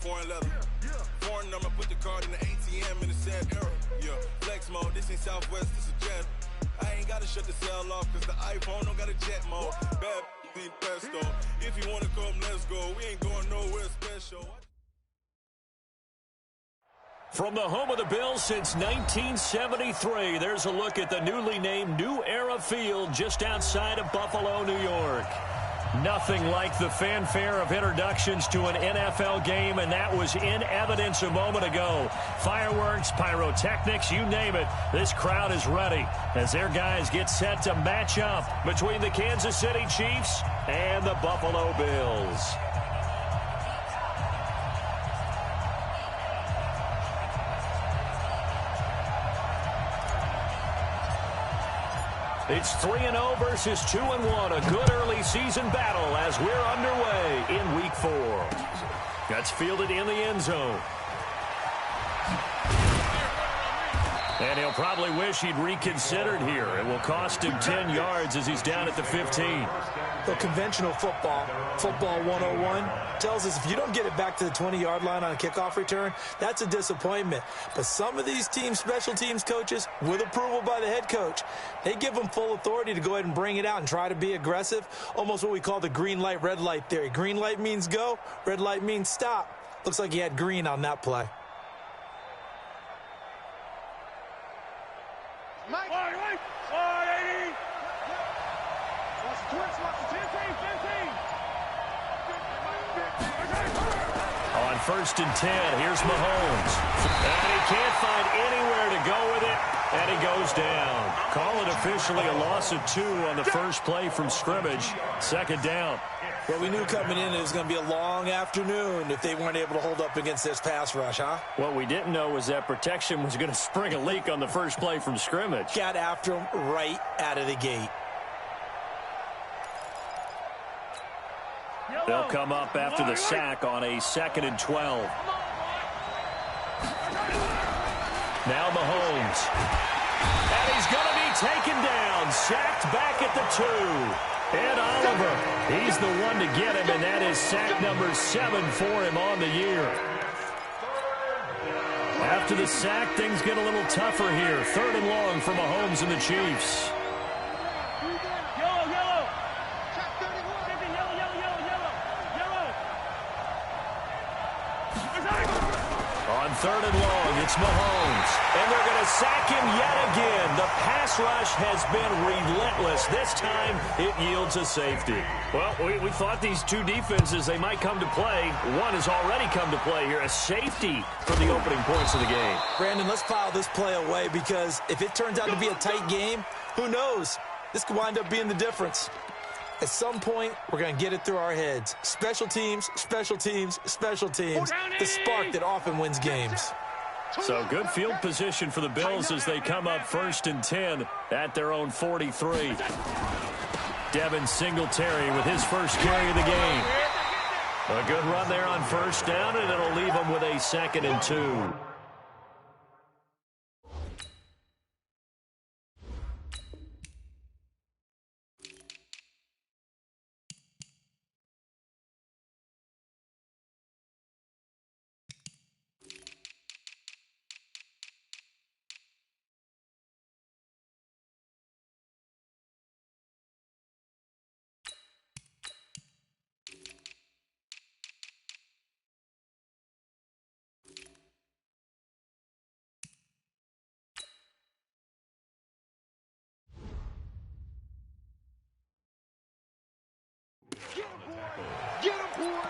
foreign leather. Foreign number, put the card in the ATM in the sad era. Yeah, flex mode, this ain't Southwest, this is jet. I ain't gotta shut the cell off, cause the iPhone don't got a jet mode. Bad need pesto. If you wanna come, let's go. We ain't going nowhere special. From the home of the Bills since 1973, there's a look at the newly named New Era Field just outside of Buffalo, New York. Nothing like the fanfare of introductions to an NFL game, and that was in evidence a moment ago. Fireworks, pyrotechnics, you name it. This crowd is ready as their guys get set to match up between the Kansas City Chiefs and the Buffalo Bills. It's 3-0 versus 2-1. A good early season battle as we're underway in Week 4. That's fielded in the end zone. And he'll probably wish he'd reconsidered here. It will cost him 10 yards as he's down at the 15. The conventional football 101, tells us if you don't get it back to the 20-yard line on a kickoff return, that's a disappointment. But some of these teams, special teams coaches, with approval by the head coach, they give them full authority to go ahead and bring it out and try to be aggressive, almost what we call the green light, red light theory. Green light means go, red light means stop. Looks like he had green on that play. Mike. 480. Watch the twitch, watch the 15. On 1st and 10, here's Mahomes. And he can't find anywhere to go with it, and he goes down. Call it officially a loss of 2 on the first play from scrimmage. 2nd down. Well, we knew coming in it was going to be a long afternoon if they weren't able to hold up against this pass rush, huh? What we didn't know was that protection was going to spring a leak on the first play from scrimmage. Got after him right out of the gate. They'll come up after the sack on a 2nd and 12. Now Mahomes. And he's going to be taken down. Sacked back at the 2. And Oliver, he's the one to get him, and that is sack number 7 for him on the year. After the sack, things get a little tougher here. 3rd and long for Mahomes and the Chiefs. On 3rd and long, it's Mahomes. And they're going to sack him yet again. The pass rush has been relentless. This time, it yields a safety. Well, we thought these two defenses, they might come to play. One has already come to play here. A safety for the opening points of the game. Brandon, let's file this play away because if it turns out to be a tight game, who knows? This could wind up being the difference. At some point, we're going to get it through our heads. Special teams, special teams, special teams. The spark that often wins games. So good field position for the Bills as they come up 1st and 10 at their own 43. Devin Singletary with his first carry of the game. A good run there on 1st down, and it'll leave them with a 2nd and 2.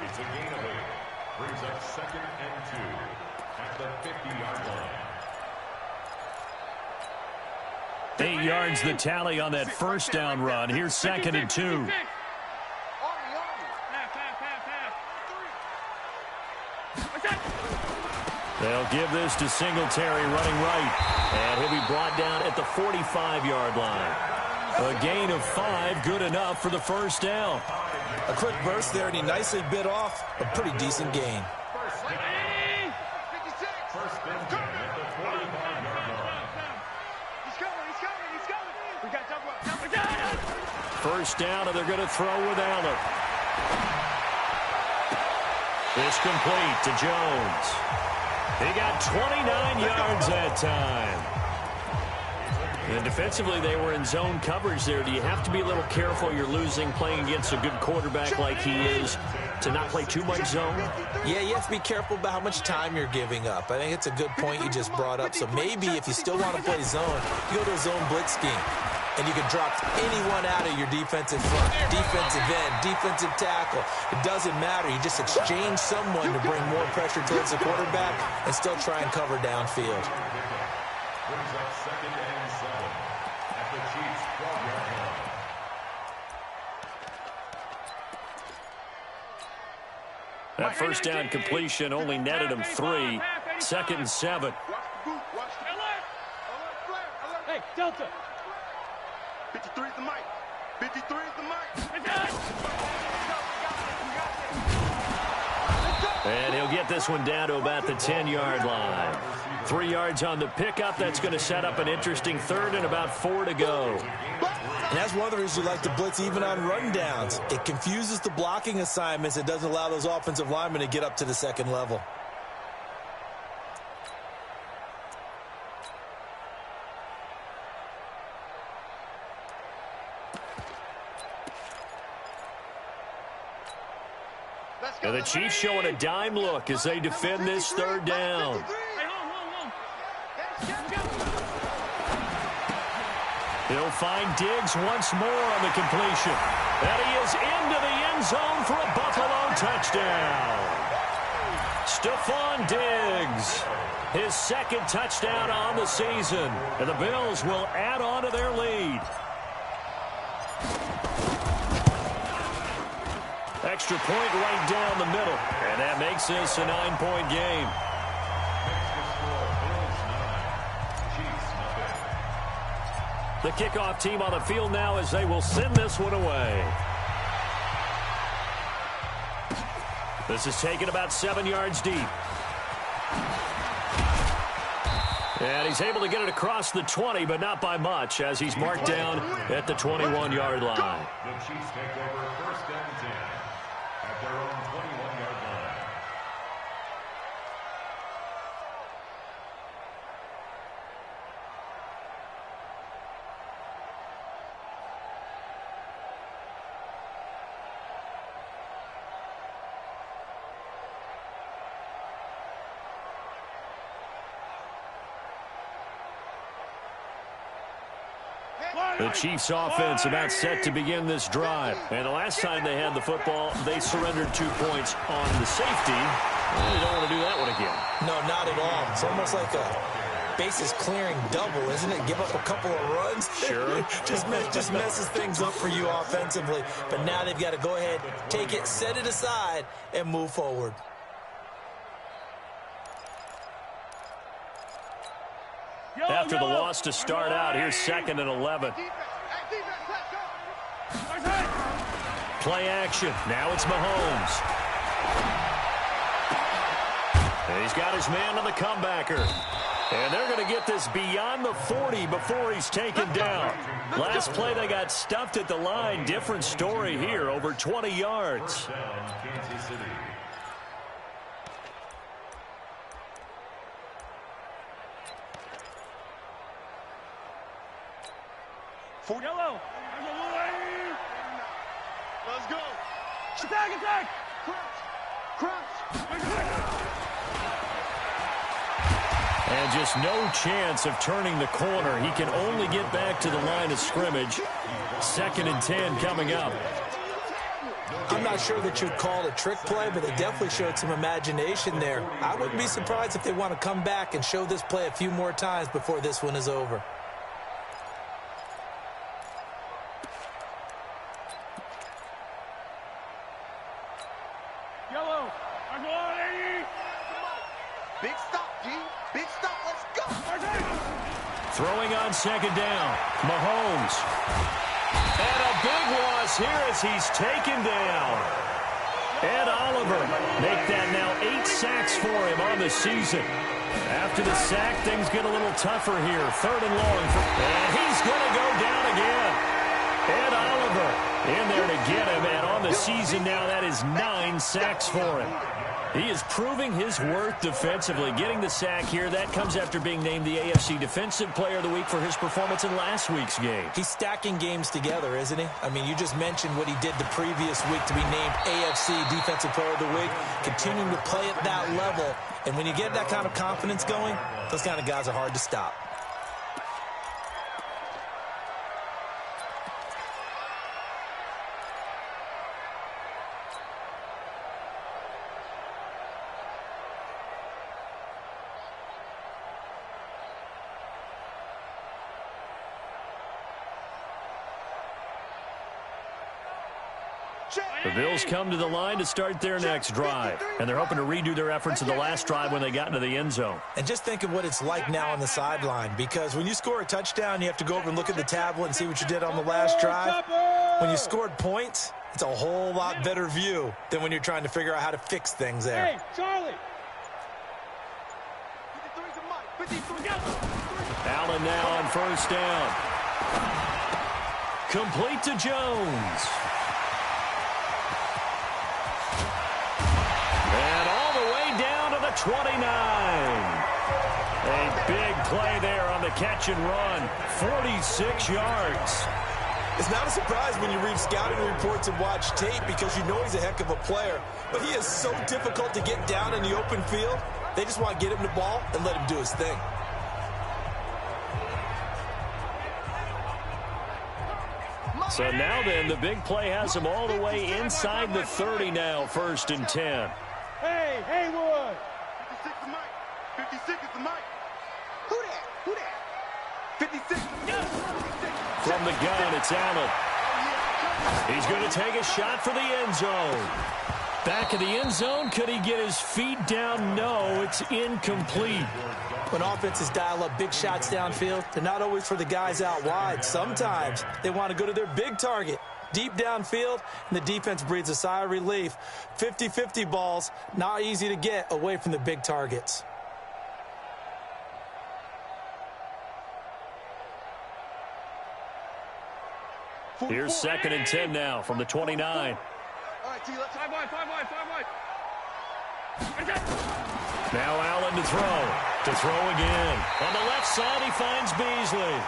It's a gain of 8. Brings up 2nd and 2 at the 50-yard line. 8 yards the tally on that 1st down run. Here's 2nd and 2. They'll give this to Singletary running right. And he'll be brought down at the 45-yard line. A gain of 5, good enough for the 1st down. A quick burst there, and he nicely bit off a pretty decent gain. First down, and they're going to throw with Allen. It's complete to Jones. He got 29 yards that time. And defensively, they were in zone coverage there. Do you have to be a little careful? You're losing playing against a good quarterback like he is to not play too much zone? Yeah, you have to be careful about how much time you're giving up. I think it's a good point you just brought up. So maybe if you still want to play zone, you go to a zone blitz scheme. And you can drop anyone out of your defensive front, defensive end, defensive tackle. It doesn't matter. You just exchange someone to bring more pressure towards the quarterback and still try and cover downfield. Brings up 2nd and 7 at the Chiefs' 12-yard line. That first down completion only netted him 3. 2nd and 7. Hey, Delta. 53 is the mic. 53 is the mic. And he'll get this one down to about the 10-yard line. 3 yards on the pickup. That's going to set up an interesting third and about 4 to go. And that's one of the reasons you like to blitz even on rundowns. It confuses the blocking assignments. It doesn't allow those offensive linemen to get up to the second level. And the Chiefs showing a dime look as they defend this third down. He'll find Diggs once more on the completion. And he is into the end zone for a Buffalo touchdown. Stephon Diggs, his 2nd touchdown on the season. And the Bills will add on to their lead. Extra point right down the middle. And that makes this a 9-point game. The kickoff team on the field now as they will send this one away. This is taken about 7 yards deep. And he's able to get it across the 20, but not by much, as he's marked down at the 21-yard line. The Chiefs take over 1st and 10 at their own 21-yard line. The Chiefs offense about set to begin this drive. And the last time they had the football, they surrendered 2 points on the safety. Well, you don't want to do that one again. No, not at all. It's almost like a bases clearing double, isn't it? Give up a couple of runs. Sure. just messes things up for you offensively. But now they've got to go ahead, take it, set it aside, and move forward. After the loss to start out, here's 2nd and 11. Play action. Now it's Mahomes. And he's got his man on the comebacker. And they're going to get this beyond the 40 before he's taken down. Last play, they got stuffed at the line. Different story here, over 20 yards. Kansas City. Yellow. Let's go. Attack. Crunch. And just no chance of turning the corner. He can only get back to the line of scrimmage. 2nd and 10 coming up. I'm not sure that you'd call it a trick play, but they definitely showed some imagination there. I wouldn't be surprised if they want to come back and show this play a few more times before this one is over. Yellow. I'm on 80. Big stop, G. Big stop. Let's go. Throwing on 2nd down. Mahomes. And a big loss here as he's taken down. Ed Oliver make that now 8 sacks for him on the season. After the sack, things get a little tougher here. 3rd and long. And he's going to go down again. Ed Oliver in there to get him. And on the season now, that is 9 sacks for him. He is proving his worth defensively. Getting the sack here, that comes after being named the AFC Defensive Player of the Week for his performance in last week's game. He's stacking games together, isn't he? I mean, you just mentioned what he did the previous week to be named AFC Defensive Player of the Week, continuing to play at that level. And when you get that kind of confidence going, those kind of guys are hard to stop. The Bills come to the line to start their next drive, and they're hoping to redo their efforts in the last drive when they got into the end zone. And just think of what it's like now on the sideline, because when you score a touchdown, you have to go over and look at the tablet and see what you did on the last drive. When you scored points, it's a whole lot better view than when you're trying to figure out how to fix things there. Hey, Charlie. Allen now on first down. Complete to Jones. And all the way down to the 29. A big play there on the catch and run. 46 yards. It's not a surprise when you read scouting reports and watch tape, because you know he's a heck of a player. But he is so difficult to get down in the open field. They just want to get him the ball and let him do his thing. So now then, the big play has him all the way inside the 30 now, 1st and 10. Hey, Haywood. 56 is Mike. 56 is the Mike. Who that? Who that? 56 is the Mike. From the gun, it's Allen. He's going to take a shot for the end zone. Back of the end zone, could he get his feet down? No, it's incomplete. When offenses dial up big shots downfield, they're not always for the guys out wide. Sometimes they want to go to their big target, deep downfield, and the defense breathes a sigh of relief. 50-50 balls, not easy to get away from the big targets. Here's 2nd and 10 now from the 29. All right, T, let's 5 wide. Now Allen to throw. To throw again. On the left side, he finds Beasley.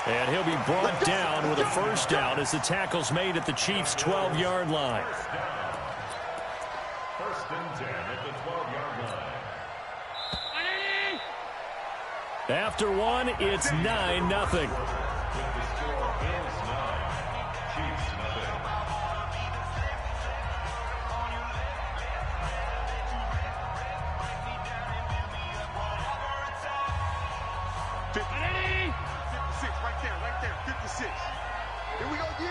And he'll be brought down with a first down as the tackle's made at the Chiefs' 12-yard line. 1st and 10 at the 12-yard line. After one, it's 9-0. The score is 9. Chiefs nothing. Right there, 56. Here we go, G.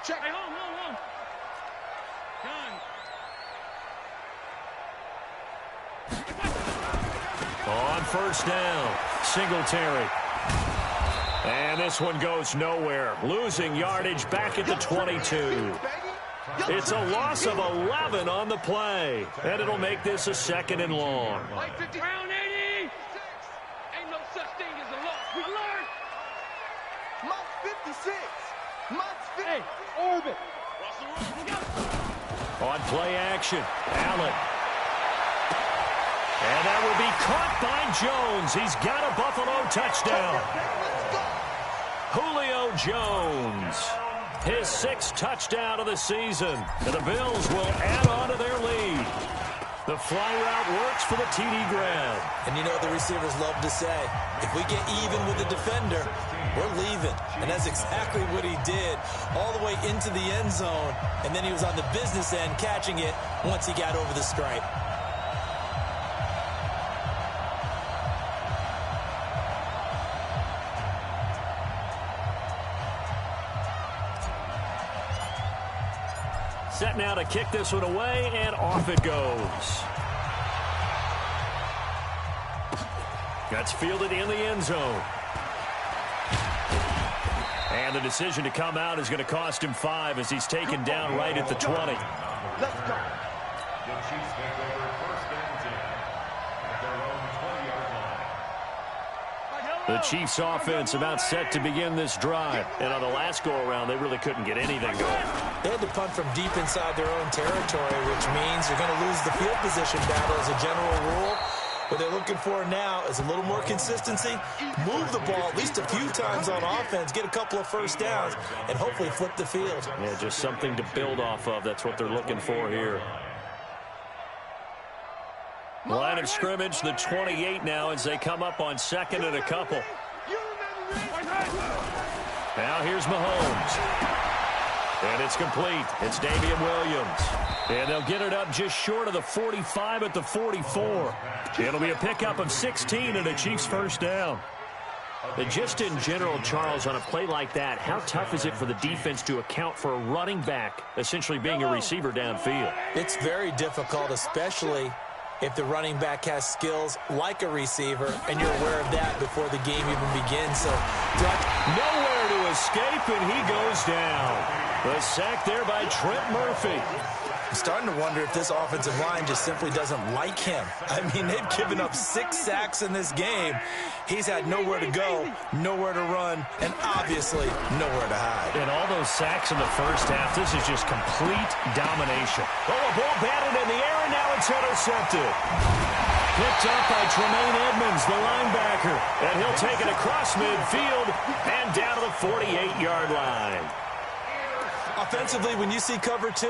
Check. Hey, hold. Done. On first down, Singletary. And this one goes nowhere. Losing yardage back at the 22. It's a loss of 11 on the play. And it'll make this a 2nd and long. Round 80. Ain't no such thing as a loss. We learned. Mike's 56. Mike's 50. Hey, orbit. On play action, Allen. And that will be caught by Jones. He's got a Buffalo touchdown. Julio Jones. His 6th touchdown of the season. And the Bills will add on to their lead. The fly route works for the TD grab. And you know what the receivers love to say? If we get even with the defender, we're leaving. And that's exactly what he did, all the way into the end zone. And then he was on the business end catching it once he got over the stripe. Set now to kick this one away, and off it goes. That's fielded in the end zone. And the decision to come out is going to cost him 5 as he's taken down right at the 20. Let's go. The Chiefs take over 1st and 10 at their own 20-yard line. The Chiefs offense about set to begin this drive. And on the last go-around, they really couldn't get anything going. They had to punt from deep inside their own territory, which means you're going to lose the field position battle as a general rule. What they're looking for now is a little more consistency, move the ball at least a few times on offense, get a couple of first downs, and hopefully flip the field. Yeah, just something to build off of. That's what they're looking for here. Line of scrimmage, the 28 now as they come up on second and a couple. Now here's Mahomes. And it's complete. It's Damian Williams. And they'll get it up just short of the 45 at the 44. It'll be a pickup of 16 and a Chiefs first down. But just in general, Charles, on a play like that, how tough is it for the defense to account for a running back essentially being a receiver downfield? It's very difficult, especially if the running back has skills like a receiver, and you're aware of that before the game even begins. So, nowhere to escape, and he goes down. The sack there by Trent Murphy. I'm starting to wonder if this offensive line just simply doesn't like him. I mean, they've given up 6 sacks in this game. He's had nowhere to go, nowhere to run, and obviously nowhere to hide. And all those sacks in the first half, this is just complete domination. Oh, a ball batted in the air, and now it's intercepted. Picked up by Tremaine Edmonds, the linebacker. And he'll take it across midfield and down to the 48-yard line. Offensively, when you see cover 2,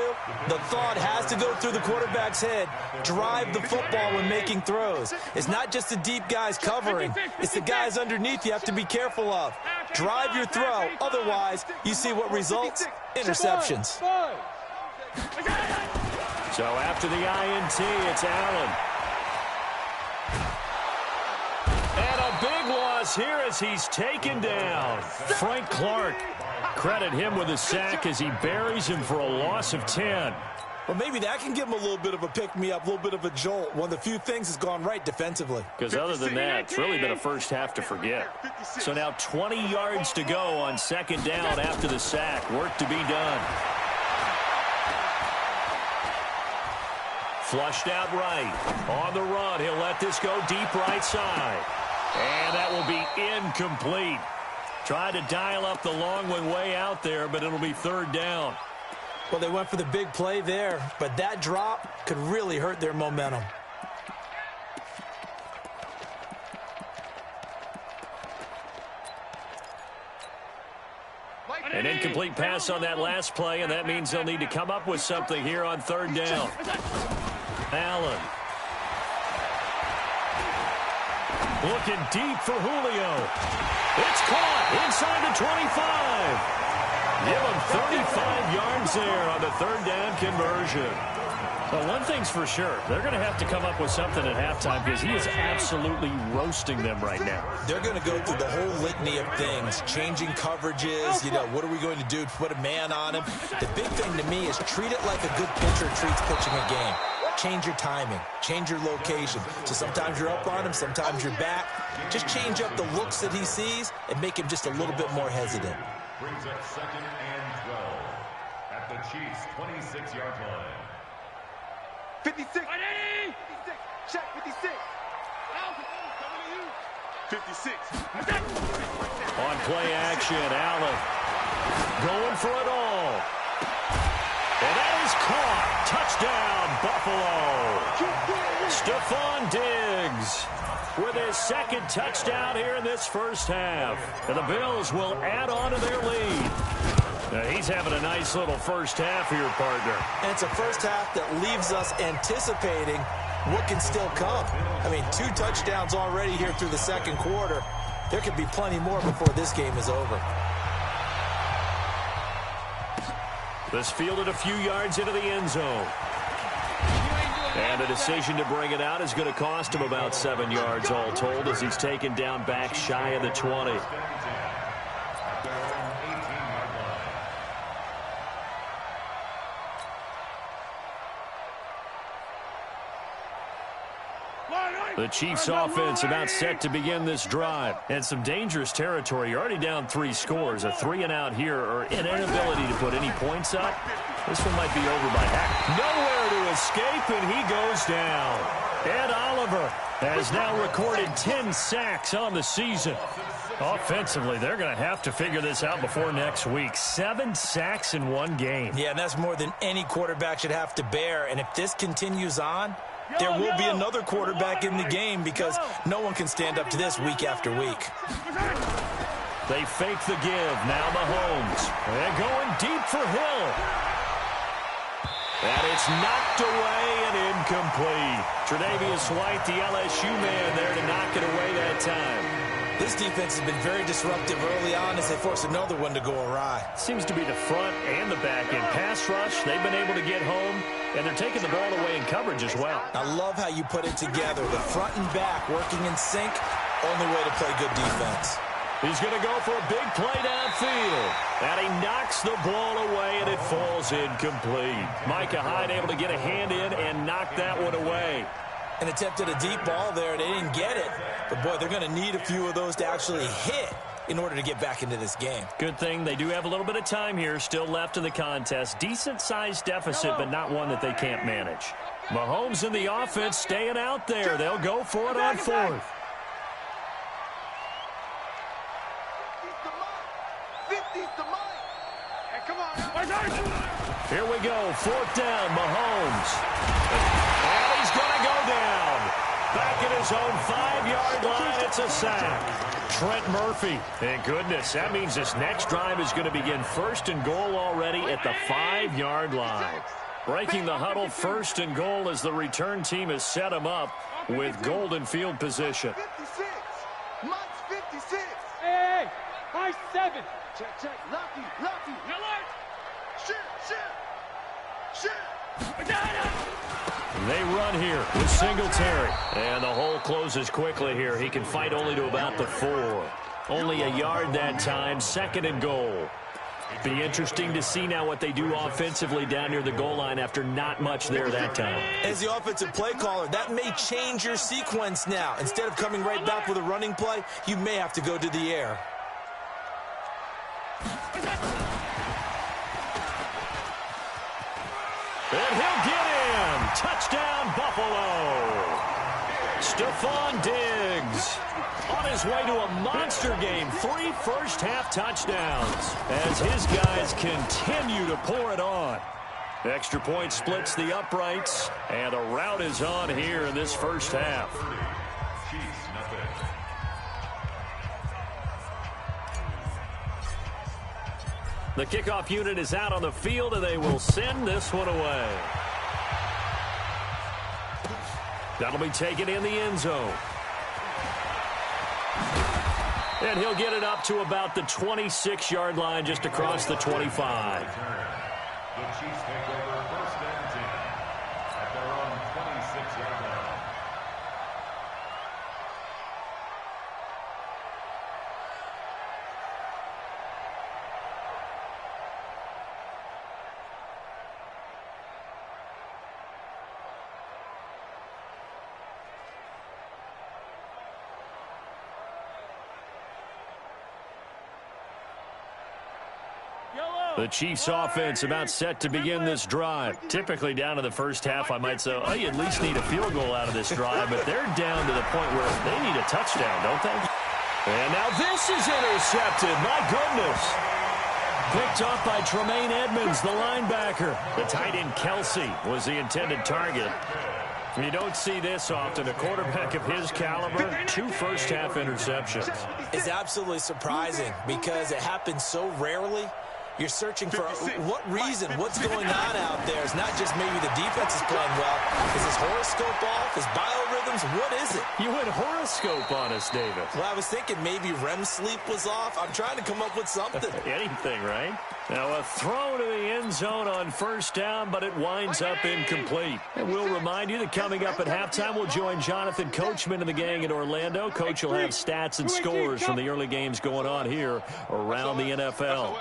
the thought has to go through the quarterback's head. Drive the football when making throws. It's not just the deep guys covering. It's the guys underneath you have to be careful of. Drive your throw. Otherwise, you see what results? Interceptions. So after the INT, it's Allen. And a big loss here as he's taken down. Frank Clark. Credit him with a sack as he buries him for a loss of 10. Well, maybe that can give him a little bit of a pick-me-up, a little bit of a jolt. One of the few things that's gone right defensively. Because other than that, it's really been a first half to forget. So now 20 yards to go on second down after the sack. Work to be done. Flushed out right. On the run, he'll let this go deep right side. And that will be incomplete. Tried to dial up the long one way out there, but it'll be third down. Well, they went for the big play there, but that drop could really hurt their momentum. An incomplete pass on that last play, and that means they'll need to come up with something here on third down. Allen. Looking deep for Julio. It's caught inside the 25. Give him 35 yards there on the third down conversion. Well, one thing's for sure. They're going to have to come up with something at halftime because he is absolutely roasting them right now. They're going to go through the whole litany of things, changing coverages, what are we going to do to put a man on him? The big thing to me is treat it like a good pitcher treats pitching a game. Change your timing, change your location. So sometimes you're up on him, sometimes you're back. Just change up the looks that he sees and make him just a little bit more hesitant. Brings up second and 12 at the Chiefs' 26-yard line. 56. 56. Check 56. 56. On play action, Allen going for it all. And that is caught. Touchdown, Buffalo. Stephon Diggs with his second touchdown here in this first half. And the Bills will add on to their lead. Now he's having a nice little first half here, partner. And it's a first half that leaves us anticipating what can still come. I mean, 2 touchdowns already here through the second quarter. There could be plenty more before this game is over. This fielded a few yards into the end zone. And a decision to bring it out is going to cost him about 7 yards all told as he's taken down back shy of the 20. The Chiefs offense about set to begin this drive. And some dangerous territory. You're already down 3 scores. A 3-and-out here or an inability to put any points up. This one might be over by half. Nowhere to escape, and he goes down. Ed Oliver has now recorded 10 sacks on the season. Offensively, they're going to have to figure this out before next week. 7 sacks in one game. Yeah, and that's more than any quarterback should have to bear. And if this continues on, there will be another quarterback in the game because no one can stand up to this week after week. They fake the give. Now Mahomes. They're going deep for Hill. And it's knocked away and incomplete. Tre'Davious White, the LSU man, there to knock it away that time. This defense has been very disruptive early on as they force another one to go awry. Seems to be the front and the back end. Pass rush, they've been able to get home, and they're taking the ball away in coverage as well. I love how you put it together. The front and back working in sync, only way to play good defense. He's going to go for a big play downfield. And he knocks the ball away, and it falls incomplete. Micah Hyde able to get a hand in and knock that one away. An attempt at a deep ball there. They didn't get it. But, boy, they're going to need a few of those to actually hit in order to get back into this game. Good thing they do have a little bit of time here still left in the contest. Decent-sized deficit, but not one that they can't manage. Mahomes and the offense staying out there. They'll go for it on 4th. Here we go, 4th down, Mahomes. And he's going to go down. Back at his own 5-yard line, it's a sack. Trent Murphy. Thank goodness, that means this next drive is going to begin 1st and goal already at the 5-yard line. Breaking the huddle, 1st and goal as the return team has set him up with golden field position. 56. Mike's 56. Hey, high 7. Check. Lucky. Shit. They run here with Singletary. And the hole closes quickly here. He can fight only to about the 4. Only a yard that time, 2nd and goal. Be interesting to see now what they do offensively down near the goal line after not much there that time. As the offensive play caller, that may change your sequence now. Instead of coming right back with a running play, you may have to go to the air. And he'll get in. Touchdown, Buffalo. Stephon Diggs on his way to a monster game. 3 first-half touchdowns as his guys continue to pour it on. Extra point splits the uprights, and a rout is on here in this first half. The kickoff unit is out on the field, and they will send this one away. That'll be taken in the end zone. And he'll get it up to about the 26-yard line, just across the 25. The Chiefs take over 1st and 10 at their own 26-yard line. The Chiefs offense about set to begin this drive. Typically down to the first half, I might say, oh, you at least need a field goal out of this drive, but they're down to the point where they need a touchdown, don't they? And now this is intercepted. My goodness. Picked up by Tremaine Edmonds, the linebacker. The tight end Kelsey was the intended target. You don't see this often. A quarterback of his caliber, 2 first-half interceptions. It's absolutely surprising because it happens so rarely. You're searching for what reason, what's going on out there. It's not just maybe the defense is playing well. Is his horoscope off? His biorhythms? What is it? You went horoscope on us, David. Well, I was thinking maybe REM sleep was off. I'm trying to come up with something. Anything, right? Now a throw to the end zone on 1st down, but it winds up incomplete. And we'll remind you that coming up at halftime, we'll join Jonathan Coachman and the gang in Orlando. Coach will have stats and scores from the early games going on here around the NFL.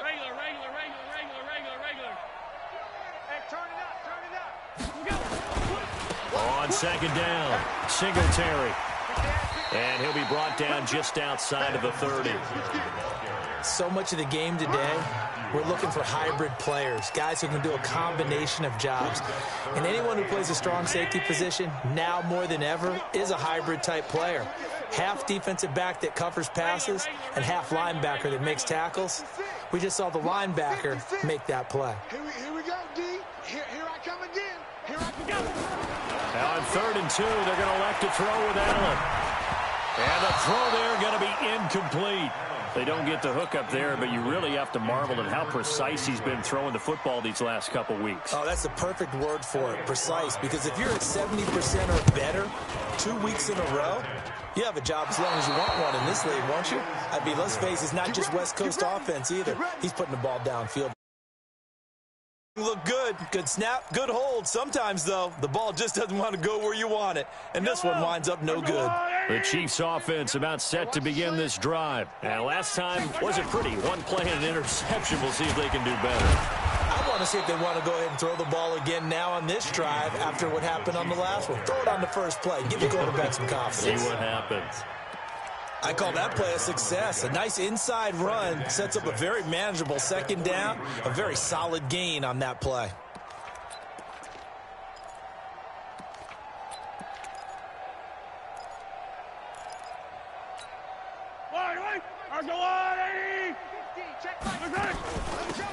On 2nd down, Singletary. And he'll be brought down just outside of the 30. So much of the game today, we're looking for hybrid players, guys who can do a combination of jobs. And anyone who plays a strong safety position, now more than ever, is a hybrid-type player. Half defensive back that covers passes and half linebacker that makes tackles. We just saw the linebacker make that play. Here we go, D. Here I come again. Here I come. Now on 3rd and 2, they're going to elect to throw with Allen. And the throw there going to be incomplete. They don't get the hook up there, but you really have to marvel at how precise he's been throwing the football these last couple weeks. Oh, that's the perfect word for it, precise, because if you're at 70% or better 2 weeks in a row, you have a job as long as you want one in this league, won't you? I mean, let's face it, it's not just West Coast offense either. He's putting the ball downfield. Look good. Good snap, good hold. Sometimes, though, the ball just doesn't want to go where you want it. And this one winds up no good. The Chiefs offense about set to begin this drive. And last time wasn't pretty. One play and an interception. We'll see if they can do better. I want to see if they want to go ahead and throw the ball again now on this drive after what happened on the last one. Throw it on the first play. Give the quarterback some confidence. See what happens. I call that play a success. A nice inside run sets up a very manageable second down, a very solid gain on that play.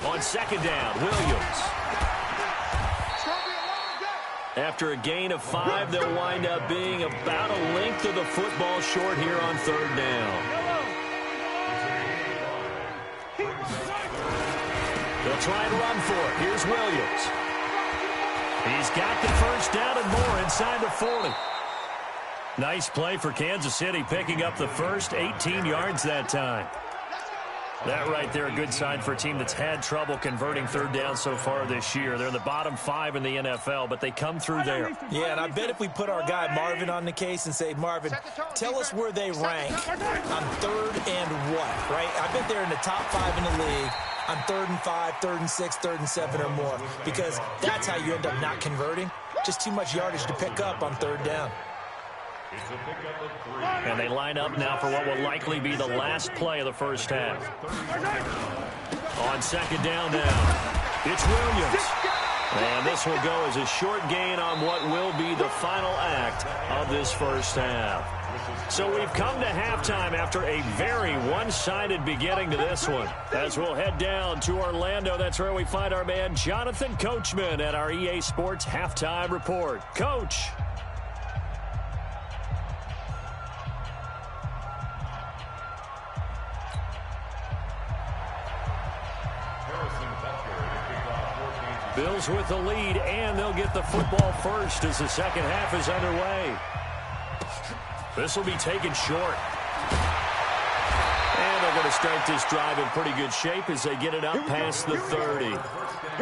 On 2nd down, Williams. After a gain of 5, they'll wind up being about a length of the football short here on 3rd down. They'll try and run for it. Here's Williams. He's got the first down and more inside the 40. Nice play for Kansas City, picking up the first 18 yards that time. That right there, a good sign for a team that's had trouble converting 3rd down so far this year. They're in the bottom 5 in the NFL, but they come through there. Yeah, and I bet if we put our guy Marvin on the case and say, Marvin, tell us where they rank on 3rd and what, right? I bet they're in the top 5 in the league on 3rd and 5, 3rd and 6, 3rd and 7 or more, because that's how you end up not converting. Just too much yardage to pick up on 3rd down. And they line up now for what will likely be the last play of the first half. On 2nd down now, it's Williams. And this will go as a short gain on what will be the final act of this first half. So we've come to halftime after a very one-sided beginning to this one. As we'll head down to Orlando, that's where we find our man Jonathan Coachman at our EA Sports Halftime Report. Coach. Bills with the lead, and they'll get the football first as the second half is underway. This will be taken short. And they're going to start this drive in pretty good shape as they get it up past the 30. Here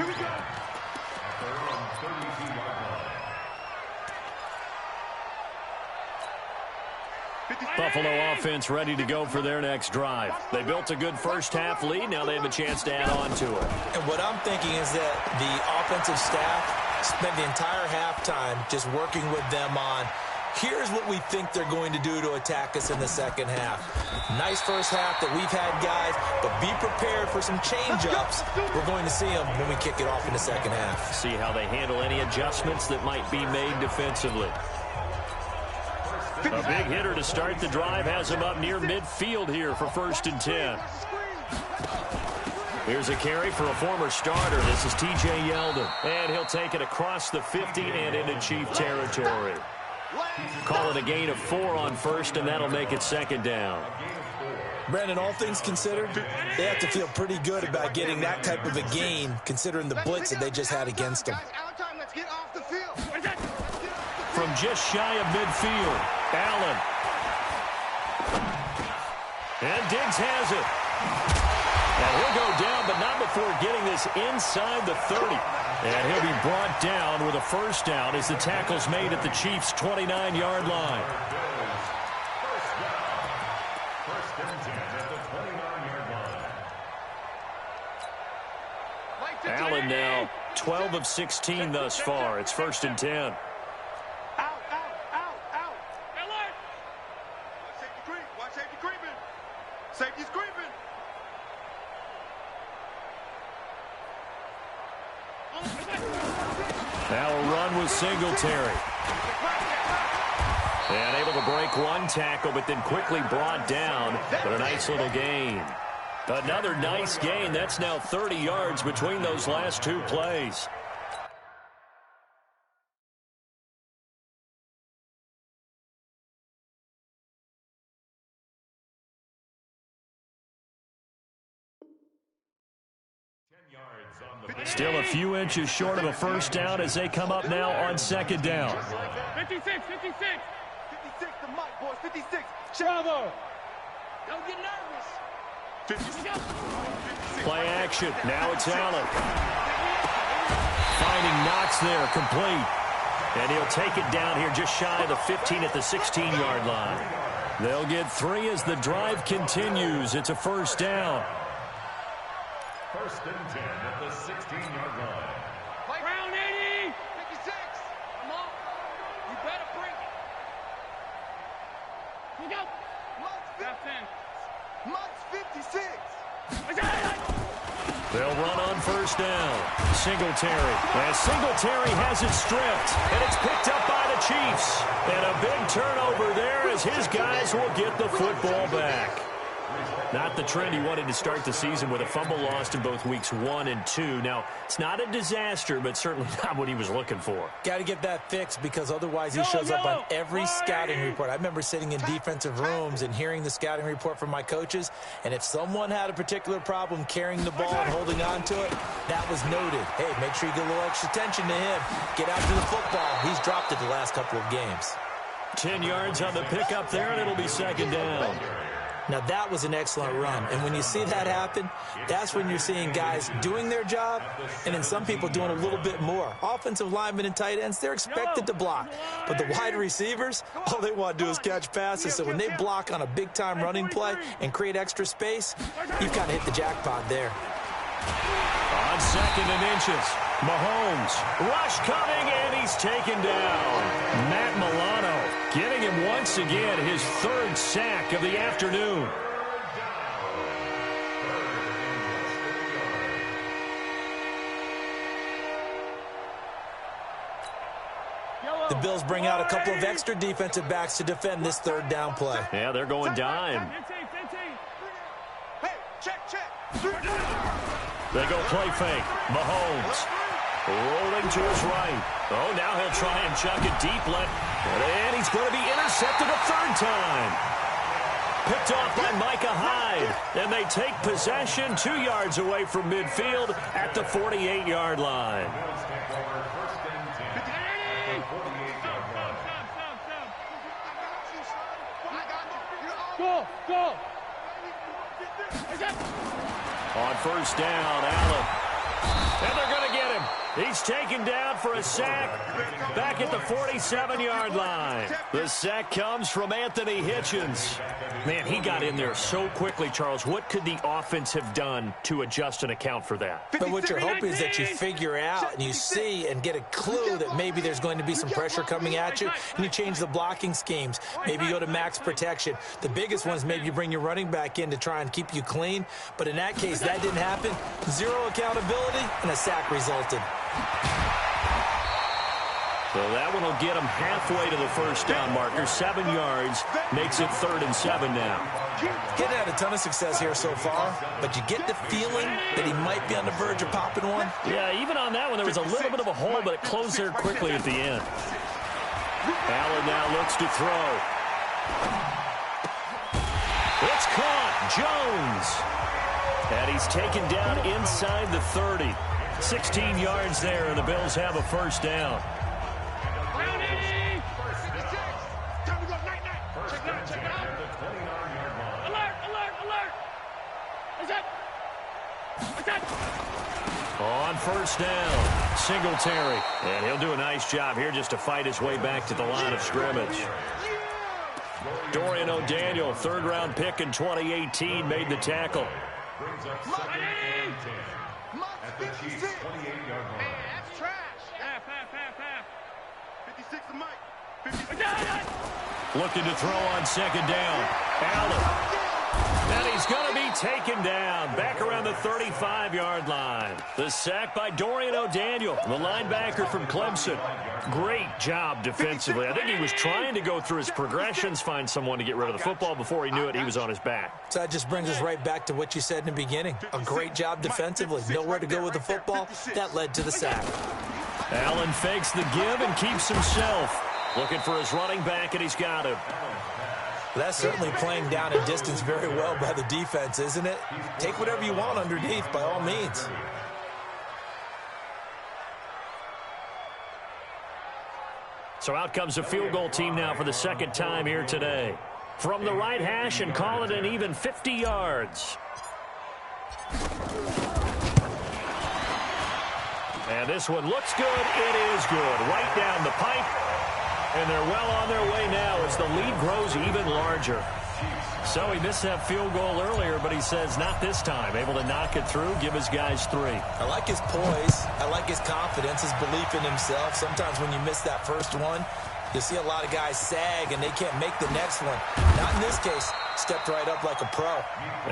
we go. Buffalo offense ready to go for their next drive. They built a good first half lead. Now they have a chance to add on to it. And what I'm thinking is that the offensive staff spent the entire halftime just working with them on, here's what we think they're going to do to attack us in the second half. Nice first half that we've had, guys, but be prepared for some change-ups. We're going to see them when we kick it off in the second half. See how they handle any adjustments that might be made defensively. A big hitter to start the drive has him up near midfield here for 1st and 10. Here's a carry for a former starter. This is T.J. Yeldon. And he'll take it across the 50 and into Chief territory. Call it a gain of 4 on 1st, and that'll make it 2nd down. Brandon, all things considered, they have to feel pretty good about getting that type of a gain, considering the blitz that they just had against them. From just shy of midfield, Allen. And Diggs has it. And he'll go down, but not before getting this inside the 30. And he'll be brought down with a first down as the tackle's made at the Chiefs' 29-yard line. Allen now 12 of 16 thus far. It's 1st and 10. Now a run with Singletary. And able to break one tackle, but then quickly brought down. But a nice little gain. Another nice gain. That's now 30 yards between those last two plays. Still a few inches short of a first down as they come up now on second down. 56, 56. 56 the mic, boys. 56. Bravo. Don't get nervous. 56. Play action. Now it's Allen. Finding Knox there, complete. And he'll take it down here just shy of the 15 at the 16-yard line. They'll get 3 as the drive continues. It's a first down. First and 10 at the 16-yard line. Round 80. 56. Come on. You better bring it. Look out. Mutt's 56. They'll run on first down. Singletary. And Singletary has it stripped. And it's picked up by the Chiefs. And a big turnover there as his guys will get the football back. Not the trend he wanted to start the season with a fumble lost in both weeks 1 and 2. Now, it's not a disaster, but certainly not what he was looking for. Got to get that fixed because otherwise he shows up on every scouting report. I remember sitting in defensive rooms and hearing the scouting report from my coaches, and if someone had a particular problem carrying the ball and holding on to it, that was noted. Hey, make sure you get a little extra attention to him. Get after the football. He's dropped it the last couple of games. 10 yards on the pickup there, and it'll be second down. Now, that was an excellent run. And when you see that happen, that's when you're seeing guys doing their job and then some people doing a little bit more. Offensive linemen and tight ends, they're expected to block. But the wide receivers, all they want to do is catch passes. So when they block on a big-time running play and create extra space, you've kind of hit the jackpot there. On second and inches, Mahomes. Rush coming, and he's taken down. Matt Milano getting him once again his third sack of the afternoon. The Bills bring out a couple of extra defensive backs to defend this third down play. Yeah, they're going dime. Hey, check. They go play fake. Mahomes rolling to his right. Oh, now he'll try and chuck it deep left. And he's going to be intercepted a third time. Picked off by Micah Hyde. And they take possession 2 yards away from midfield at the 48-yard line. Go. On first down, Allen. And they're going to get him. He's taken down for a sack back at the 47-yard line. The sack comes from Anthony Hitchens. Man, he got in there so quickly, Charles. What could the offense have done to adjust and account for that? But what you're hoping is that you figure out and you see and get a clue that maybe there's going to be some pressure coming at you, and you change the blocking schemes. Maybe you go to max protection. The biggest one is maybe you bring your running back in to try and keep you clean. But in that case, that didn't happen. Zero accountability, and a sack resulted. So that one will get him halfway to the first down marker. 7 yards makes it 3rd and 7 now. Getting had a ton of success here so far, but you get the feeling that he might be on the verge of popping one. Yeah, even on that one, there was a little bit of a hole, but it closed there quickly at the end. Allen now looks to throw. It's caught. Jones. And he's taken down inside the 30. 16 yards there, and the Bills have a first down. On first down, Singletary. And he'll do a nice job here just to fight his way back to the line of scrimmage. Dorian O'Daniel, third-round pick in 2018, made the tackle. Brings up second and 10 at the Chiefs' 28-yard line. Man, that's trash. Half. 56 the mic. 56. Looking to throw on second down. Allen. And he's going to be taken down back around the 35-yard line. The sack by Dorian O'Daniel, the linebacker from Clemson. Great job defensively. I think he was trying to go through his progressions, find someone to get rid of the football. Before he knew it, he was on his back. So that just brings us right back to what you said in the beginning. A great job defensively. Nowhere to go with the football. That led to the sack. Allen fakes the give and keeps himself. Looking for his running back, and he's got him. That's certainly playing down and distance very well by the defense, isn't it? Take whatever you want underneath, by all means. So out comes a field goal team now for the second time here today. From the right hash and call it an even 50 yards. And this one looks good. It is good. Right down the pipe. And they're well on their way now as the lead grows even larger. So he missed that field goal earlier, but he says not this time. Able to knock it through, give his guys 3. I like his poise. I like his confidence, his belief in himself. Sometimes when you miss that first one, you see a lot of guys sag and they can't make the next one. Not in this case. Stepped right up like a pro.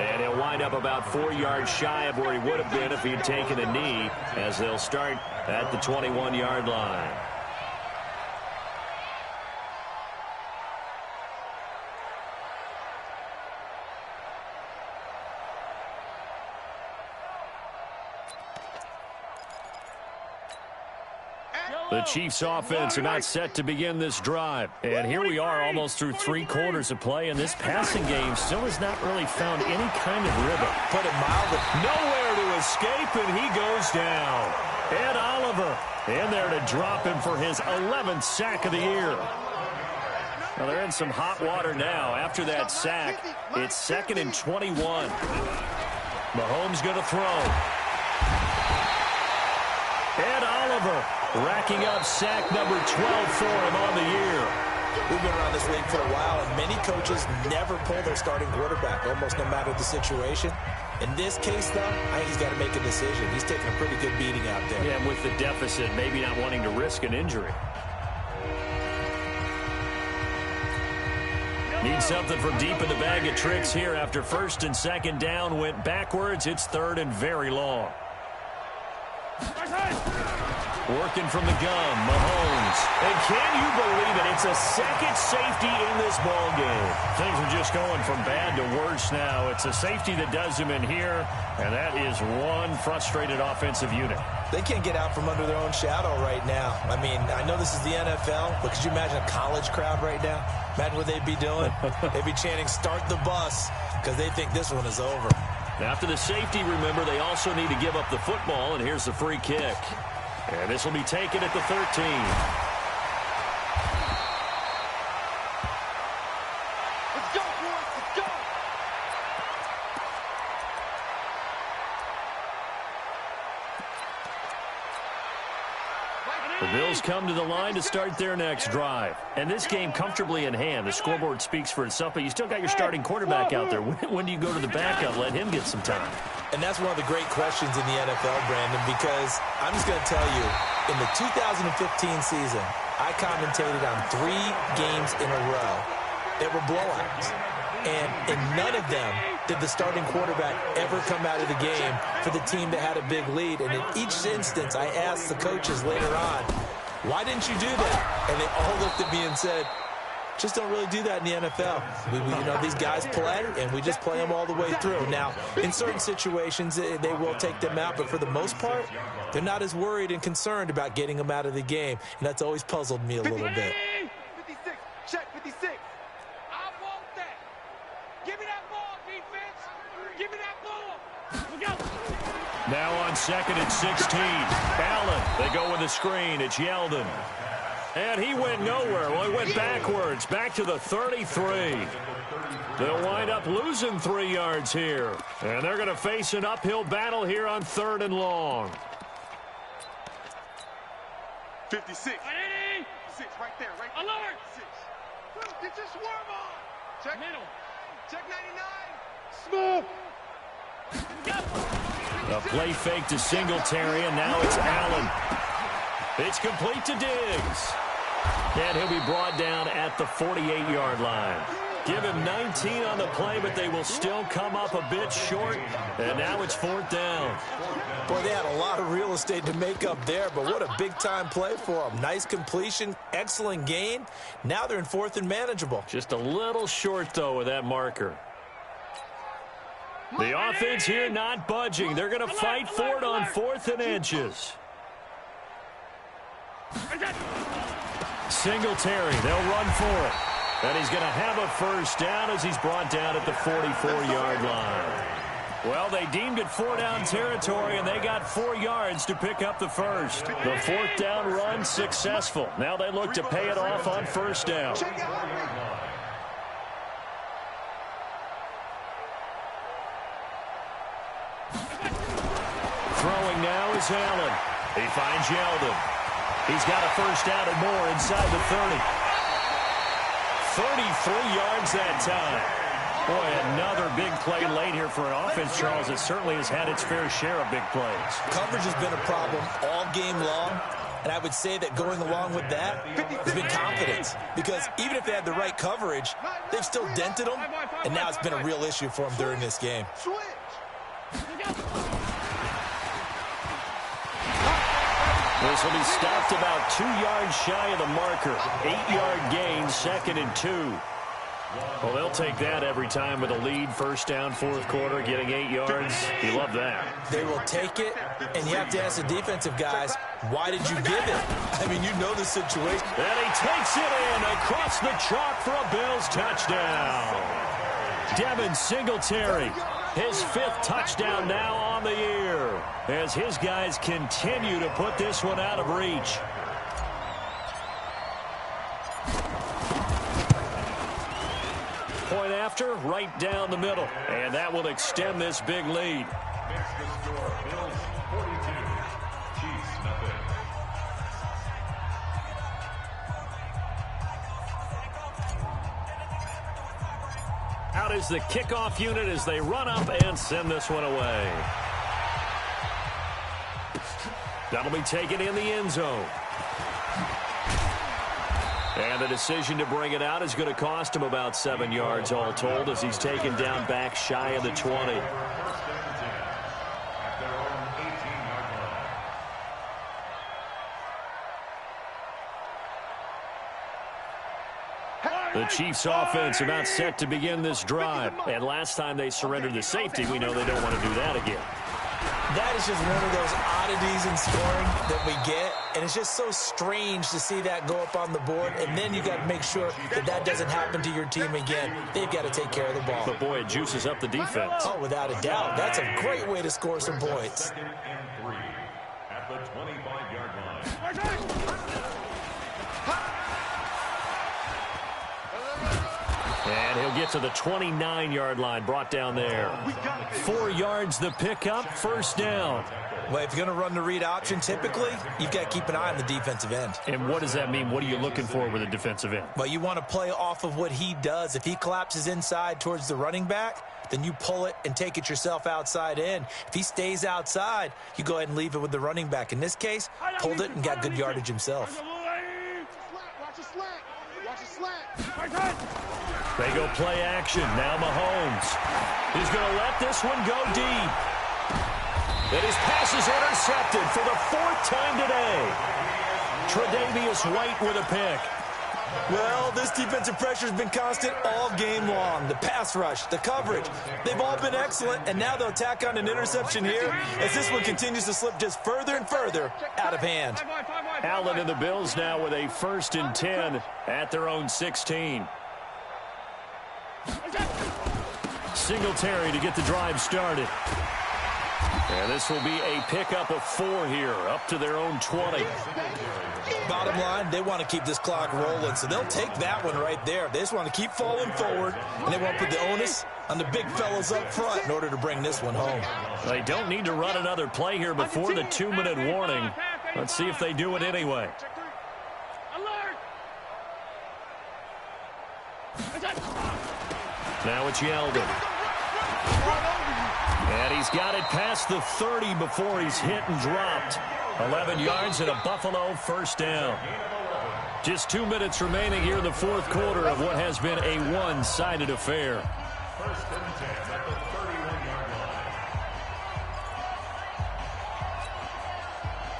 And he'll wind up about 4 yards shy of where he would have been if he'd taken a knee, as they'll start at the 21-yard line. The Chiefs offense are not set to begin this drive. And here we are almost through 3 quarters of play, and this passing game still has not really found any kind of rhythm. Put it mildly. Nowhere to escape, and he goes down. Ed Oliver in there to drop him for his 11th sack of the year. Well, they're in some hot water now. After that sack, it's 2nd and 21. Mahomes going to throw. Ed Oliver racking up sack number 12 for him on the year. We've been around this league for a while, and many coaches never pull their starting quarterback, almost no matter the situation. In this case, though, I think he's got to make a decision. He's taking a pretty good beating out there. Yeah, and with the deficit, maybe not wanting to risk an injury. Need something from deep in the bag of tricks here after 1st and 2nd down went backwards. It's 3rd and very long. Working from the gun, Mahomes. And can you believe it? It's a second safety in this ball game. Things are just going from bad to worse now. It's a safety that does him in here, and that is one frustrated offensive unit. They can't get out from under their own shadow right now. I mean, I know this is the NFL, but could you imagine a college crowd right now? Imagine what they'd be doing. They'd be chanting, "Start the bus," because they think this one is over. After the safety, remember, they also need to give up the football, and here's the free kick. And this will be taken at the 13. Let's go, boys. Let's go. The Bills come to the line to start their next drive. And this game comfortably in hand. The scoreboard speaks for itself, but you still got your starting quarterback out there. When do you go to the backup? Let him get some time. And that's one of the great questions in the NFL, Brandon, because I'm just going to tell you, in the 2015 season, I commentated on 3 games in a row that were blowouts. And in none of them did the starting quarterback ever come out of the game for the team that had a big lead. And in each instance, I asked the coaches later on, why didn't you do that? And they all looked at me and said, just don't really do that in the NFL. You know, these guys play, and we just play them all the way through. Now, in certain situations, they will take them out, but for the most part, they're not as worried and concerned about getting them out of the game, and that's always puzzled me a little bit. 56. Check 56. I want that. Give me that ball, defense. Give me that ball. Look out. Now on 2nd and 16. Allen, they go with a screen. It's Yeldon. And he went nowhere. Well, he went backwards, back to the 33. They'll wind up losing 3 yards here. And they're going to face an uphill battle here on 3rd and long. 56. 6 right there. Right there. Alert! 6. Get your swerve on. Check. Middle. Check 99. Smooth. A play fake to Singletary, and now it's Allen. It's complete to Diggs. And he'll be brought down at the 48-yard line. Give him 19 on the play, but they will still come up a bit short. And now it's 4th down. Boy, they had a lot of real estate to make up there, but what a big-time play for them. Nice completion, excellent gain. Now they're in 4th and manageable. Just a little short, though, with that marker. The offense here not budging. They're going to fight for it on 4th and inches. Singletary, they'll run for it. And he's going to have a 1st down as he's brought down at the 44-yard line. Well, they deemed it 4-down territory, and they got 4 yards to pick up the 1st. The 4th down run successful. Now they look to pay it off on 1st down. Throwing now is Allen. He finds Yeldon. He's got a 1st down and more inside the 30. 33 yards that time. Boy, another big play late here for an offense, Charles, that certainly has had its fair share of big plays. Coverage has been a problem all game long, and I would say that going along with that has been confidence. Because even if they had the right coverage, they've still dented them, and now it's been a real issue for them during this game. This will be stopped about 2 yards shy of the marker. 8-yard gain, 2nd and 2. Well, they'll take that every time with a lead. 1st down, 4th quarter, getting 8 yards. You love that. They will take it, and you have to ask the defensive guys, why did you give it? I mean, you know the situation. And he takes it in across the chalk for a Bills touchdown. Devin Singletary, his 5th touchdown now on the year, as his guys continue to put this one out of reach. Point after, right down the middle, and that will extend this big lead. Makes the score Bills 42, Chiefs nothing. Out is the kickoff unit as they run up and send this one away. That'll be taken in the end zone. And the decision to bring it out is going to cost him about 7 yards all told as he's taken down back shy of the 20. At their own 18-yard line. The Chiefs offense about set to begin this drive. And last time they surrendered the safety, we know they don't want to do that again. That is just one of those oddities in scoring that we get, and it's just so strange to see that go up on the board, and then you got to make sure that that doesn't happen to your team again. They've got to take care of the ball. But, boy, it juices up the defense. Oh, without a doubt. That's a great way to score some points. 2nd and 3 at the 25-yard line. And he'll get to the 29-yard line, brought down there. 4 yards the pickup, 1st down. Well, if you're going to run the read option, typically, you've got to keep an eye on the defensive end. And what does that mean? What are you looking for with a defensive end? Well, you want to play off of what he does. If he collapses inside towards the running back, then you pull it and take it yourself outside in. If he stays outside, you go ahead and leave it with the running back. In this case, pulled it and got good yardage himself. They go play action. Now Mahomes. He's going to let this one go deep. And his pass is intercepted for the 4th time today. Tre'Davious White with a pick. Well, this defensive pressure has been constant all game long. The pass rush, the coverage, they've all been excellent, and now they'll tack on an interception here as this one continues to slip just further and further out of hand. Allen and the Bills now with a 1st and 10 at their own 16. Singletary to get the drive started. And this will be a pickup of 4 here, up to their own 20. Bottom line, they want to keep this clock rolling, so they'll take that one right there. They just want to keep falling forward, and they want to put the onus on the big fellas up front in order to bring this one home. They don't need to run another play here before the 2-minute warning. Let's see if they do it anyway. Now it's Yeldon. And he's got it past the 30 before he's hit and dropped. 11 yards and a Buffalo 1st down. Just 2 minutes remaining here in the fourth quarter of what has been a one-sided affair. First and 10 at the 31-yard line.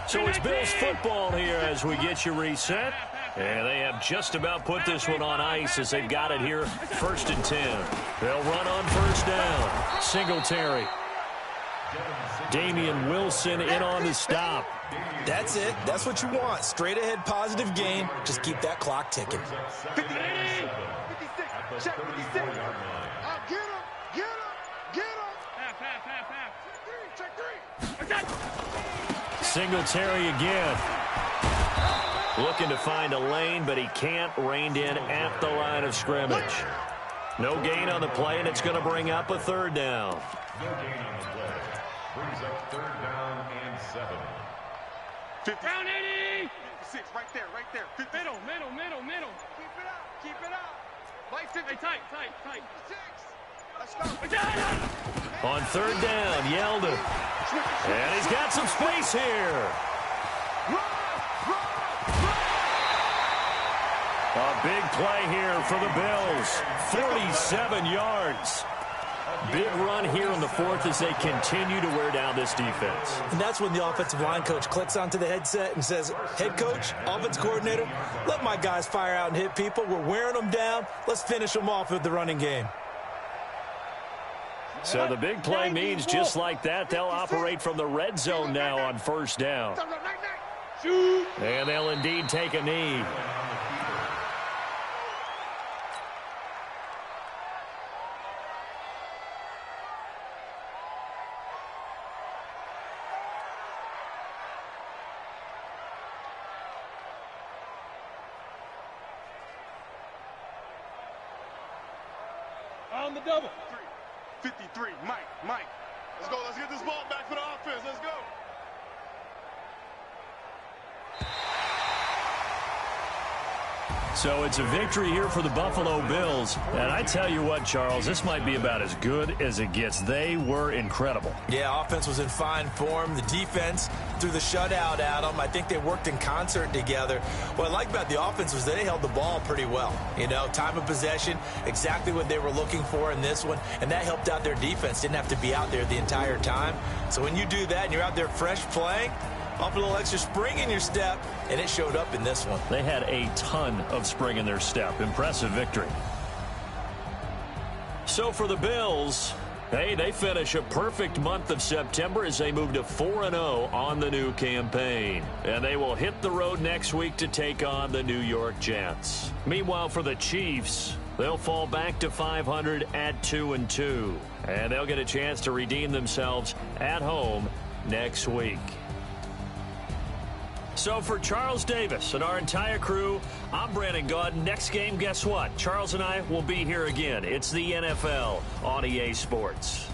So it's Bills football here as we get you reset. And they have just about put this one on ice as they've got it here. First and 10. They'll run on first down. Singletary. Damian Wilson in on the stop. That's it. That's what you want. Straight ahead positive game. Just keep that clock ticking. 56. Check 56. Get him. Get him. Get him. Half. Check three. Singletary again. Looking to find a lane, but he can't. Reined in at the line of scrimmage. No gain on the play, and it's going to bring up a third down. No gain on the play. Brings up third down and 7. 50. Down 80. 56. Right there. Middle. Keep it out. Light 50. Hey, tight. 56. Let's go. On third down, Yeldon. And he's got some space here. A big play here for the Bills. 47 yards. Big run here in the fourth as they continue to wear down this defense. And that's when the offensive line coach clicks onto the headset and says, head coach, offense coordinator, let my guys fire out and hit people. We're wearing them down. Let's finish them off with the running game. So the big play means just like that, they'll operate from the red zone now on first down. And they'll indeed take a knee. On the double. 53. Mike. Let's go. Let's get this ball back for the offense. Let's go. So it's a victory here for the Buffalo Bills. And I tell you what, Charles, this might be about as good as it gets. They were incredible. Yeah, offense was in fine form. The defense threw the shutout at them. I think they worked in concert together. What I like about the offense was they held the ball pretty well. You know, time of possession, exactly what they were looking for in this one. And that helped out their defense. Didn't have to be out there the entire time. So when you do that and you're out there fresh playing, up a little extra spring in your step, and it showed up in this one. They had a ton of spring in their step. Impressive victory. So for the Bills, hey, they finish a perfect month of September as they move to 4-0 on the new campaign. And they will hit the road next week to take on the New York Jets. Meanwhile, for the Chiefs, they'll fall back to 500 at 2-2. And they'll get a chance to redeem themselves at home next week. So for Charles Davis and our entire crew, I'm Brandon Gaudin. Next game, guess what? Charles and I will be here again. It's the NFL on EA Sports.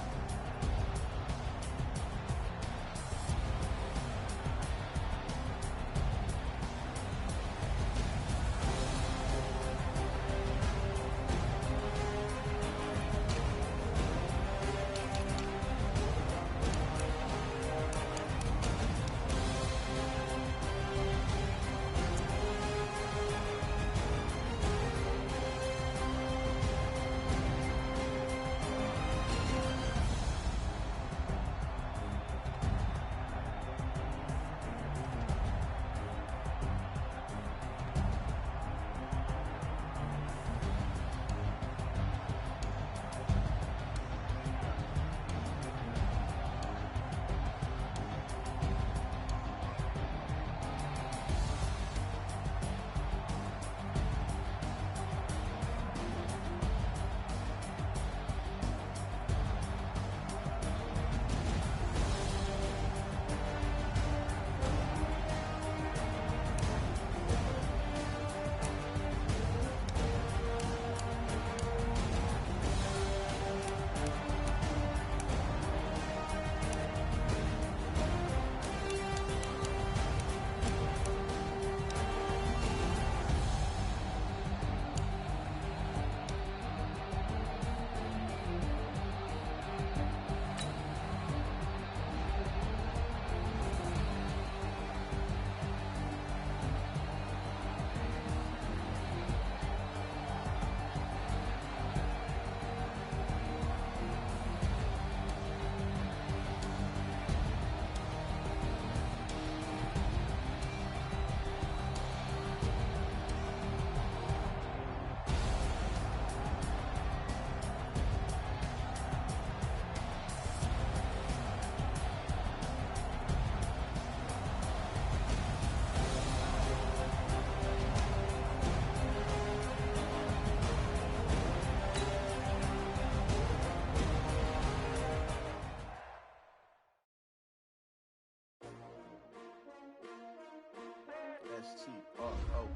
S-T-R-O.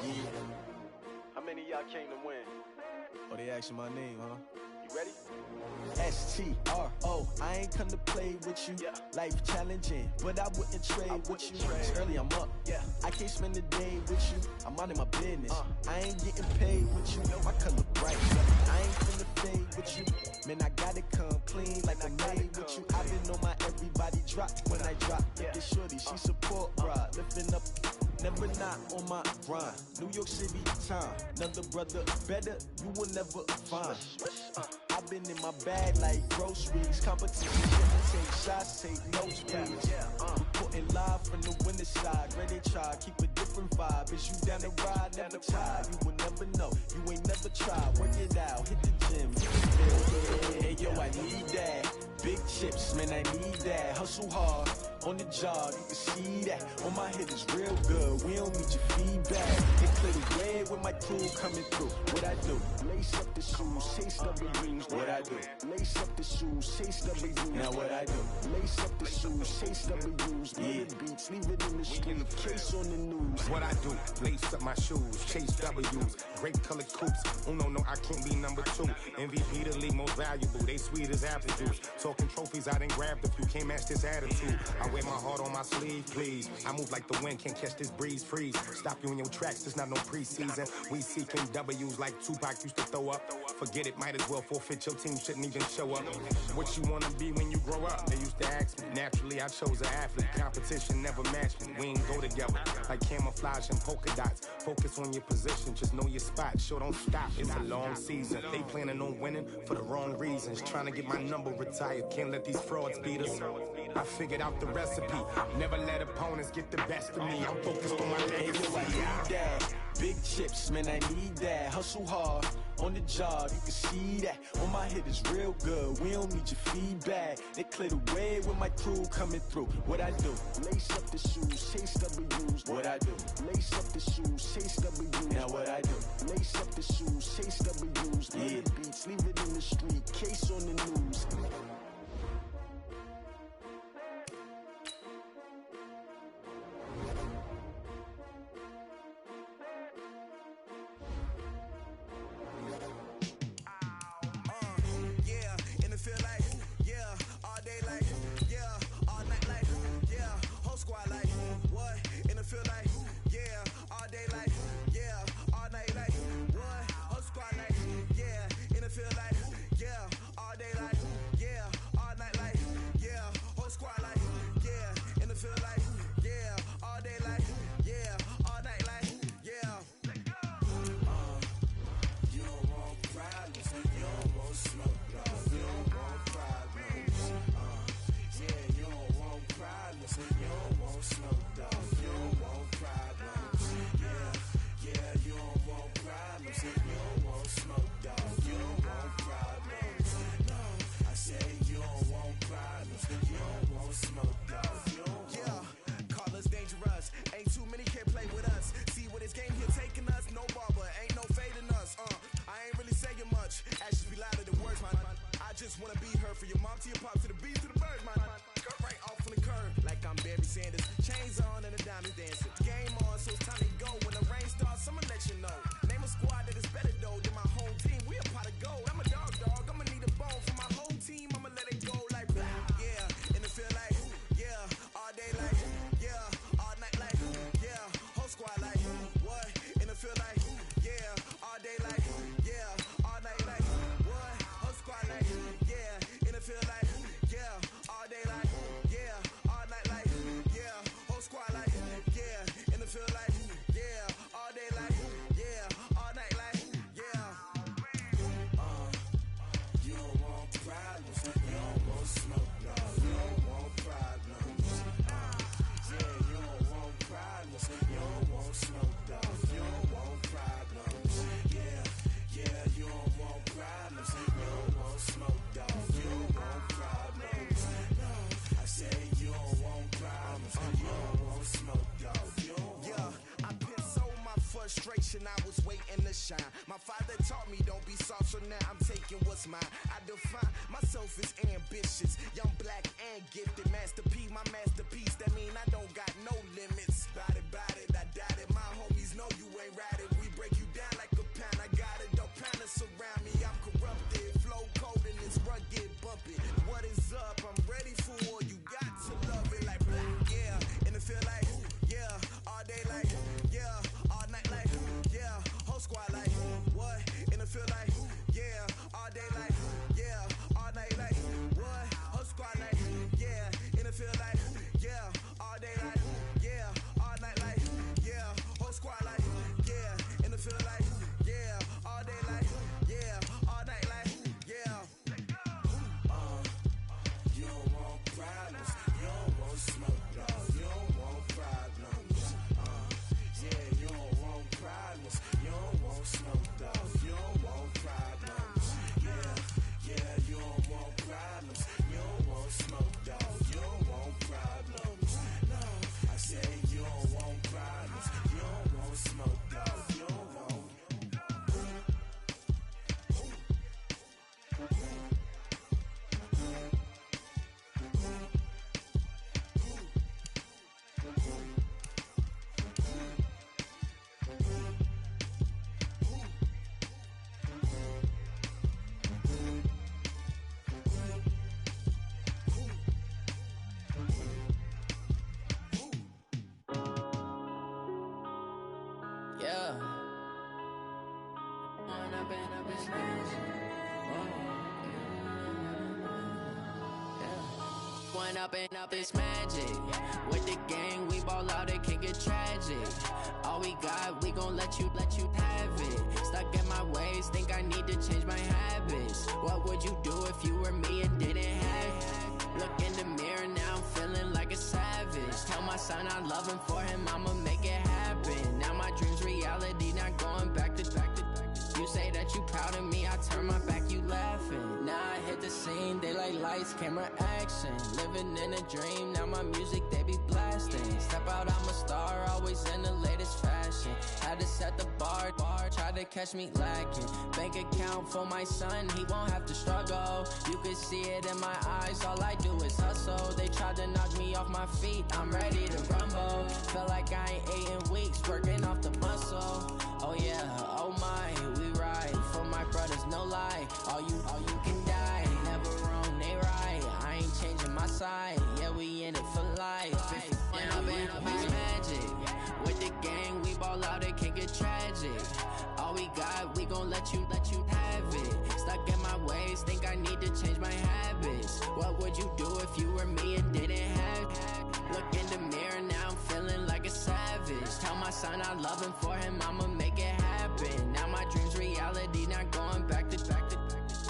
Yeah. How many of y'all came to win? Oh, they asking my name, huh? You ready? S-T-R-O. I ain't come to play with you. Yeah. Life challenging, but I wouldn't trade with you. It's early, I'm up. Yeah. I can't spend the day with you. I'm minding my business. I ain't getting paid with you. My color bright. I ain't finna fade with you. Man, I gotta come clean like I'm made with you. I've been on my everybody drop when I drop. Look at shorty, she support ride. Lifting up, never not on my grind. New York City time. Another brother better, you will never find. I've been in my bag like groceries. Competition, take shots, take notes, please. Reporting live from the winter side. Ready to try, keep a different vibe. Is you down the ride, never tired. You will never know, you ain't never tried. Work it out, hit the gym. Hey yo, I need that. Big chips, man, I need that. Hustle hard, on the job, you can see that. On my head is real good, we don't need your feedback. They clear the way with my crew coming through. What I do? Lace up the shoes, chase W's. What I do? Lace up the shoes, chase W's. Now what I do? Lace up the shoes, chase W's. Yeah, beats, leave it in the street, case on the news. What I do? Lace up my shoes, chase W's. Great colored coops. Uno, no, I can't be number 2. MVP the league most valuable. They sweet as apple juice. Talking trophies, I didn't grab the few. Can't match this attitude. I wear my heart on my sleeve, please. I move like the wind, can't catch this breeze, freeze. Stop you in your tracks, there's not no preseason. We seeking W's like Tupac used to throw up. Forget it, might as well forfeit. Your team shouldn't even show up. What you wanna be when you grow up? They used to ask me. Naturally, I chose an athlete. Competition never matched me. We ain't go together like camouflage and polka dots. Focus on your position, just know your spot. Sure, don't stop. It's a long season. They planning on winning for the wrong reasons. Trying to get my number retired. Can't let these frauds beat us. I figured out the recipe. Never let opponents get the best of me. I'm focused on my legacy. I need that. Big chips, man, I need that. Hustle hard, on the job, you can see that. On my head is real good, we don't need your feedback. They clear the way with my crew coming through. What I do? Lace up the shoes, chase W's. What I do? Lace up the shoes, chase W's. Now what I do? Lace up the shoes, chase W's. Yeah, beats, leave it in the street, case on the news. Squad like, what? In the field like, yeah, all day like, yeah, all night like, what? Whole squad like, yeah, in the field like, yeah, all day like. shine. My father taught me don't be soft, so now I'm taking what's mine. I define myself as ambitious, young, black, and gifted. Master P, my masterpiece, that mean I don't got no limits. Bout it, I doubt it. My homies know you ain't right it. We break you down like a pound, I got it. Don't panic surround me, I'm corrupted. Flow cold and it's rugged, bumpy. What is up? I'm ready for all you got to love it like black, yeah. And it feel like, yeah, all day like, yeah, all night like, yeah, whole squad like, what? And it feel like, yeah, all day like, yeah, all night like, what? Whole squad like, yeah, and it feel like, yeah, all day like, yeah, all night like, yeah, whole squad like, yeah, and it feel like, yeah, all day like, yeah, all night like, yeah. You don't want problems, you don't want smoke, no, you don't want problems. Yeah, you don't want problems, you don't want smoke, dog, you don't want problems. Yeah, you don't want problems, you don't want smoke, dog, you don't want problems. No, I said you don't want problems, you don't want smoke, dog, you don't want. Yeah. One up and up is magic. With the gang, we ball out, it can get tragic. All we got, we gon' let you have it. Stuck in my ways, think I need to change my habits. What would you do if you were me and didn't have it? Look in the mirror, now I'm feeling like a savage. Tell my son I love him, for him I'ma make it happen. Now my dream's reality, not going back to. You say that you proud of me, I turn my back, you laughing. Now I hit the scene, they like lights, camera, action. Living in a dream, now my music, they be blasting. Step out, I'm a star, always in the latest fashion. Had to set the bar, try to catch me lacking. Bank account for my son, he won't have to struggle. You can see it in my eyes, all I do is hustle. They tried to knock me off my feet, I'm ready to rumble. Feel like I ain't ate in weeks, working off the muscle. Oh yeah, oh my, we ride for my brothers, no lie. All you can die, never wrong, they right. I ain't changing my side, yeah, we in it for life. Yeah, I've been magic. With the gang, we ball out, it can get tragic. All we got, we gon' let you have it. Stuck in my ways, think I need to change my habits. What would you do if you were me and didn't have it? Look in the mirror, now I'm feeling like a savage. Tell my son I love him, for him I'ma make it happen. Now my dream's reality, not going back to.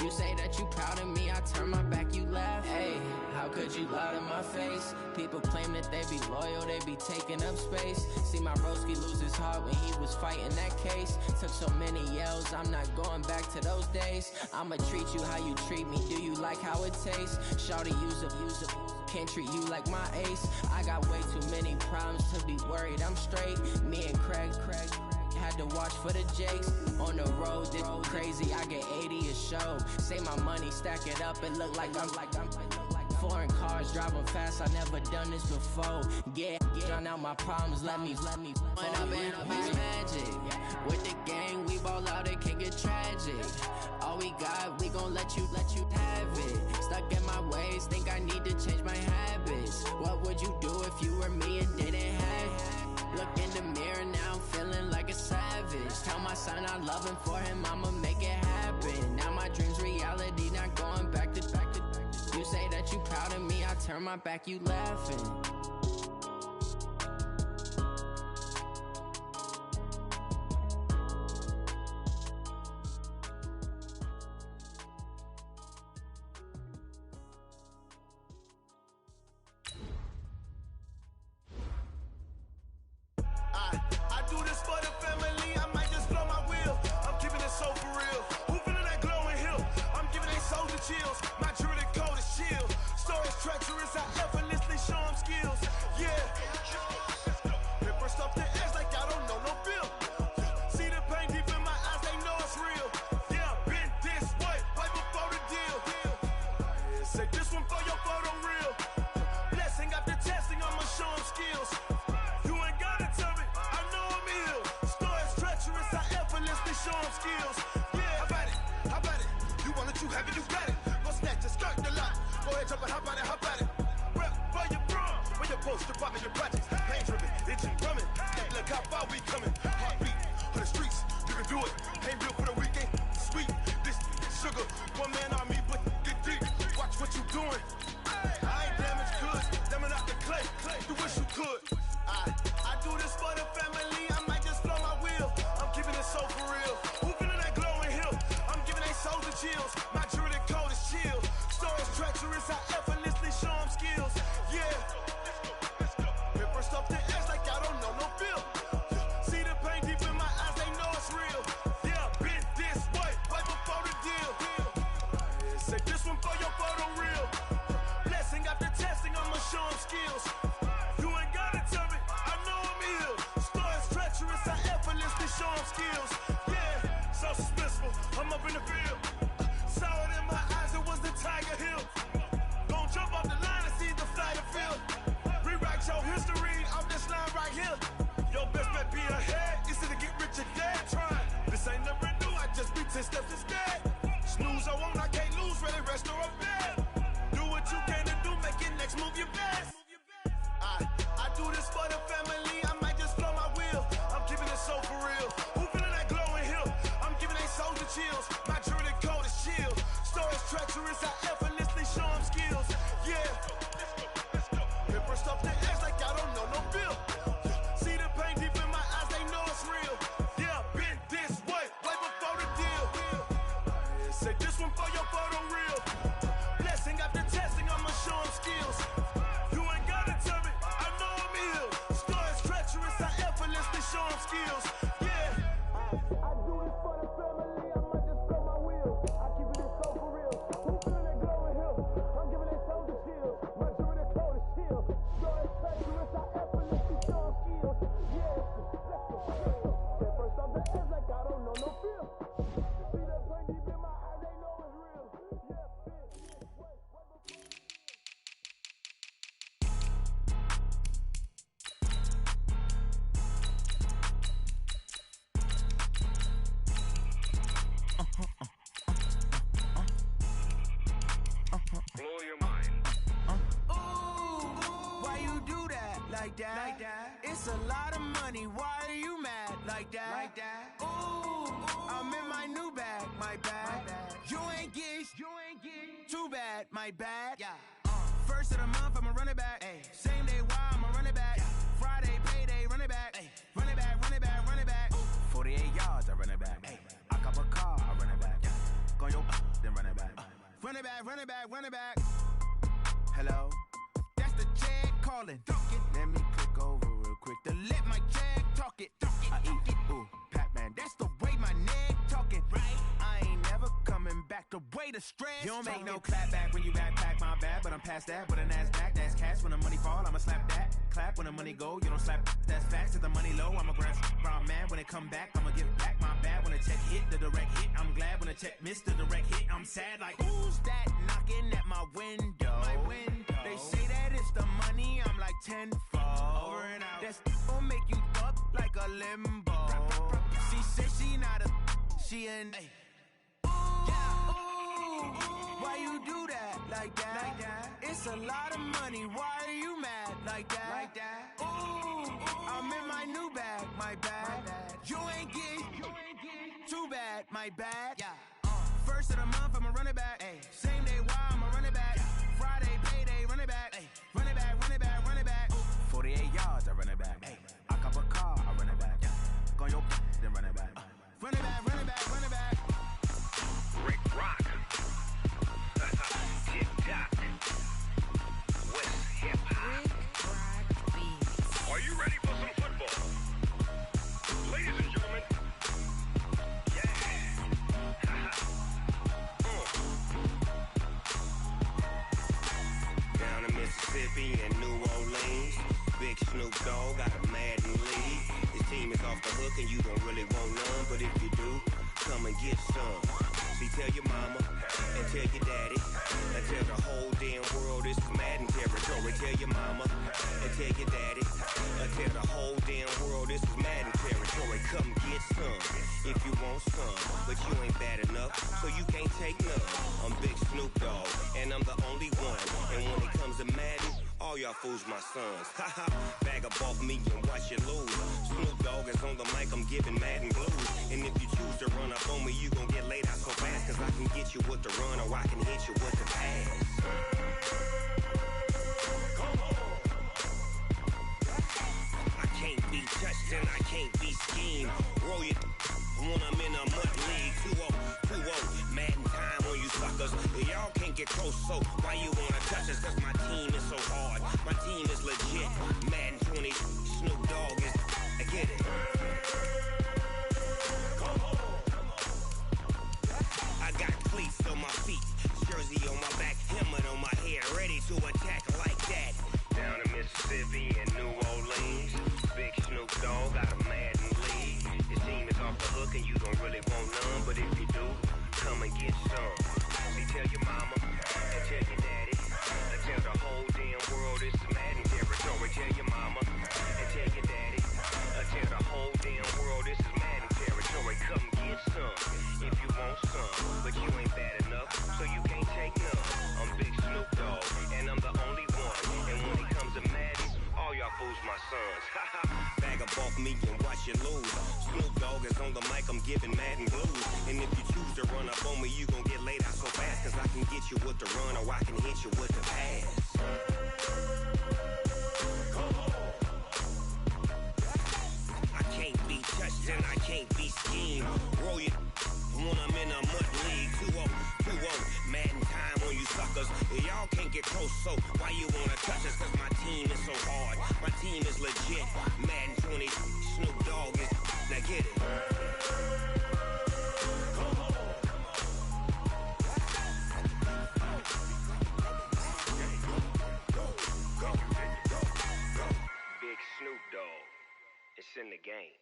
You say that you proud of me, I turn my back, you laugh. Hey, how could you lie to my face? People claim that they be loyal, they be taking up space. See my broski lose his heart when he was fighting that case. Took so many yells, I'm not going back to those days. I'ma treat you how you treat me, do you like how it tastes? Shawty, use up, can't treat you like my ace. I got way too many problems to be worried, I'm straight. Me and Craig had to watch for the Jakes. On the road, this crazy, I get 80 a show. Say my money, stack it up, it look like I'm foreign cars, driving fast, I never done this before. Yeah, drown out my problems, let me One up and up is magic. With the gang, we ball out, it can get tragic. All we got, we gon' let you have it. Stuck in my ways, think I need to change my habits. What would you do if you were me and didn't have it? Look in the mirror, now I'm feeling like a savage. Tell my son I love him, for him I'ma make it happen. Now my dream's reality, not going back to. You say that you proud of me, I turn my back, you laughing. I do this for the family, I might just blow my wheel. I'm keeping it so for real. Who feeling that glowing hill? I'm giving they soldier chills. My jewelry code is chill. Stories treacherous, I effortlessly show them skills. Yeah. Paper stuff the edge like I don't know no feel. See the pain deep in my eyes, they far we coming. Heartbeat of the streets, you can do it. Ain't built for the weekend. Sweet, this sugar, one man army, but get deep. Watch what you doing. I ain't damaged goods, damn it out the clay. You wish you could. I do this for the family. I might just blow my wheel. I'm keeping it so for real. Who feeling that glowing hill? I'm giving they souls the chills. My jewelry code is chill. Stories treacherous, I effortlessly show them skills. Yeah. Paper stuff the edge like I don't know no feel. See the pain deep in my eyes, they know it's real. Yeah, been this way, right before the deal. Say this one for your photo reel. Blessing after testing, I'ma show them skills. You ain't gotta tell me, I know I'm ill. Stories treacherous, I effortlessly show them skills. Yeah, so suspenseful, I'm up in the field. Saw it in my eyes, it was the Tiger Hill. Gon' jump off the line and see the flight of field. Rewrite your history off this line right here. Your best bet be ahead, easy to get rich or dead trying. This ain't never new, I just be 10 steps instead. Snooze I won't, I can't lose, ready, rest or up bed. Do what you can to do, make your next move your best. I do this for the family, I might just blow my wheel. I'm keeping it so for real. Who feeling that glowing hill? I'm giving they souls the chills. My jewelry code is chill. Stories treacherous, I effortlessly show them skills. Yeah. Paper stuff the edge like I don't know no feel. See the pain deep in my eyes, they know it's real. Yeah, been this way, way before the deal. Say this one for your photo reel. Blessing after testing, I'ma show them skills. You ain't gotta tell me, I know I'm ill. Stories treacherous, I effortlessly show them skills. Yeah. I do this for the family, I might just blow my wheel. I keep it so for real. Who feeling that glowing hill? I'm giving they souls the chills. My jewelry code is chill. Stories treacherous, I effortlessly show them skills. Yeah. At first off the edge like I don't know no feel. See the pain deep in my eyes, they know it's real. Yeah, Blow your mind. Why you do that like that? It's a lot of money. Why are you mad like that? Ooh, I'm in my new bag, my bad. You ain't get too bad, my bad. Yeah. First of the month, I'ma run it back. Ay. Same day, why I'ma run it back. Friday, payday, run it back. Ay. Run it back, run it back, run it back. 48 yards, I run it back. Ay. I cop a car, I run it back. Go your then run it back. Run it back, run it back, run it back. Hello, that's the check calling. Let me click over real quick to let my check talk it. I eat it, ooh, Pac-Man. That's the way my neck talking. Right, I ain't never coming back. The way the stress. You don't make no clap back when you backpack, my bad. But I'm past that. But an ass back, that's cash. When the money fall, I'ma slap that. Clap when the money go, you don't slap. That's facts. If the money low, I'ma grab brown man. When it come back, I'ma give back my bad. When the check hit, the direct hit. I'm glad when the check missed the direct hit. I'm sad like who's that knocking at my window? My window. They say that it's the money. I'm like tenfold. Over and out. That's gon' make you up like a limbo. She said she not a. She an. Why you do that like that? It's a lot of money. Why are you mad like that? Ooh, I'm in my new bag, my bad. You ain't get too bad, my bad. Yeah. First of the month, I'ma run it back. Ay. Same day, why I'ma run it back. Friday, payday, run it back. Ay. Run it back, run it back, run it back. 48 yards, I run it back. Ay. I cop a car, I run it back. Go your then run it back. Run it back, run it back, run it back. Rick Rock. Tick-tock. West hip-hop. Are you ready for some football? Ladies and gentlemen. Yeah. Down in Mississippi and New Orleans, Big Snoop Dogg got a Madden league. His team is off the hook and you don't really want none, but if you do, come and get some. See, tell your mama and tell your daddy and tell the whole damn world this is Madden territory. Tell your mama and tell your daddy and tell the whole damn world this is Madden territory. come get some if you want some. But you ain't bad enough, so you can't take none. I'm Big Snoop Dogg, and I'm the only one. And when it comes to Madden, all y'all fools my sons. Haha, bag up off me and watch you lose. Snoop Dogg is on the mic, I'm giving Madden blues. And if you choose to run up on me, you gon' get laid out so fast. Cause I can get you with the run or I can hit you with the pass. I can't be touched and I can't be schemed. Roll you when I'm in a mud league. 2-0, Madden time on you suckers. Y'all can't get close, so why you wanna touch us? Cause my team is so hard. My team is legit. Madden 20, Snoop Dogg is, I get it. I got cleats on my feet, jersey on my back, helmet on my head, ready to attack like that. Down in Mississippi and New Orleans, Big Snoop Dogg got a Madden league. His team is off the hook and you don't really want none, but if you do, come and get some. See, tell your mama and tell your daddy, and tell the whole damn world it's Madden territory. Tell your mama and tell your daddy, and tell the whole damn world this is Madden territory. Come get some if you want some, but you ain't bad enough, so you can't take none. I'm Big Snoop Dogg, and I'm the only one. And when it comes to Madden, all y'all fools my sons. Bag up off me and watch you lose. Snoop Dogg is on the mic, I'm giving Madden blues. And if you choose to run up on me, you gon' get laid out so fast. Cause I can get you with the run or I can hit you with the pass. I can't be touched and I can't be schemed. Roll you when I'm in a mud league. 2-0, Madden time on you suckers. Y'all can't get close, so why you wanna touch us? Cause my team is so hard. My team is legit. Madden 20, Snoop Dogg is, now get it. Big Snoop Dogg, it's in the game.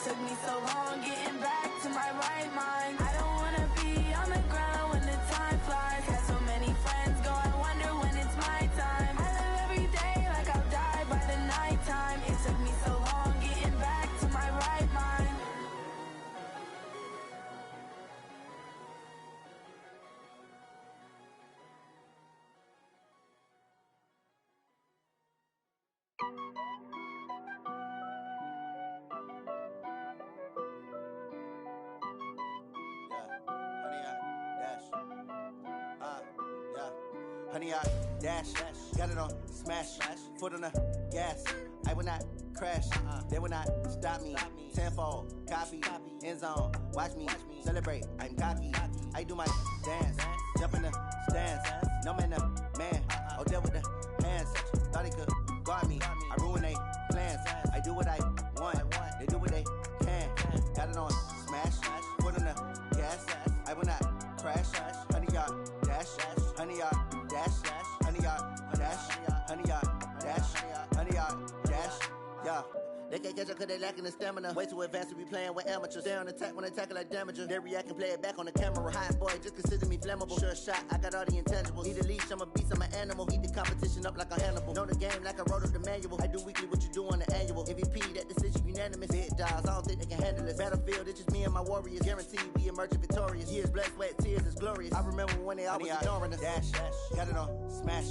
Took me so long getting back to my right mind. I don't wanna the ground when the time flies. Got so many friends go, I wonder when it's my time. I live every day like I'll die by the nighttime. It took me so long getting back to my right mind. Honey, I dash, got it on smash, foot on the gas. I will not crash, they will not stop me. Tenfold, copy, end zone, watch me celebrate. I'm cocky, I do my dance, jump in the stands. No man, the man, oh deal with the hands. Thought he could guard me, I ruin they plans. I do what I want, they do what they can. Got it on smash, foot on the gas. I will not crash, honey, y'all dash, honey, y'all dash, honey, y'all dash, honey, y'all dash, honey, y'all dash, yeah. They can't catch up cause they lacking the stamina. Way too advanced to be playing with amateurs. Stay on attack when I tackle like damager. They react and play it back on the camera. Hot boy, just consider me flammable. Sure shot, I got all the intangibles. Need a leash, I'm a beast, I'm an animal. Eat the competition up like a Hannibal. Know the game like I wrote up the manual. I do weekly what you do on the annual. MVP, that decision unanimous. Big dogs, I don't think they can handle it. Battlefield, it's just me and my warriors. Guaranteed we emerging victorious. Years, blood, sweat, tears, is glorious. I remember when they always ignoring us. Dash, got it on smash,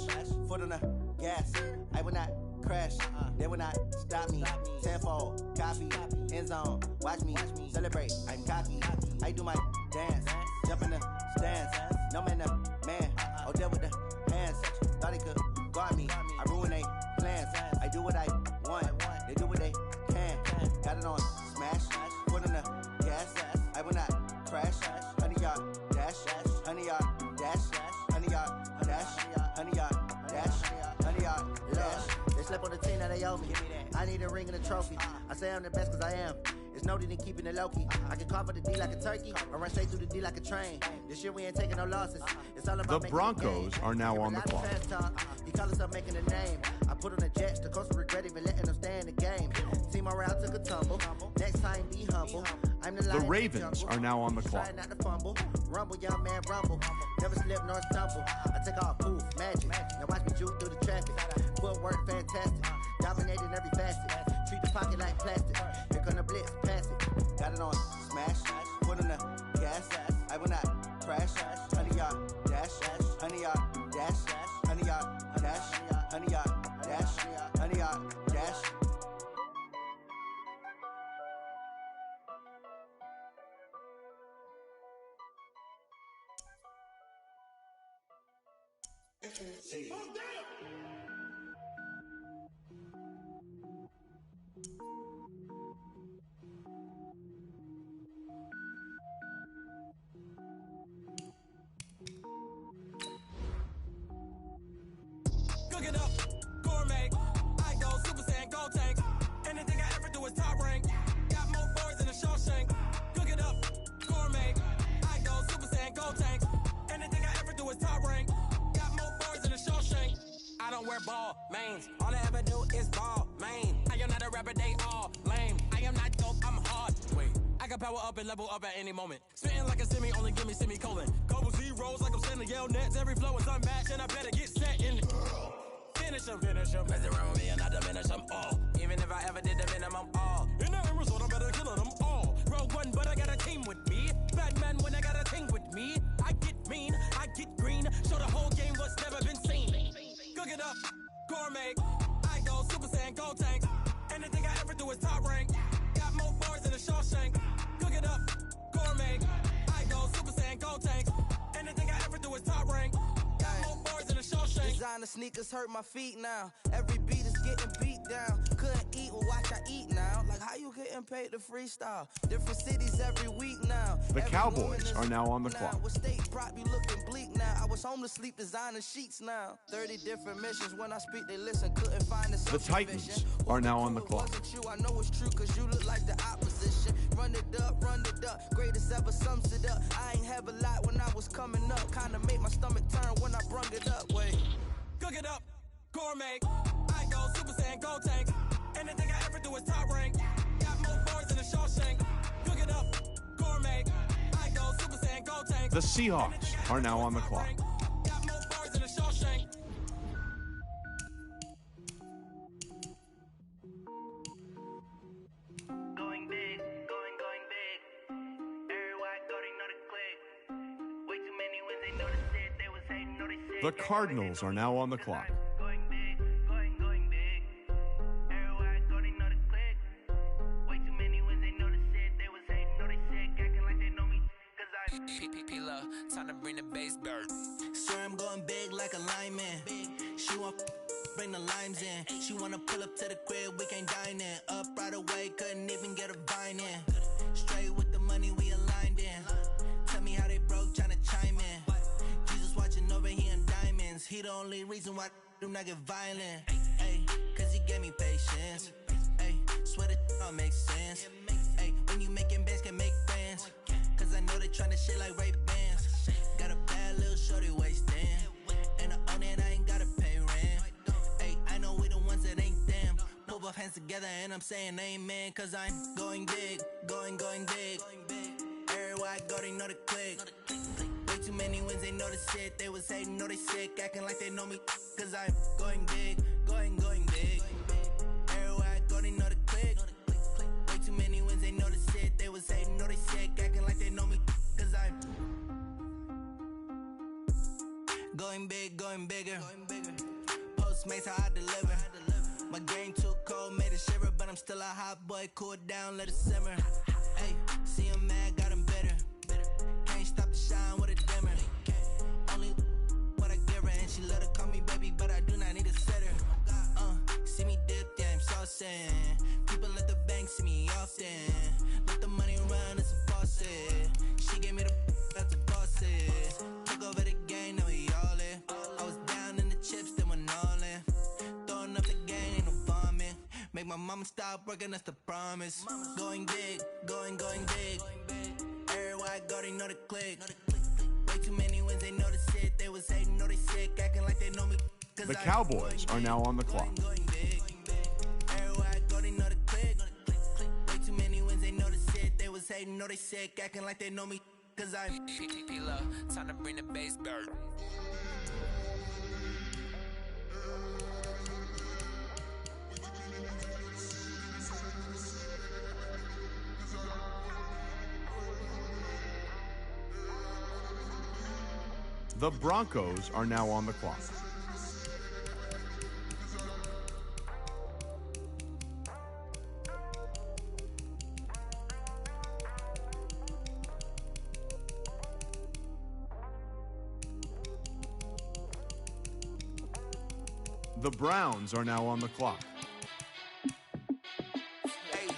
foot on the gas. I will not crash, they will not stop me. Tenfold, copy, end zone, watch me celebrate. I'm cocky, I do my dance, jump in the stands. No man, the man, oh deal with the hands. Thought he could guard me, I ruin they plans. I do what I want, they do what they can. Got it on smash, foot on the gas. I will not crash, honey, y'all dash, honey, y'all dash, honey, y'all dash, honey, y'all dash, honey, y'all dash. They slept on the team that they owe me. I need a ring and a trophy. I say I'm the best cause I am. It's no need in keeping it low-key. I can carve up the D like a turkey or run straight through the D like a train. This year we ain't taking no losses. It's all about the Broncos are now on the clock. He call us up making a name. I put on the Jets. The coach will regret even letting them stay in the game. Team morale took a tumble. Next time be humble. I'm the Ravens are now on the clock. Not to fumble. Rumble, young man, rumble. Never slip nor stumble. I take off poof, magic. Now watch me juke through the traffic. Footwork fantastic. Dominating every facet. Treat the pocket like plastic. Here come the blitz, pass it. Got it on smash. Foot on the gas. I will not crash. Honey, y'all dash. Honey, y'all dash. Honey, y'all dash. Honey, y'all dash. Honey, y'all dash. See. Cook it up, gourmet. I go Super Saiyan, gold tank. Anything I ever do is top rank. Got more boys than a Shawshank. Cook it up, gourmet. I go Super Saiyan, gold tank. Anything I ever do is top rank. Got more boys than a Shawshank. I don't wear ball mains. All I ever do is ball main. I am not a rapper, they all lame. I am not dope, I'm hard. Wait, I can power up and level up at any moment. Spitting like a semi, only give me semicolon. Couple zeros like I'm sending yell nets. Every flow is unmatched and I better get set in. Finish them. Mess around with me and I diminish them all. Even if I ever did the minimum, all. In the end result, I'm better killing them all. Rogue one, but I got a team with me. Batman when I got a team with me. I get mean, I get green. Show the whole game what's never been seen. Cook it up, gourmet. I go Super Saiyan, gold tank. Anything I ever do is top rank. Got more bars than a Shawshank. Cook it up, gourmet. I go Super Saiyan, gold tank. Anything I ever do is top rank. Got more bars than a Shawshank. Designer sneakers hurt my feet now. Every beat is getting beat down. Couldn't eat, well watch I eat now. Like how you getting paid to freestyle? Different cities every week now. The Cowboys are now on the clock. With state prop, you looking bleak now. I was home to sleep designing sheets now. 30 different missions. When I speak, they listen. Couldn't find the Titans are now on the clock. True, I know it's true, cause you look like the opposition. Run it up, greatest ever sums it up. I ain't have a lot when I was coming up. Kinda made my stomach turn when I brung it up. Wait. Cook it up, gourmet. I go Super Saiyan, gold tank. Anything I ever do is top rank. Got more bars than a Shawshank. Cook it up, gourmet. I go Super Saiyan, gold tank. The Seahawks are now on the clock. Got more bars than a Shawshank. Going big, going big. Everywhere I go, they know the click. Way too many wins, they know the shit. They was hating, know they shit. The Cardinals are now on the clock. Going big, going big. Everywhere I go, they know the click. Way too many wins, they know the shit. They was hating, know they shit. Acting like they know me, cause I P-P-P-Love, time to bring the bass bird. Swear I'm going big like a lineman. She want bring the limes in. She wanna pull up to the crib, we can't dine in. Up right away, couldn't even get a vine in. Straight with the money, we aligned in. Tell me how they broke, tryna chime in. Jesus watching over here in diamonds. He the only reason why I do not get violent. Ay, cause he gave me patience. Ay, swear that all makes sense. Ay, when you making bands, can make friends. Cause I know they tryna shit like Ray-Bans. Got a bad little shorty wasting. And I own it, I ain't gotta pay rent. Ay, I know we the ones that ain't them. Put both hands together and I'm saying amen. Cause I'm going big, going big. Everywhere I go, they know the click. Way too many wins, they know the shit. They was hating, know they sick, acting like they know me. Cause I'm going big, going big. Everywhere I go, they know the click. Way too many wins, they know the shit. They was hating, know they sick, acting like they know me. Cause I'm going big, going bigger. Postmates how I deliver. My game too cold, made it shiver, but I'm still a hot boy. Cool it down, let it simmer. Hey, see him mad, got him bitter. Can't stop the shine with a dimmer. Only what I give her, and she let her call me baby, but I do not need a sitter. See me dip, yeah, I'm saucing. People at the bank see me often. Let the money run, it's a faucet. She gave me the that's a faucet. Took over the game, now we all in. I was down in the chips, then went all in. Throwing up the game, ain't no bombing. Make my mama stop working, that's the promise. Going big, going big. Everywhere I go, they know the click. Way too many wins, they know the shit. They was hating, know they sick, acting like they know me. The Cowboys are now on the clock. Everywhere I go, they know the click. Way too many wins, they know the shit. They was hating, know they sick, acting like they know me. Cause I'm P-P-P-Love, time to bring the bass bird. The Broncos are now on the clock. The Browns are now on the clock. Hey,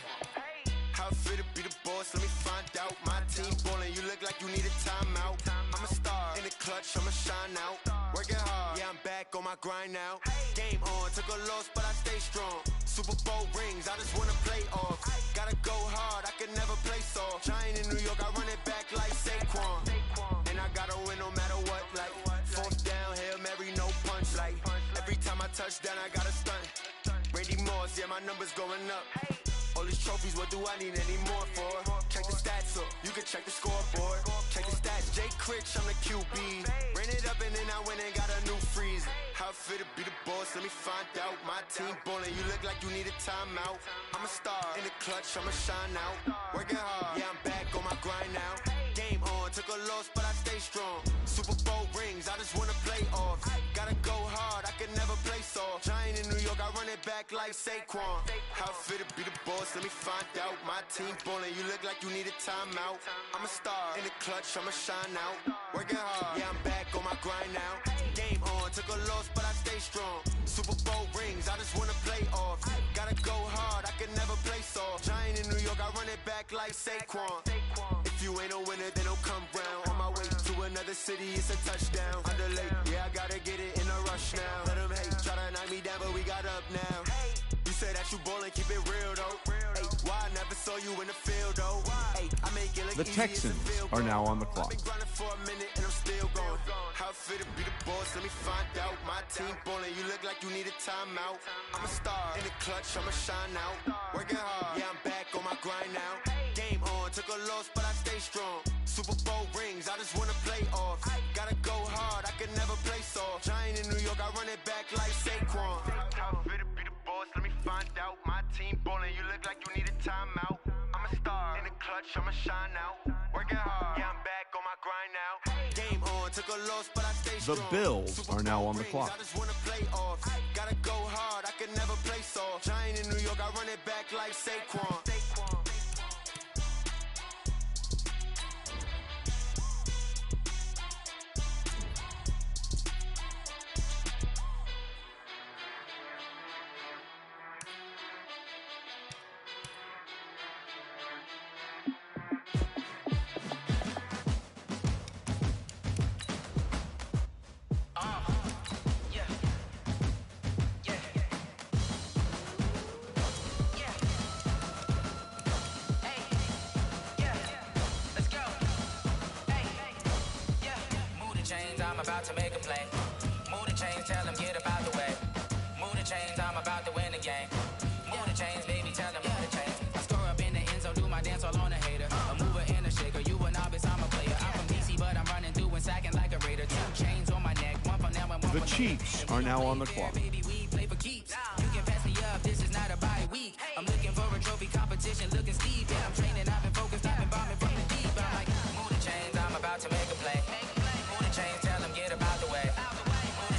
how fit to be the boss? Let me find out. My team ballin', you look like you need a timeout. I'm a star in the clutch, I'ma shine out. Working hard, yeah, I'm back on my grind now. Game on, took a loss, but I stay strong. Super Bowl rings, I just wanna play off. Gotta go hard, I can never play soft. Giant in New York, I run it back like Saquon. And I gotta win no matter what, like fourth down, Hail Mary, no punch. Like every time I touch down, I gotta stunt. Randy Moss, yeah, my numbers going up. All these trophies, what do I need any more for? Check the stats up, you can check the scoreboard. Check the stats, Jay Critch, I'm the QB. Ran it up and then I went and got a new freeze. How fit to be the boss, let me find out. My team ballin', you look like you need a timeout. I'm a star in the clutch, I'ma shine out. Working hard, yeah, I'm back on my grind now. Game on, took a loss, but I stay strong. Super Bowl rings, I just wanna play off. Gotta go hard, I can never play soft. Giant in New York, I run it back like Saquon. How fit to be the boss, let me find out. My team ballin', you look like you need a timeout. I'm a star in the clutch, I'ma shine out. Working hard, yeah, I'm back on my grind now. Game on, took a loss, but I stay strong. Super Bowl rings, I just wanna play off. Gotta go hard, I can never play soft. Giant in New York, I run it back like Saquon. If you ain't a winner, then don't come round. On my way to another city, it's a touchdown. Underlay, yeah, I gotta get it in a rush now. Let them hate, try to knock me down, but we got up now. You say that you ballin', keep it real though. Ay, why I never saw you in the field though? Ay, I make it look The easy as a Texans field are goal. now on the clock. I've been grinding for a minute and I'm still going. How it feel to be the boss? Let me find out. My team ballin', you look like you need a timeout. I'm a star in the clutch, I'ma shine out. Working hard, yeah, I'm back on my grind now. Game on, took a loss, but I stay strong. Super Bowl rings, I just wanna play off. Gotta go hard, I can never play soft. Giant in New York, I run it back like Saquon. How it feel to be the boss? Let me find out. My team ballin', you look like you need a timeout. I'm a star in the clutch, I'ma shine out. Working hard, yeah, I'm back on my grind now. Game on, took a loss, but I stay strong. The Bills are now on the clock. I just wanna play off. Gotta go hard, I can never play soft. Giant in New York, I run it back like Saquon. I'm about to make a play. Move the chains, tell them get up out the way. Move the chains, I'm about to win the game. Move the chains, baby, tell them move the chains. I score up in the end zone, do my dance all on a hater. A mover and a shaker, you a novice, I'm a player. I'm from DC, but I'm running through and sacking like a raider. 2 chains on my neck, one from now and one The from Chiefs are now on the clock. Baby, we play for keeps. You can pass me up, this is not a bye week. I'm looking for a trophy competition, looking steep. Yeah, I'm training, I've been focused, I've been bombing from the deep. I'm like, move the chains, I'm about to make a play. Move the chains, tell them get up out the way.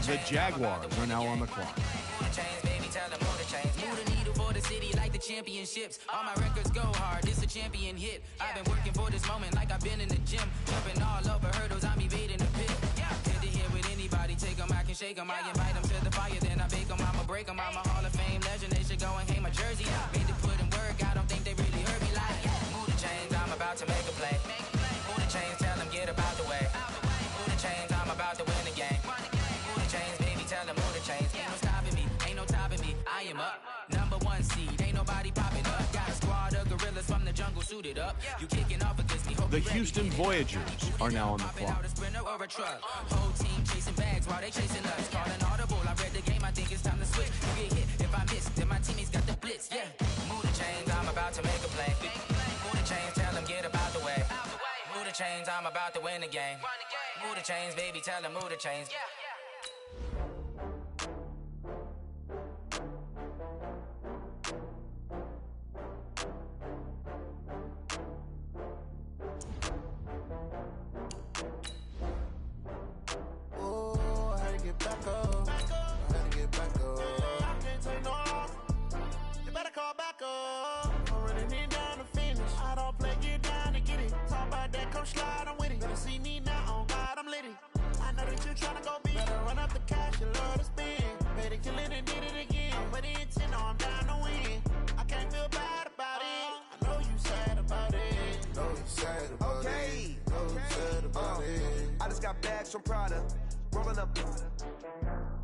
The Jaguars are now on the clock. Move the chains, baby, tell them move the chains. Move the needle for the city like the championships. All my records go hard, this a champion hit. I've been working for this moment like I've been in the gym. Jumping all over hurdles, I'm evading the pit. Good to hear with anybody, take them, I can shake them. I invite them to the fire, then I bake them. I'ma break them, I'm a Hall of Fame legend. They should go and hang my jersey. Made to put in work, I don't think they really heard me like. Move the chains, I'm about to make a play. Move the chains, tell them get up out the way. Move the chains, I'm about to win the game. Move the chains, baby, tell them move the chains. Ain't no stopping me, ain't no topping me. I am up, #1 seed, ain't nobody popping up. Got a squad of gorillas from the jungle suited up. You kicking off against me, hope The you ready. Houston Voyagers are now on the Pop it clock. out a sprinter or a truck. Whole team chasing bags while they chasing us. Calling audible, I read the game, I think it's time to switch. You get hit if I miss, then my teammates got the blitz. Yeah, move the chains, I'm about to make a play. Move the chains, tell them get up out the way. Move the chains, I'm about to win the game. Move the chains, baby, tell them move the chains. Oh, I had to get back up. I had to get back up. I can't take no loss. You better call back up. I'm running it down to finish. I don't play, get down to get it. Talk about that, come slide, I'm with it. Better see me now, on God, I'm litty. I know that you tryna go big. Better run up the cash, you love to spend. Better kill it and did it again. But the intent, no, I'm down to win. I can't feel bad about it. I know you sad about it. Know you sad about it. Know you sad about it. I just got bags from Prada. Rolling up.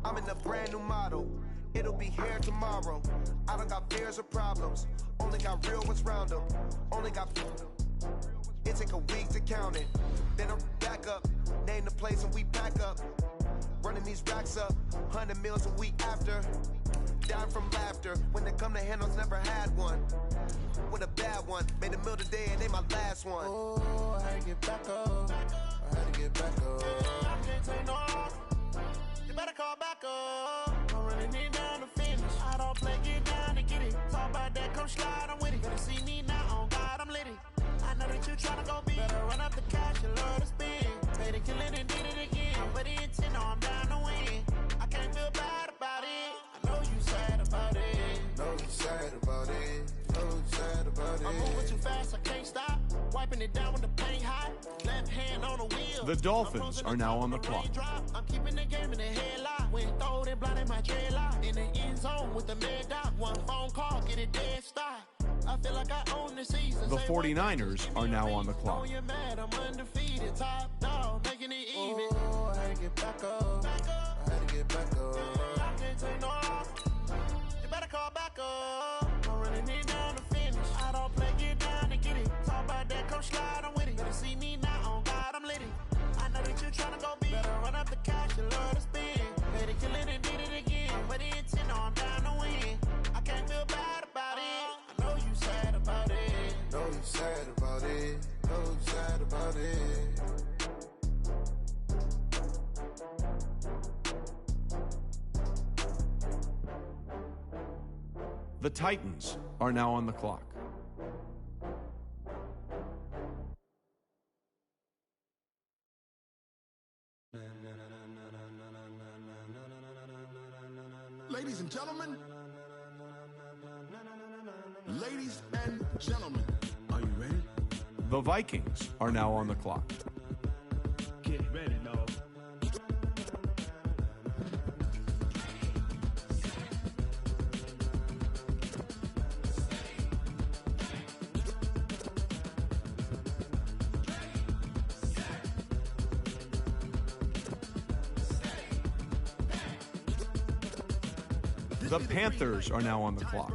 I'm in a brand new model. It'll be here tomorrow. I don't got fears or problems. Only got real ones round them. Only got. It take a week to count it. Then I'm back up. Name the place and we pack up. Running these racks up. 100 meals a week after. Dying from laughter. When they come to handles, never had one. With a bad one. Made a meal today and they my last one. Oh, I had to get back up. I had to get back up. I can't take no loss. You better call back up. I'm running it down to finish. I don't play, get down to get it. Talk about that, come slide, I'm with it. Better see me now, on God, I'm litty. I know that you tryna go big. Better run up the cash, you love to spend. Pay to kill it and did it again. But the intent, no, I'm down to win. I can't feel bad about it. I know you sad about it. Know you sad about it. Know you sad about it. I'm moving too fast, I can't stop. Wiping it down with the paint hot. Left hand on the wheel. The Dolphins are now on the clock. I'm keeping the game in the headlock. When throwed and blinded my dreadlock. In the end zone with the mad dot. One phone call, get it dead stop. I feel like I own the season. The 49ers are now on the clock. You're mad, I'm undefeated. Top dog, making it even. Oh, I had to get back up. I had to get back up. I can't take no loss. You better call back up. slide, I'm with it. Better see me now, on God, I'm lit it. I know that you tryna go big. Better run up the cash, you love to spend. Better kill it and did it again. But the intent, no, I'm down to win. I can't feel bad about it. I know you sad about it. Know you sad about it. Know you sad about it. The Titans are now on the clock. Ladies and gentlemen, ladies and gentlemen, are you ready? The Vikings are now on the clock. Get ready, no. The Panthers are now on the clock.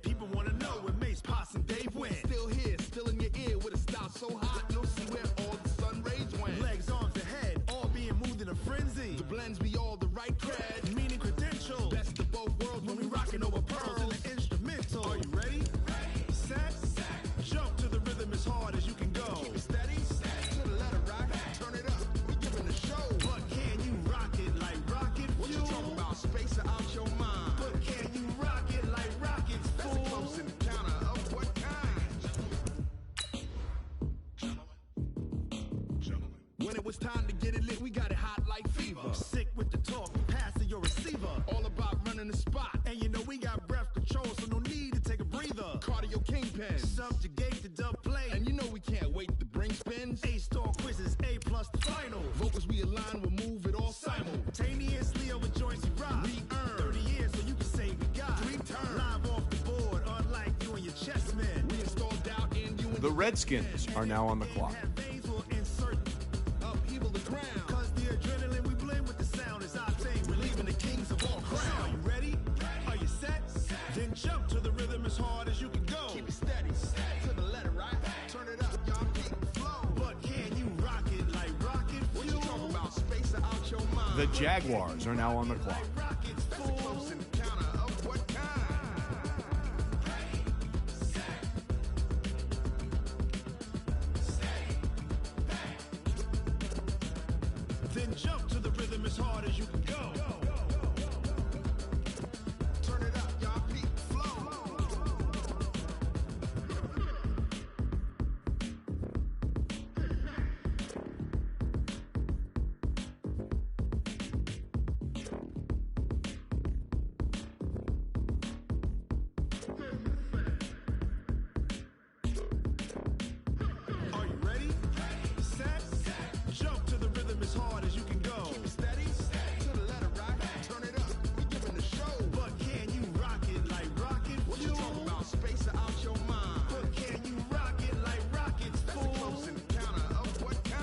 People want to know where Mace, Potts, and Dave went. Still here, still in your ear with a style so hot, you'll see where all the sun rays went. Legs, arms, and head, all being moved in a frenzy. The blends be all the right cred, meaning credentials. Best of both worlds when we rocking over pearls in the instrumental. Are you ready? Set, jump to the rhythm as hard as you can go. Keep it steady, to the letter rock, turn it up, we giving the show. But can you rock it like rocket fuel? What you talking about, space out your mind? But can you rock it like rockets, fool? That's a close encounter of what kind? When it was time to get it lit, we got it hot like fever. Sick with the talk, pass to your receiver. All about running the spot. And you know we got breath control, so no need to take a breather. Cardio kingpin, subjugate the dub play. And you know we can't wait to bring spins. A-star quizzes, A+ the final. Vocals we align, we'll move it all simultaneously over joints we rock. We earn 30 years, so you can say we got 3 turns. Live off the board, unlike you and your chess men. We installed doubt in you and The Redskins are now on the clock. veins will insert upheaval the crown. Cause the adrenaline we blend with the sound is our thing. We're leaving the kings of all crowns. Are you ready? Are you set? Then jump to the rhythm as hard as you can go. Keep it steady, to the letter, right? Turn it up, y'all keep the flow. But can you rock it like rocket fuel? What you talking about, space out your mind? The Jaguars are now on the clock. Rockets, fool. That's a close encounter of what kind? Then jump to the rhythm as hard as you can go. Turn it up, y'all keep the flow. Are you ready? Set, jump to the rhythm as hard as you can go. Keep it steady, to the letter, right? Turn it up, we giving the show. But can you rock it like rocket fuel? What you talking about, space out your mind? But can you rock it like rockets, fool? That's a close encounter of what kind?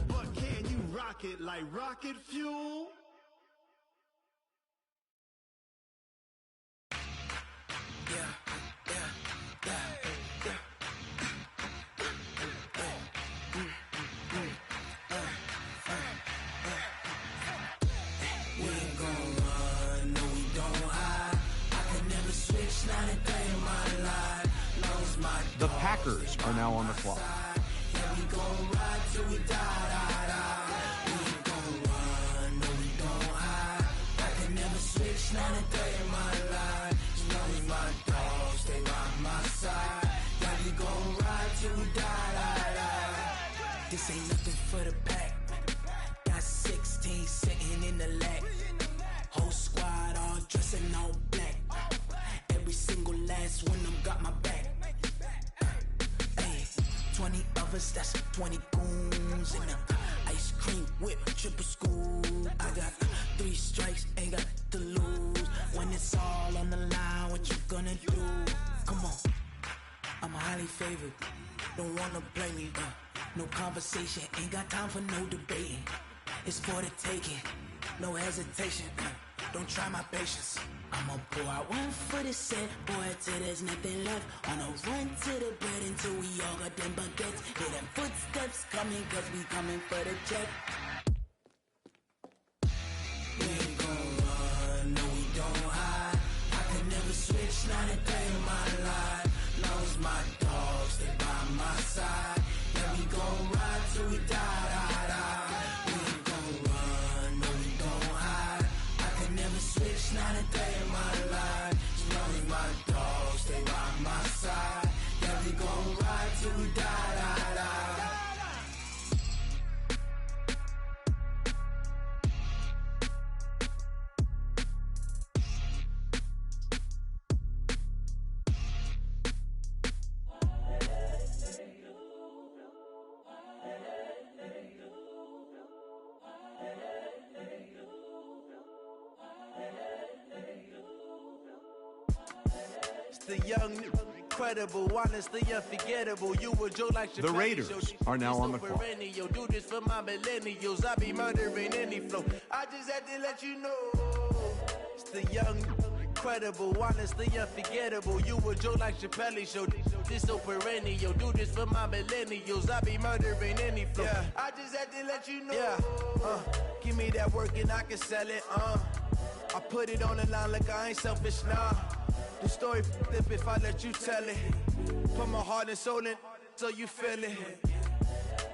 But can you rock it like rocket fuel? We ain't gon' run, no we don't hide. I can never switch, not a day in my life. Knows my The Packers are now on the clock. yeah, we gon' ride till we die. We ain't gon' run, no we don't hide. I can never switch, not a day in my life. Knows my dogs, stay by my side. Yeah, we gon' ride till we die. This ain't nothing for the pack. Got 16 sitting in the lag. Whole squad all dressing all black. Every single last one of them got my back. Hey, 20 of us, that's 20 goons in the ice cream whip, triple school. I got 3 strikes, ain't got to lose. When it's all on the line, what you gonna do? Come on, I'm highly favored. Don't wanna blame me. No conversation, ain't got time for no debating. It's for the taking. no hesitation. Don't try my patience. I'ma pour out one for the set, boy, till there's nothing left. On a run to the bread until we all got them baguettes. Hear them footsteps coming, cause we coming for the check. We ain't gon' run, no we don't hide. I could never switch, not a day in my life. Long as my dogs, they by my side. Yeah, we gon' ride till we die, die, die. We ain't gon' run, no we don't hide. I could never switch, not a day in my life. As long as my dogs, they by my side. Yeah, we gon' ride till we die, die, die. The young, incredible, honestly unforgettable. You were Joe like The Raiders are now on the clock. Do this for my millennials. I be murdering any flow. I just had to let you know. It's the young, incredible, honestly unforgettable. You were Joe like Chappelle show. This so perennial. Do this for my millennials. I be murdering any flow. Yeah. I just had to let you know. Yeah. Give me that work and I can sell it. I put it on the line like I ain't selfish, nah. The story flip if I let you tell it. Put my heart and soul in so you feel it.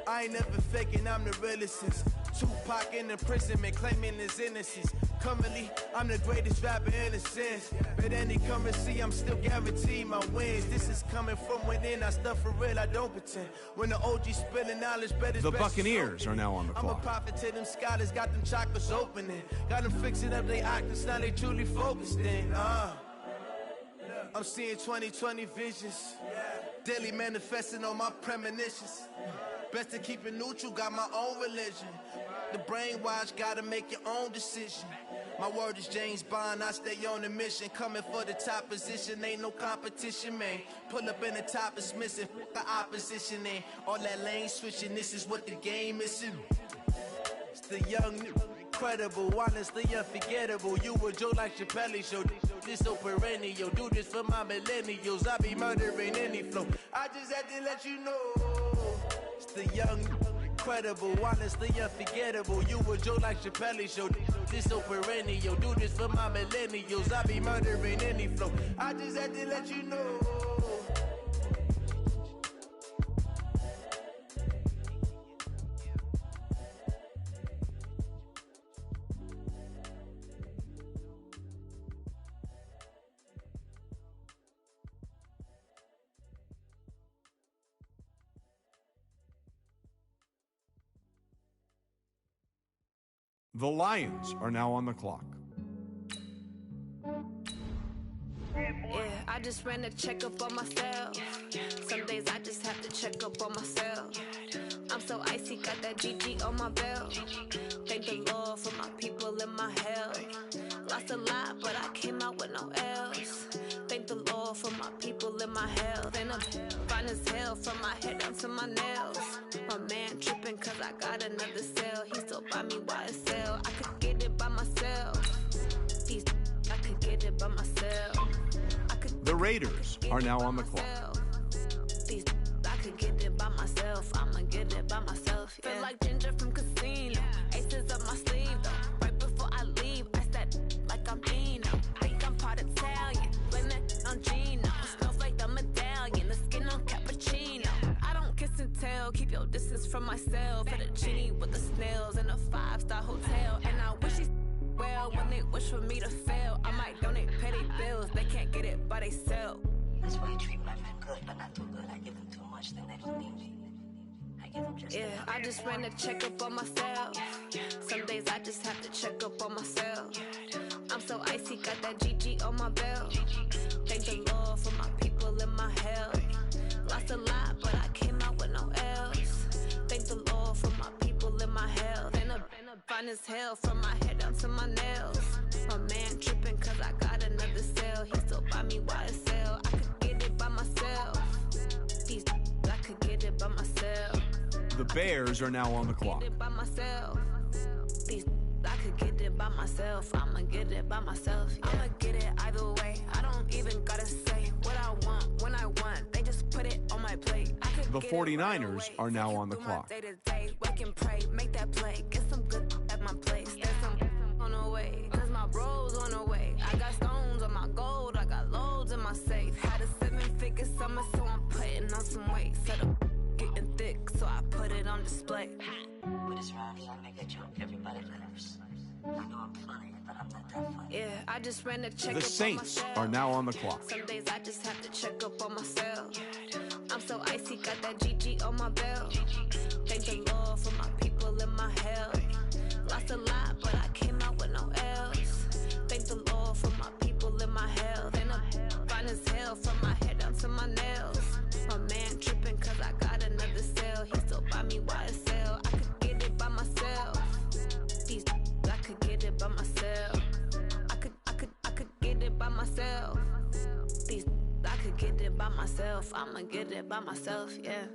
I ain't never faking, I'm the realest since Tupac in imprisonment, claiming his innocence. Currently, I'm the greatest rapper in a sense. But any currency, I'm still guaranteed my wins. This is coming from within, I stuff for real, I don't pretend. When the OG spilling knowledge, better The Buccaneers are now on the I'm a clock. prophet to them scholars, got them chakras opening. Got them fixing up their octaves, now they truly focused in. I'm seeing 2020 visions. Daily manifesting on my premonitions. Best to keep it neutral, got my own religion. The brainwash, gotta make your own decision. My word is James Bond, I stay on a mission. Coming for the top position, ain't no competition, man. Pull up in the top is missing, the opposition ain't. All that lane switching, this is what the game is. It's the young, incredible, honestly unforgettable. You were Joe like Chappelle show. This so perennial. Do this for my millennials. I be murdering any flow. I just had to let you know. It's the young, incredible, honestly unforgettable. You were Joe like Chappelle show. This so perennial. Do this for my millennials. I be murdering any flow. I just had to let you know. The Lions are now on the clock. Yeah, I just ran a checkup on myself. Some days I just have to check up on myself. I'm so icy, got that GG on my belt. Thank the Lord for my people and my health. Lost a lot, but I came out with no L's. Thank the Lord for my people and my health. And I'm fine as hell from my head down to my nails. My man tripping cause I got another cell. He still buy me YSL. I could get it by myself. These I could get it by myself. The Raiders are now on the clock. These I could get it by myself. I'ma get it by myself. Yeah. Feel like Ginger from Casino. Aces up my sleeve though. Right before I leave, I said like I'm Dino. Think I'm part Italian. Blame that on Gino. Smells like the medallion. The skin on cappuccino. I don't kiss and tell. Keep your distance from myself. For the genie with the snails in a 5-star hotel. And I wish he's well when they wish for me to fail. I might donate petty bills. They can't get it by themselves. That's why you treat my men good, but not too good. I give them too much, then they don't need me. I give them just yeah, I just ran a checkup on myself. Some days I just have to check up on myself. I'm so icy, got that GG on my belt. Thank the Lord for my people and my health. Lost a lot, but I came out with no L's. Thank the Lord for my people and my health. And I'm fine as hell from my head down to my nails. My man tripping cause I got another cell. He still buy me YSL. I could get it by myself. These I could get it by myself. The Bears are now on the clock. By myself. These I could get it it by myself. I'ma get it by myself. Yeah. I'ma get it either way. I don't even gotta say what I want when I want. They just put it on my plate. The 49ers are now on the clock. Day to day, wake and pray, make that play. Get some good at my place. There's some on the way, cause my bros on the way. I got stones on my gold, I got loads in my safe. Had a 7-figure summer, so I'm putting on some weight. Set up getting thick, so I put it on display. With this rhyme, I make it jump everybody nerves. I know I'm funny, but I'm not that funny. Yeah, I just ran a check. The Saints are now on the clock. Some days I just have to check up on myself. I'm so icy, got that GG on my belt. Thank the Lord for my people in my health. Lost a lot, but I came out with no L's. Thank the Lord for my people in my health. And I'm fine as hell from my head down to my nails. My man tripping cause I got another sale. He still buy me YSL. I could get it by myself. These I could get it by myself. I could get it by myself. These I could get it by myself. I'ma get it by myself, yeah.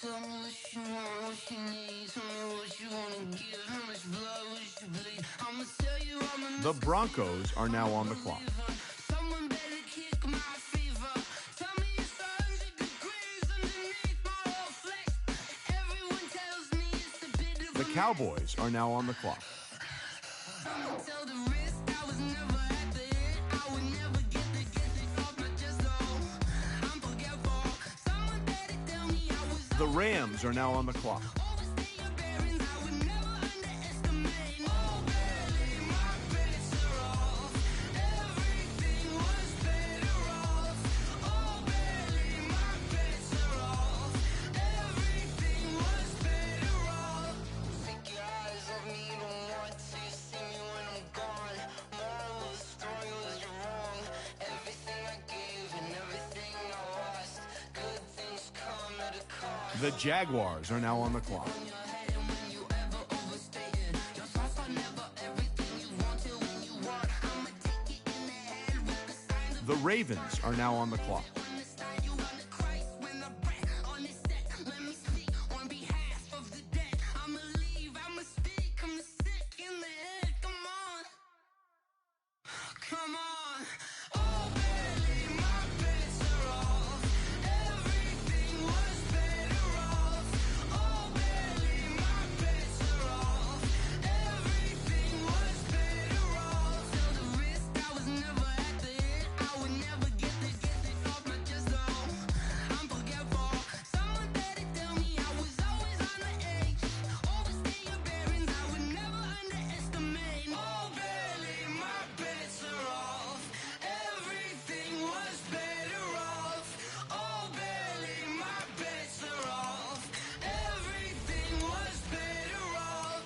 Tell me what you want, what you need. Tell me what you wanna give. How much blood would you bleed? I'ma tell you I'm a The Broncos are now on the clock. someone better kick my fever. Tell me it's 100 degrees underneath my whole flesh. Everyone tells me it's a bit of The Cowboys are now on the clock. I'ma tell the risk I was never at the end. I would never get this off my chest, though. I'm forgetful. Someone better tell me I was The Rams are now on the clock. The Jaguars are now on the clock. The Ravens are now on the clock. Come on. Oh, barely, my bets are off. Everything was better off. Oh, barely, my bets are off. Everything was better off. Till the risk, I was never at the end. I would never get this off my chest, though. I'm forgetful. Someone better tell me I was always on the edge. Overstay your bearings, I would never underestimate. Oh, barely, my bets are off. Everything was better off. Oh, barely, my bets are off. Everything was better off.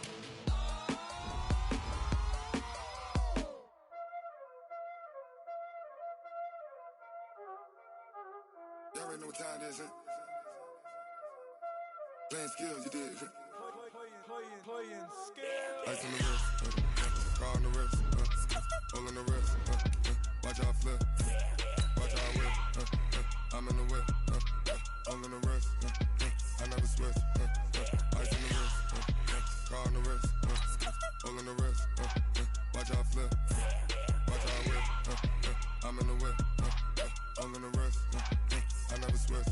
Y'all already know what time it is, huh? Playing skills, you did. Playing skills. Ice on the wrist, car on the wrist, hole on the wrist, watch how I flip, watch how I whip, I'm in the whip, hole on the wrist, I never switch, ice on the wrist, car on the wrist, hole on the wrist, watch how I flip, watch how I whip, I'm in the whip, hole on the wrist, I never switch,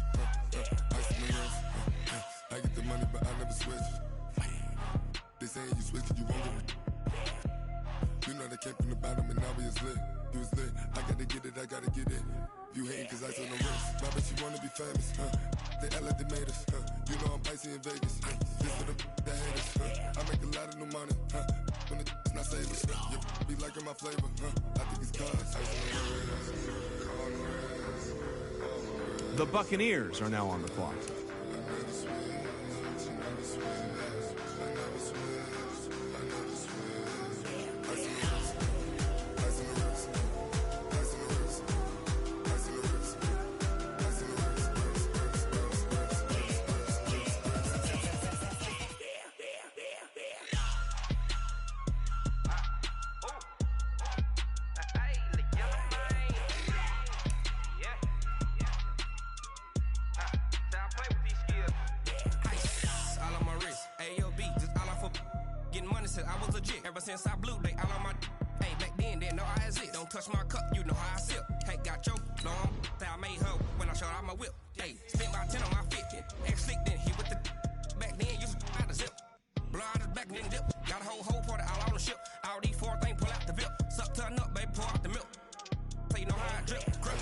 ice on the wrist, I get the money but I never switch. They saying you switch and you won't get it. You know they came from the bottom and now we is lit. You was lit, I gotta get it, I gotta get it. You hating cause ice on the wrist. My bitch, you wanna be famous, They act like they made us, You know I'm icy in Vegas, This for the that hate us, I make a lot of new money, When it's not savers, You be liking my flavor, I think it's cause ice on the wrist. The Buccaneers are now on the clock. was a jit. Ever since I blew, they all on my hey, back then, didn't know I exist. Don't touch my cup, you know how I sip. Hey, got your long, that I made her when I showed out my whip. Hey, spent my 10 on my 50. Ex-slick, then hit with the back then, used to out the zip. Blow out his back, then dip. Got a whole party all on the ship. All these four things, pull out the VIP. Suck, turn up, baby, pour out the milk. So you know how I drip. Grip.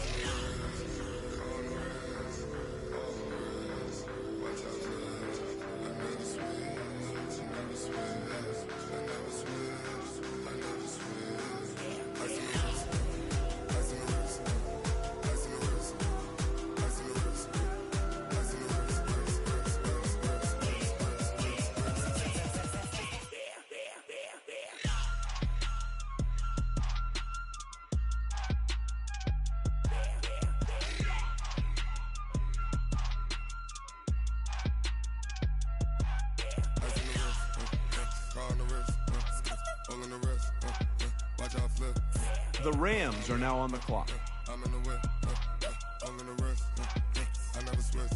The Rams are now on the clock. I'm in the whip, all in the wrist, I never switch.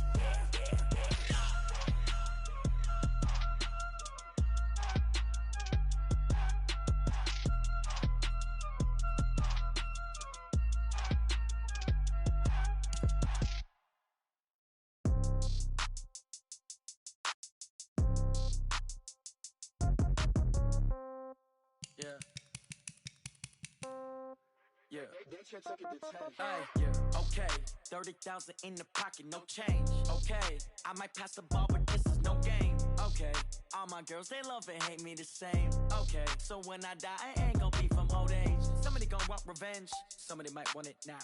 Yeah, okay. 30,000 in the pocket, no change. Okay, I might pass the ball, but this is no game. Okay, all my girls, they love and hate me the same. Okay, so when I die, I ain't gon' be from old age. Somebody gon' want revenge, somebody might want it now.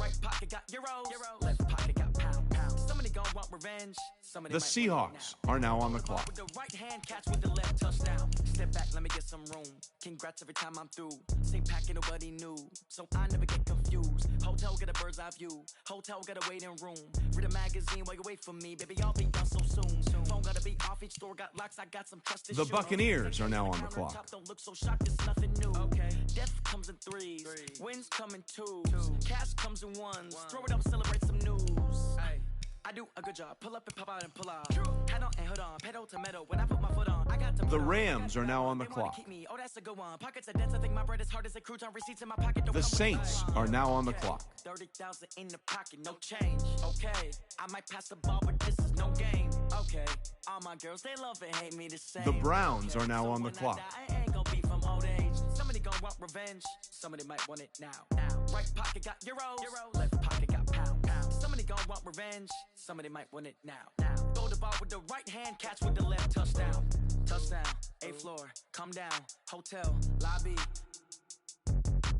Right pocket got euros, left pocket got pound. Somebody gon' want revenge. The Seahawks are now on the clock. With the right hand catch with the left touchdown. Step back, let me get some room. Congrats every time I'm through. Same packet, nobody knew, so I never get confused. Hotel get a bird's eye view. Hotel got a waiting room. Read a magazine while you wait for me, baby. I'll be done so soon. Phone gotta be off. Each store got locks. I got some trust issues. The Buccaneers are now on the clock. Don't look so shocked. It's nothing new. Okay. Death comes in threes. Wins come in twos. Cash comes in ones. Throw it up, celebrate some news. Ay. I do a good job. Pull up and pop out and pull out. Head on and hood on. Pedal to metal. When I put my foot on, I got to. The Rams are now on the clock. Oh, that's a good one. Pockets are dense. I think my bread is hard as a crouton. Receipts in my pocket. The Saints are now on the clock. 30,000 in the pocket, no change. Okay, I might pass the ball, but this is no game. Okay, all my girls, they love and hate me the same. The Browns are now on the clock. I ain't gon' be from old age. Somebody gon' want revenge. Somebody might want it now. Right pocket got euros. Left pocket got pound. Somebody gon' want revenge. Somebody might want it now. Throw the ball with the right hand, catch with the left touchdown. Touchdown, 8th floor, come down, hotel, lobby.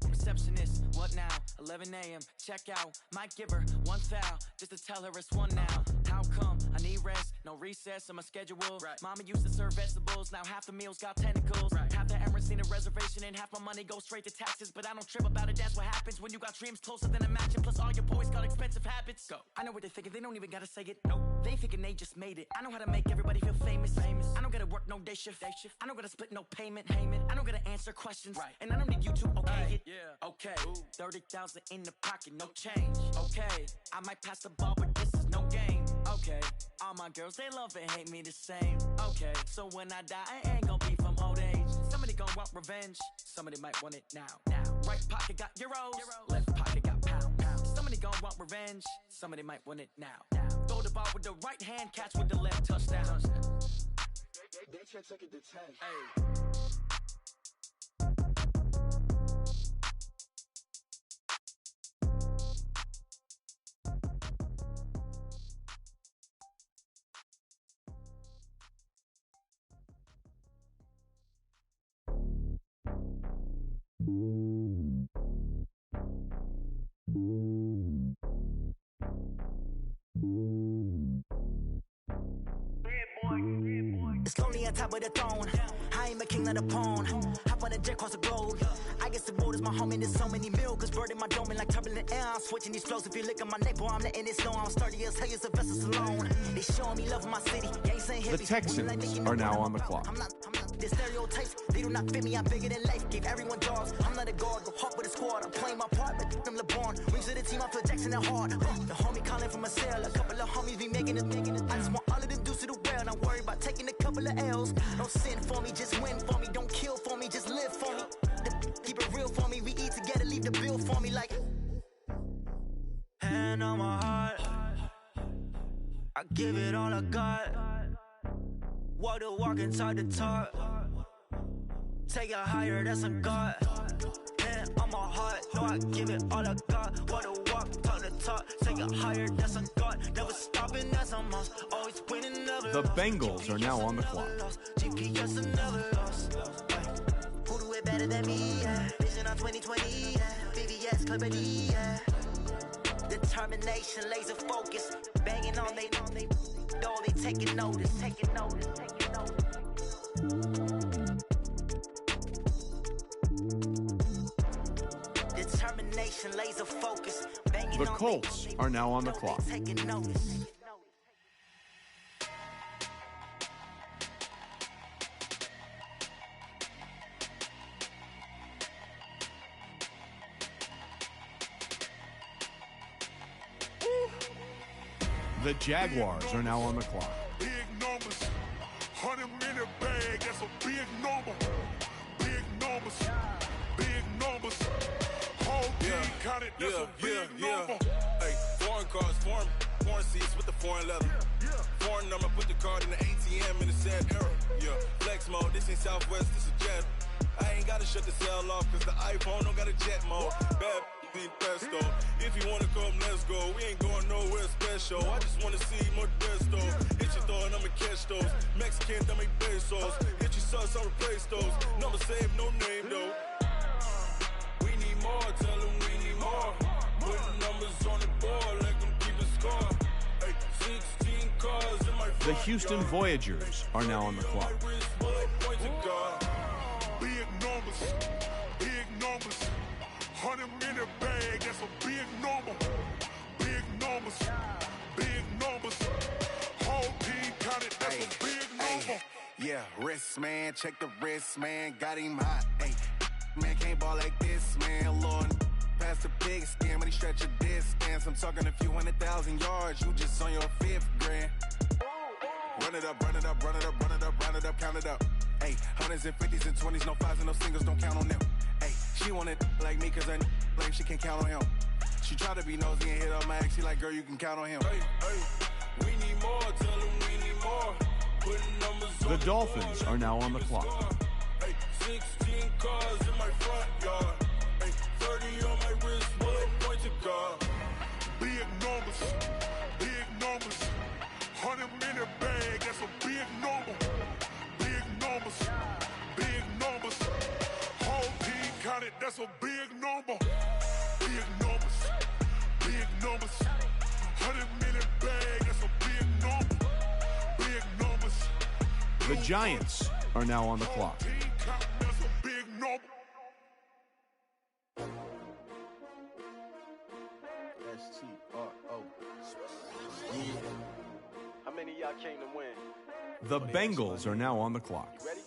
Receptionist, what now? 11 a.m. Check out. Might give her one foul just to tell her it's one now. How come? I need rest, no recess in my schedule. Mama used to serve vegetables, now half the meals got tentacles. Half the Emirates need a reservation and half my money goes straight to taxes. But I don't trip about it, that's what happens when you got dreams closer than a mansion. Plus all your boys got expensive habits. Go. I know what they're thinking, they don't even gotta say it. Nope. They thinking they just made it. I know how to make everybody feel famous. I don't gotta work no day shift. I don't gotta split no payment. I don't gotta answer questions. And I don't need you to okay it. Okay, 30,000 in the pocket, no change. Okay, I might pass the ball, but this is no game. Okay, all my girls, they love and hate me the same. Okay, so when I die, I ain't gon' be from old age. Somebody gon' want revenge. Somebody might want it now. Right pocket got euros. Left pocket got pound. Somebody gon' want revenge. Somebody might want it now. Throw the ball with the right hand, catch with the left touchdown. They can't take it to 10. Hey. It's lonely on top of the throne. I ain't a king, not a pawn. Hop on a jet across the globe. I guess the road is my home and there's so many milkers birding my dome like turbulent air. I'm switching these flows. If you look at my neck, boy, I'm letting it snow. I'm sturdy as hell, a vessel alone. They showing me love in my city. The Texans are now on the clock. The stereotypes, they do not fit me. I'm bigger than life. Gave everyone jobs. I'm not a guard, go hawk with a squad. I'm playing my part like them LeBron. Rings to the team, I feel Jackson and hard. The homie calling from a cell. A couple of homies be making it. I just want all of them dudes to do well. Not worry about taking a couple of L's. Don't sin for me, just win for me. Don't kill give it all I got. Walk the walk and talk the talk. Take it higher, that's a God. Hand on my heart, know I give it all I got. Walk the walk, talk the talk. Take it higher, that's a God. Never stopping, that's a must. Always winning, never The Bengals are now on the clock. GPS never lost. Who do it better than me? Yeah. Vision on 2020. Yeah. VVS, Clippity. Yeah. Determination, laser focus. Banging on they know they taking notice. Taking notice. Taking notice. Determination, laser focus. Banging The Colts are now on the clock. Taking notice. The Jaguars are now on the clock. Big numbers, 100-minute bag, that's a big number. Big numbers, big numbers. Whole team counted, that's a big number. Hey, foreign cars, foreign seats with the foreign leather. Foreign number, put the card in the ATM in the sad era. Yeah, flex mode, this ain't Southwest, this is Jet. I ain't gotta shut the cell off, cause the iPhone don't got a jet mode. Bad ain't pesto. If you wanna come, let's go. We ain't going nowhere special. I just wanna see more desto. Hit your thought, I'ma catch those. Mexican, that make pesos. Hit your sus, I'll replace those. Number save, no name though. We need more, tell them we need more. Putting numbers on the board, let them keep the score. Hey, 16 cars in my The Houston Voyagers are now on the clock. Big numbers, big numbers. 100-minute bag, that's a big number. Big numbers, big numbers. Whole team counted, that's a big number. Yeah, wrist man, check the wrist man, got him hot. Ay, man can't ball like this, man. Lord, past the pig skin, but he stretch a distance. I'm talking a few 100,000 yards, you just on your 5th grand. Run it up, run it up, run it up, run it up, run it up, count it up. Ay, 100s and 50s and 20s, no 5s and no singles, don't count on them. Ay, she want it like me, cause her like she can't count on him. She try to be nosy and hit up my ex, she like, girl, you can count on him. Hey, we need more, tell them we need more. Putting numbers The Dolphins are now on the clock. Hey, 16 cars in my front yard. Hey, 30 on my wrist, bullet pointed guard. Big numbers, big numbers. 100-minute bag, that's a big number. Big numbers, big numbers. Whole team counted, that's a big number. Big numbers, big numbers. 100-minute bag, that's a big number. Big numbers. The Giants are now on the clock. Team counting, that's a big number. S-T-R-O. Yeah. How many of y'all came to win? The Bengals are now on the clock. Ready?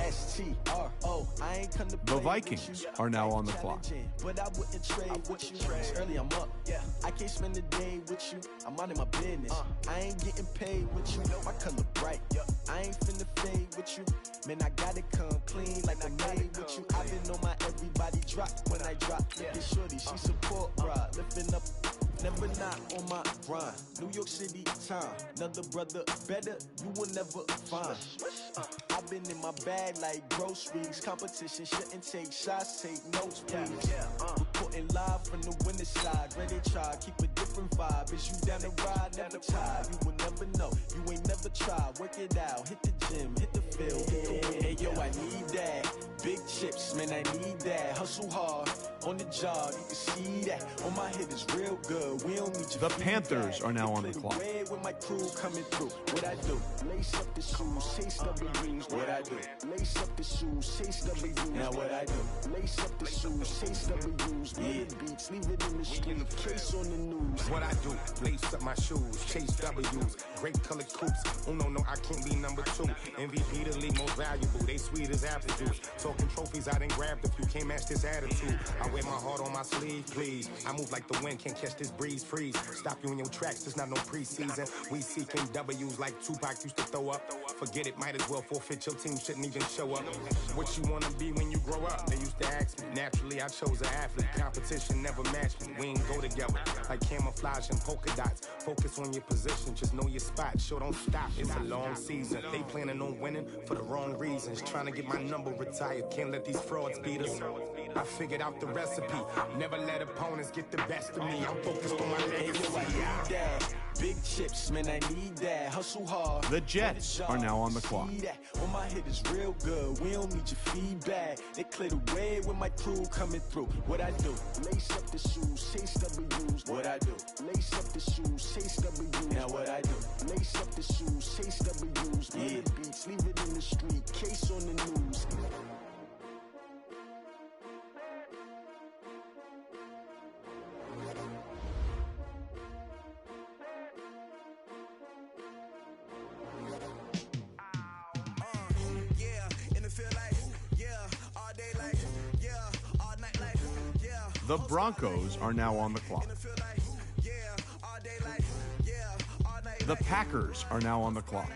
S-T-R-O. I ain't come to The Vikings are now on the clock. But I wouldn't trade with you. Early I'm up. Yeah. I can't spend a day with you. I'm out of my business. I ain't getting paid with you. My color bright. I ain't finna fade with you. Man, I gotta come clean like I made with you. I've been on my everybody drop when I drop. Look at shorty, she support ride. Lifting up, never not on my grind. New York City time. Another brother better, you will never find. I've been in my bag like groceries. Competition shouldn't take shots, take notes, please. Reporting live from the winter side. Ready to try, keep a different vibe. Is you down the ride, never tired. You will never know, you ain't never tried. Work it out, hit the gym, hit the field, hit the win. Hey yo, I need that. Big chips, man, I need that. Hustle hard, on the job, you can see that. On my head is real good, we don't need you. The Panthers are now on the clock. With my crew coming through, what I do? Lace up the shoes, chase W's, what I do? Lace up the shoes, chase W's, now what I do? Lace up the shoes, chase W's, big beats, leave it in the street, case on the news. What I do? Lace up my shoes, chase W's, great colored coops. Oh no, I can't be number 2. MVP the league most valuable, they sweet as apple juice. Talking trophies, I didn't and grabbed a few. Can't match this attitude. I wear my heart on my sleeve, please. I move like the wind, can't catch this breeze. Freeze. Stop you in your tracks, there's not no preseason. We seeking W's like Tupac used to throw up. Forget it, might as well forfeit. Your team shouldn't even show up. What you wanna be when you grow up? They used to ask me. Naturally, I chose an athlete. Competition never matched me. We ain't go together like camouflage and polka dots. Focus on your position, just know your spot. Sure, don't stop. It's a long season. They planning on winning for the wrong reasons. Trying to get my number retired. Can't let these frauds beat us. I figured out the recipe. Never let opponents get the best of me. I'm focused on my legacy. Big chips, man, I need that. Hustle hard. The Jets are now on the clock. When my hit is real good, we don't need your feedback. They clear the way with my crew coming through. What I do? Lace up the shoes, chase W's. What I do? Lace up the shoes, chase W's. Now what I do? Lace up the shoes, chase W's. Yeah. The beats, leave it in the street, case on the news. The Broncos are now on the clock. The Packers are now on the clock.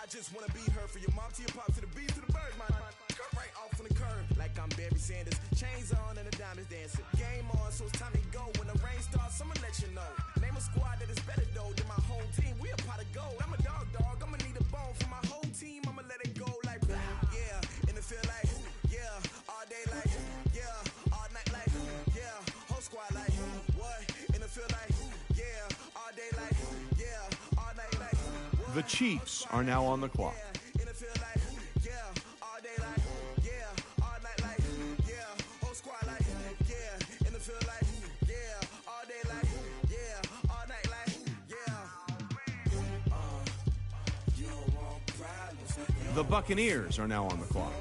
Just wanna be heard for your mom to your pop to the beat to the birds, man. Cut right off on the curb like I'm Barry Sanders. Chains on and the diamonds dancing. Game on, so it's time to go. When the rain starts, I'ma let you know. Name a squad that is better though than my home team. We a pot of gold. I'm a dog. I'ma need a bone for my whole team. I'ma let it go like yeah. In the field like yeah. All day like yeah. All night like yeah. Whole squad like what? In the field like yeah. All day like yeah. All night like what? The Chiefs are now on the clock. The Buccaneers are now on the clock.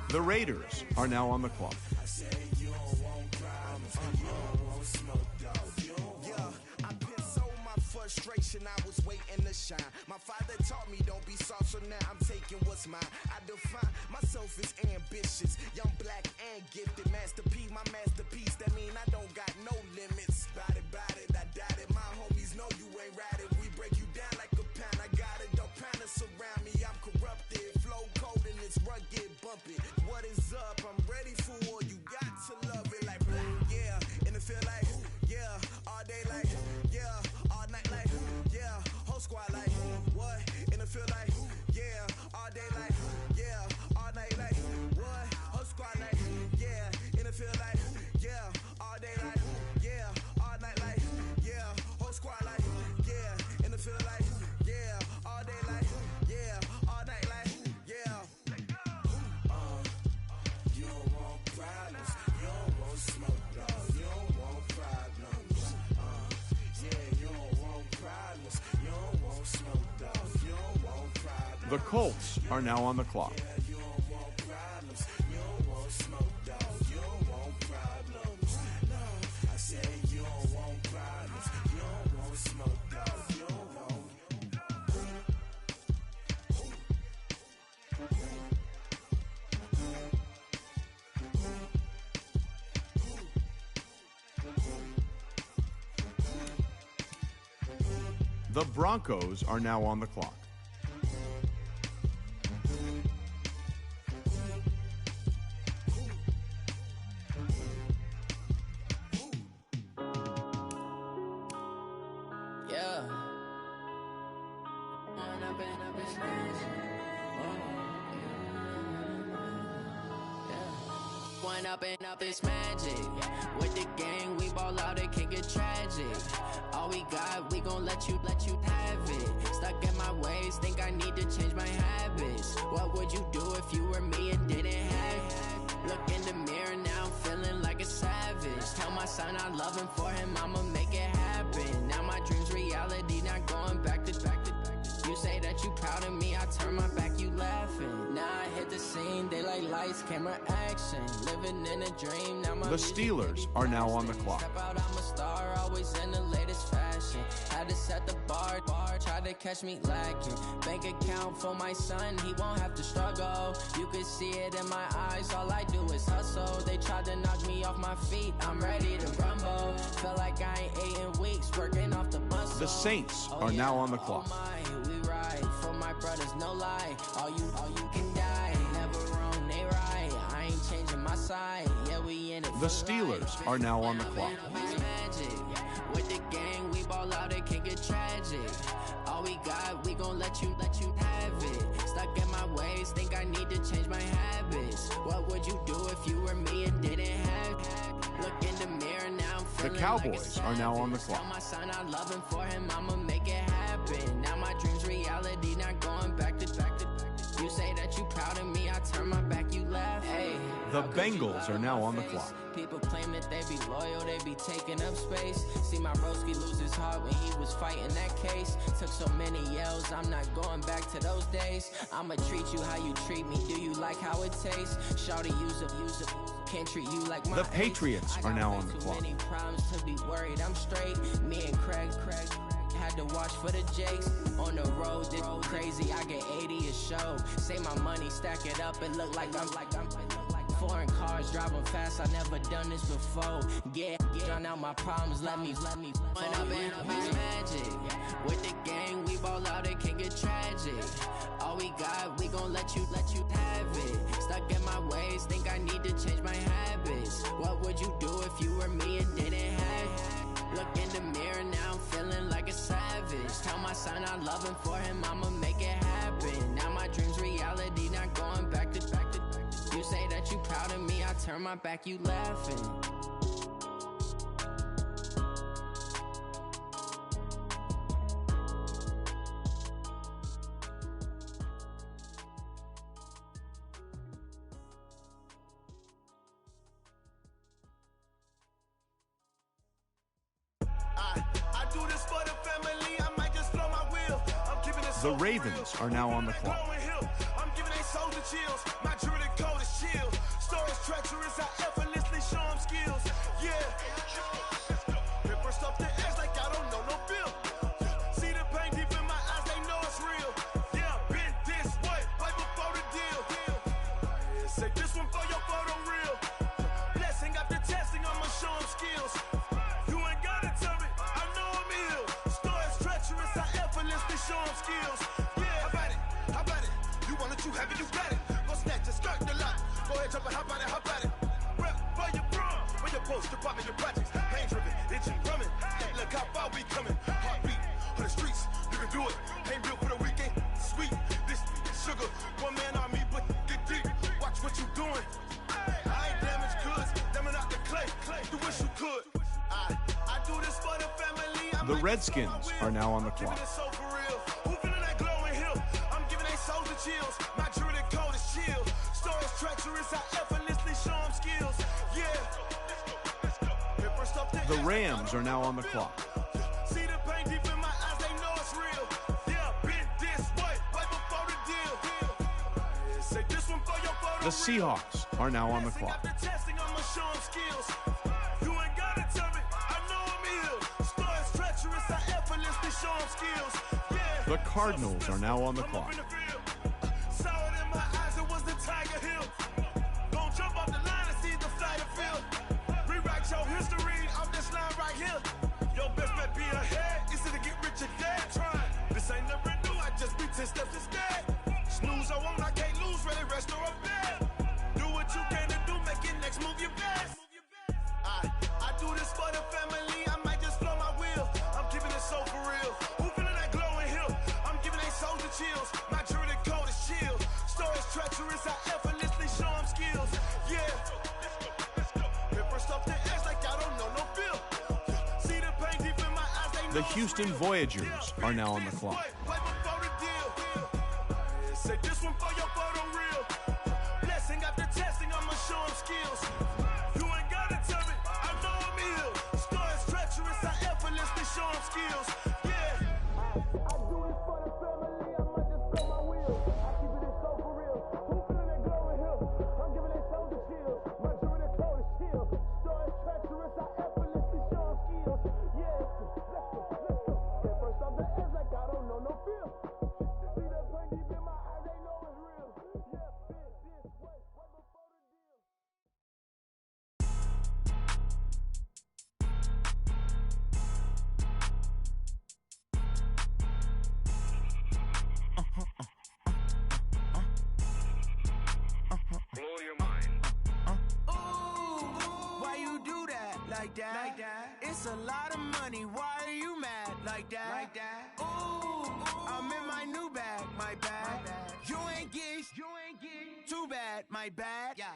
The Raiders are now on the clock. Frustration, I was waiting to shine. My father taught me don't be soft, so now I'm taking what's mine. I define myself as ambitious, young, black, and gifted. Master P, my masterpiece. That mean I don't got no limits. Bout it, I doubt it. My homies know you ain't ratted. We break you down like a pound. I got it, don't pound to surround me. I'm corrupted, flow cold and it's rugged, bumpy. What is up? I'm ready for war. You got to love it like yeah. In the field like yeah. All day like yeah. All night like yeah. Whole squad like what? In the field like yeah. All day like yeah. All night like what? Whole squad like yeah. In the field like yeah. All day like yeah. All night like yeah. Whole squad like yeah. In the field like yeah. All day like yeah. All night like yeah. You don't want problems. You don't want smoke, dog. You don't want problems. Yeah, you don't want problems. You don't want smoke, dog. You don't want problems. The Colts are now on the clock. You don't want problems. You don't want smoke, dog. You don't want problems. No, I said you don't want problems. You don't want smoke, dog. You don't want. The Broncos are now on the clock. Growing up and up is magic. With the gang, we ball out, it can get tragic. All we got, we gon' let you have it. Stuck in my ways, think I need to change my habits. What would you do if you were me and didn't have it? Look in the mirror now, I'm feeling like a savage. Tell my son I love him, for him I'ma make it happen. Now my dream's reality, not going back to. You say that you proud of me, I turn my back, you laughing. Now I hit the scene, they like lights, camera, action. Living in a dream, now my The Steelers are now on the clock. Step out, I'm a star, always in the latest fashion. Had to set the bar, try to catch me lacking. Bank account for my son, he won't have to struggle. You can see it in my eyes, all I do is hustle. They tried to knock me off my feet, I'm ready to rumble. Felt like I ain't ate in weeks, working off the muscle. The Saints are now on the clock. We ride for my brothers, no lie. All you can die. Never wrong, they right. I ain't changing my side. Yeah, we in it. The Steelers are now on the clock. Magic. With the gang, we ball out, it can get tragic. All we got, we gon' let you have it. Stuck in my ways, think I need to change my habits. What would you do if you were me and didn't have it? Look in the mirror now, I'm feeling The Cowboys are now on the clock. Tell my son I love him, for him I'ma make it happen. Now my dream's reality, not going back to. You say that you proud of me, I turn my back, you laugh. Hey, The Bengals are now on the clock. People claim that they be loyal, they be taking up space. See my broski lose his heart when he was fighting that case. Took so many yells, I'm not going back to those days. I'ma treat you how you treat me, do you like how it tastes? Shawty, use up, can't treat you like my The Patriots are now on the clock. Too many problems to be worried, I'm straight. Me and Craig had to watch for the Jakes. On the road, this crazy, I get 80 a show. Say my money, stack it up, it look like I'm foreign cars, driving fast, I never done this before. Get drown out my problems, let me When up and magic. With the gang, we ball out, it can get tragic. All we got, we gon' let you have it. Stuck in my ways, think I need to change my habits. What would you do if you were me and didn't have it? Look in the mirror now, I'm feeling like a savage. Tell my son I love him, for him I'ma make it happen. Now my dream's reality, not going back to. You say that you proud of me, I turn my back, you laughing. I do this for the family, I might just blow my wheel. I'm keeping it The Ravens are now on the clock. I'm giving they soldier chills. My jewelry code is chill. Stories treacherous, I effortlessly show them skills. Yeah. They burst off the edge like I don't know no bill. See the pain deep in my eyes, they know it's real. Yeah, been this way, right before the deal. Say this one for your photo real. Blessing after testing, I'ma show them skills. You ain't gotta tell me, I know I'm ill. Stories treacherous, I effortlessly show them skills. Yeah, how about it? You want it, you have it, you got it. Go snatch it, skirt the lot. Go ahead, jump it, hop on it. Rep for your brum, for your post, your pop, and your projects. Pain driven, itching, drumming. Look how far we coming. Heartbeat on the streets, you can do it. Ain't built for the weekend. Sweet, this sugar, one man army, but get deep. Watch what you doing. I ain't damaged goods, damn out the clay. You wish you could. I do this for the family. The Redskins are now on the clock. Chills. My jewelry code is chill. Stories treacherous, I effortlessly show them skills. Yeah. First off The Rams are now on the clock. See the pain deep in my eyes, they know it's real. Yeah, been this way, right before the deal. Say this one for your photo. The Seahawks are now on the clock. Testing, I'ma show them skills. You ain't gotta tell me, I know I'm ill. Stories treacherous, I effortlessly show them skills. Yeah. The Cardinals are now on the clock. Steps instead. Snooze, I won't, I can't lose, ready, rest or up bed. Do what you can to do, make your next move your best. I do this for the family, I might just blow my wheel. I'm keeping it so for real. Who feeling that glowing hill? I'm giving they soldier chills. My jewelry code is chill. Stories treacherous, I effortlessly show them skills. Yeah. The Houston Voyagers are now on the clock. Say this one for your photo real. Blessing after testing, I'ma show him skills. You ain't gotta tell me, I know I'm ill. Star is treacherous, I effortlessly show him skills. Yeah. I do this for the family, I might just throw my wheel. I keep it so for real. Who feeling that glowing hill? I'm giving it soldier chill. My jewelry the cold is chill. Star is treacherous, I effortlessly show him skills. Yeah, let's go. Get first off the edge like I don't know no fear. See that pain deep in my eyes, they know it's real. Yeah, this way, right before the deal. Blow your mind. Why you do that? Like that? Like that? It's a lot of money. Why are you mad? Like that? Like that? Ooh, I'm in my new bag. My bad. You ain't get. Too bad. My bad. Yeah.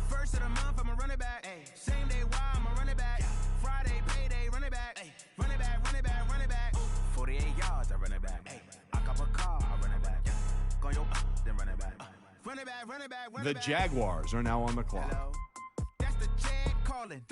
First of the month, I'ma run it back. Ay. Same day, why I'ma run it back. Yeah. Friday, payday, run it back. Ay. Run it back, run it back, run it back. 48 yards, I run it back. Ay. I cop a car, I run it back. Yeah. Go yo, then run it back. Run it back, run it back, run The it back. Jaguars are now on the clock. Hello? That's the Jag calling.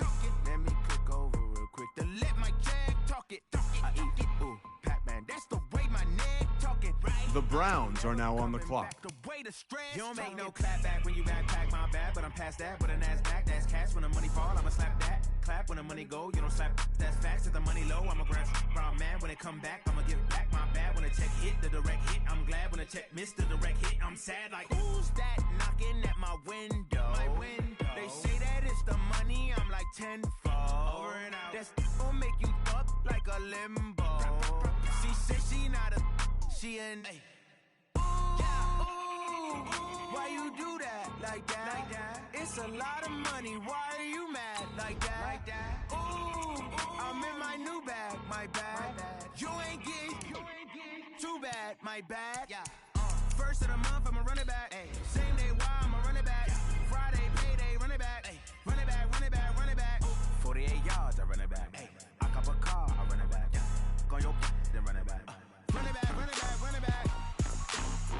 Let me click over real quick to let my Jag talk it. I eat it. Ooh, Pac-Man, that's the way my neck talking. Right? The Browns are now on the clock. The way the stress you don't make no clap back when you backpack my bad, but I'm past that with a NASDAQ. That's cash when the money fall, I'ma slap that. Clap when the money go, you don't slap. That's facts. If the money low, I'ma grab brown man. When it come back, I'ma give back my bad. When the check hit, the direct hit. I'm glad when the check missed the direct hit. I'm sad like who's that knocking at my window? My window. They say that it's the money, I'm like tenfold. Over and out. That's gon' make you up like a limbo. She said she not a, she an. Why you do that? Like that? Like that? It's a lot of money. Why are you mad? Like that? Like that? Ooh, I'm in my new bag. My bad. You ain't get. Too bad. My bad. Yeah. First of the month, I'ma run it back. Ay. Same day, why I'ma run it back. Friday, payday, run it back. Ay. Run it back, run it back, run it back. 48 yards, I run it back. Ay. I cop a car, I run it back. Go yo, then run it back. Run it back, run it back, run it back.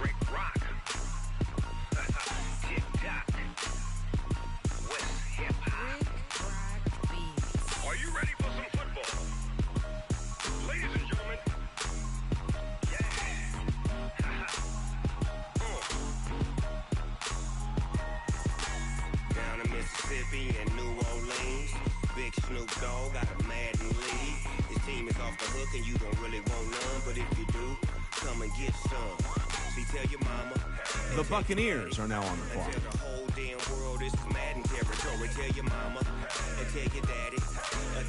Rick Rock. TikTok. West Hip Hop. Are you ready for some football? Ladies and gentlemen. Down in Mississippi and New Orleans, Big Snoop Dogg got a Madden league. His team is off the hook and you don't really want none, but if you do, come and get some. See, tell your mama. The Buccaneers are now on the clock. Tell the whole damn world this is Madden territory. Tell your mama and tell your daddy.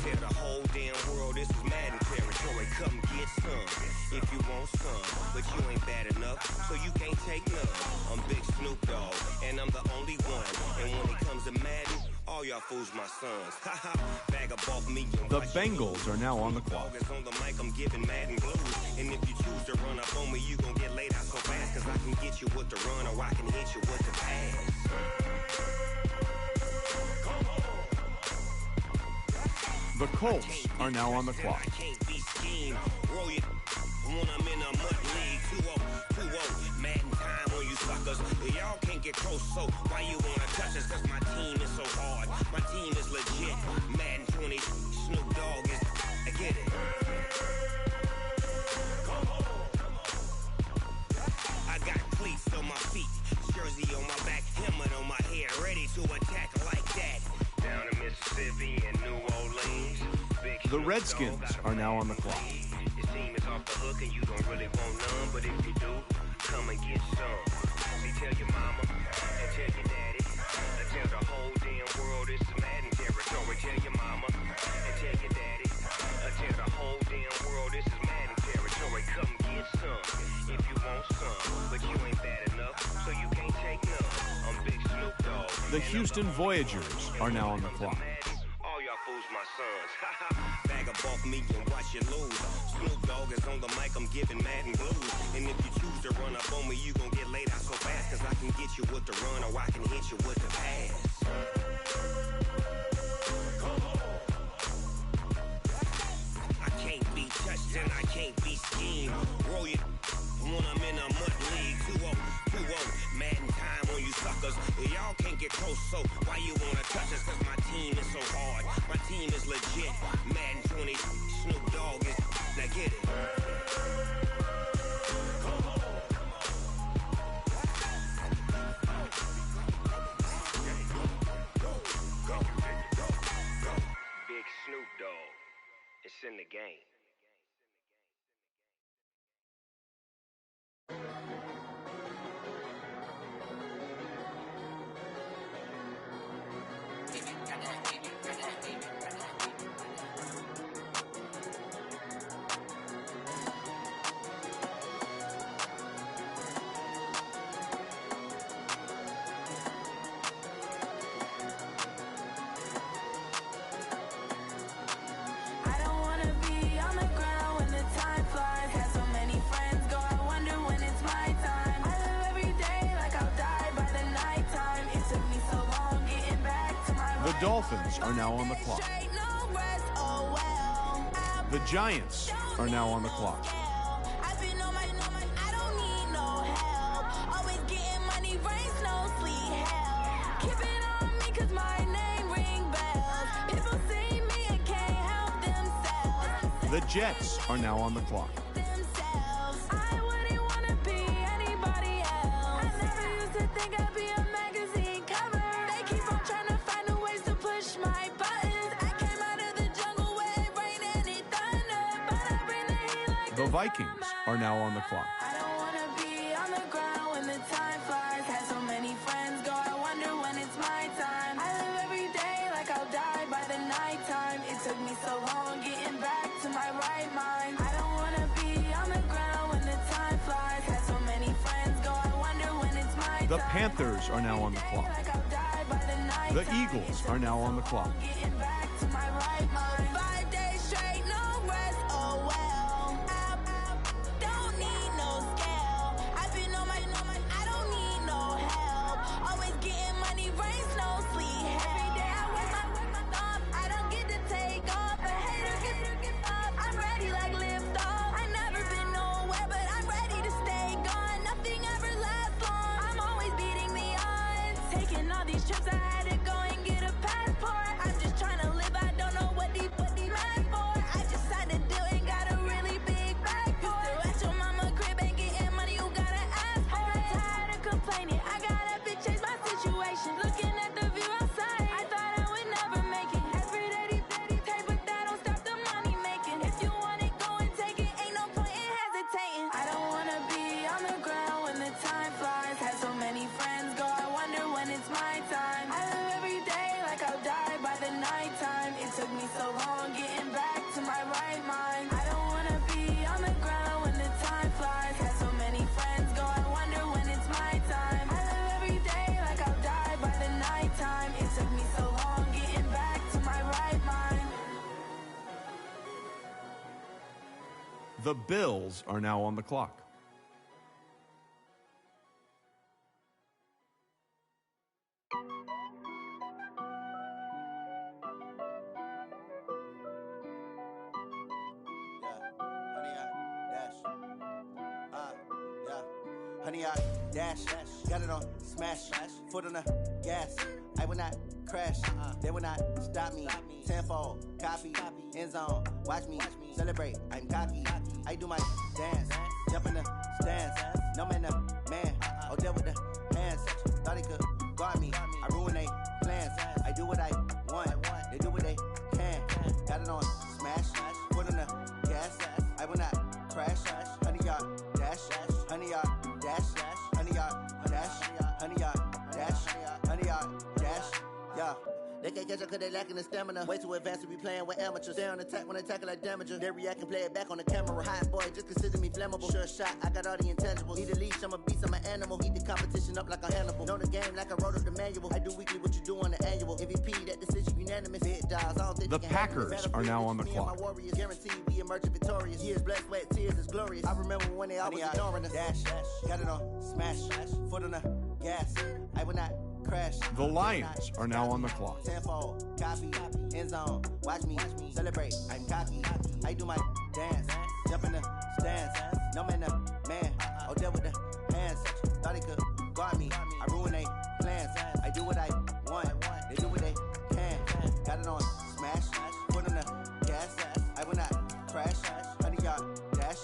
Tell the whole damn world this is Madden territory. Come get some if you want some, but you ain't bad enough, so you can't take none. I'm Big Snoop Dogg, and I'm the only one. And when it comes to Madden, all y'all fools my sons. Haha, bag up off me. The Bengals are now on the clock. On the mic, I'm giving Madden blues. And if you choose to run up on me, you gon' get laid out so fast. Cause I can get you with the run or I can hit you with the pass. The Colts are now on the clock. I can't be schemed. Roll you when I'm in a mud league. 2-0, Madden time on you suckers. Y'all can't get close, so why you wanna touch us? Cause my team is so hard. My team is legit. Madden 20, Snoop Dogg is. I get it. I got cleats on my feet, jersey on my back, helmet on my head, ready to attack like that. Down in Mississippi and New Orleans, Big The Redskins are now on the clock. His team is off the hook and you don't really want none, but if you do, come and get some. See, tell your mama and tell your daddy, and tell the whole damn world this is Madden territory. Tell your mama and tell your daddy, and tell the whole damn world this is Madden territory. Come get some if you want some, but you ain't bad enough, so you can't take none. I'm Big Snoop Dogg. The Houston Voyagers are now on the clock. All y'all fools my sons. Bag up off me and watch you lose. Snoop Dogg is on the mic, I'm giving Madden blues. And if you choose to run up on me, you gon' get laid out so fast. Cause I can get you with the run or I can hit you with the pass. I can't be touched. team is so hard. My team is legit. Madden 20, Snoop Dogg is. Now get it. Big Snoop Dogg. It's in the game. I don't wanna be on the ground when the time flies. Had so many friends go, I wonder when it's my time. I live every day like I'll die by the nighttime. It took me so long getting back to my The Dolphins are now on the clock. straight, no rest, oh well. The Giants are now on the clock. I've been on my, I don't need no help. Always getting money, rain, snow, sleet, hell. Keep it on me 'cause my name ring bells. People see me and can't help themselves. The Jets are now on the clock. I wouldn't wanna be anybody else. I never used to think I'd be a magazine cover. They keep on trying to find new ways to push my buttons. I came out of the jungle where it rained and it thundered, but I bring the heat like The Vikings are now on the clock. I don't wanna be on the ground when the time flies. Had so many friends go, I wonder when it's my time. I live every day like I'll die by the nighttime. It took me so long getting back to my right mind. I don't wanna be on the ground when the time flies. Had so many friends go, I wonder when it's my The time. Panthers are now on the clock. Like I'll die by the nighttime. The Eagles are now on the clock. Getting back to my right mind. 5 days straight, no rest, oh well. Don't need no scale. I've been on my, I don't need no help. Always getting money, rain, snow, sleet, hell. Every day I work my thumb, I don't get to take off. A hater get off. I'm ready like lift off. I never been nowhere, but I'm ready to stay gone. Nothing ever lasts long. I'm always beating the odds. Taking all these trips, I had to go and get a passport. I'm just trying to live, I don't know what the mad for. I just signed a deal and got a really big bag for it. You still at your mama crib and getting money, you gotta ask for it. I'm tired of complaining, I gotta bitch change my situation. Looking at the view outside, I thought I would never make it. Every day they take, but that don't stop the money making. If you want it, go and take it, ain't no point in hesitating. I don't wanna be on the ground when the time flies. Had so many friends go, I wonder when it's my time. I live every day like I'll die by the nighttime. It took me so long getting back to my right mind. I don't wanna be on the ground when the time flies. Had so many friends go, I wonder when it's my time. I live every day like I'll die by the nighttime. It took me so long getting back to my right mind. The Bills are now on the clock. Honey, I dash, got it on smash, foot on the gas. I will not crash, they will not stop me. Tenfold, copy, end zone, watch me celebrate. I'm cocky, I do my dance, jump in the stands. No man, the man, oh, deal with the hands. Thought he could guard me, I ruin they plans. I do what I want, they do what they can. Got it on smash, foot on the gas. I will not crash, honey, y'all dash, honey, y'all dash, honey, y'all dash, honey, y'all dash, honey, y'all dash, yeah. They can't catch up cause they lacking the stamina. Way too advanced to be playing with amateurs. Stay on attack when they tackle like damager. They react and play it back on the camera. Hot boy, just consider me flammable. Sure shot, I got all the intangibles. Need a leash, I'm a beast, I'm an animal. Heat the competition up like a Hannibal. Know the game like I wrote up the manual. I do weekly what you do on the annual. MVP, that decision unanimous. Hit dials, I don't think The Packers are now on the clock. My warriors guaranteed we emerging victorious. Years, blood, sweat, tears is glorious. I remember when they always ignoring us. Dash, got it on smash, foot on the gas. I will not crash. The Lions are now on the clock. Tenfold, copy, end zone, watch me celebrate. I'm cocky, I do my dance, jump in the stands. No man, the man, oh, deal with the hands. Thought he could guard me, I ruin they plans. I do what I want, they do what they can. it on smash, foot on the gas. I will not crash. 100 yard dash,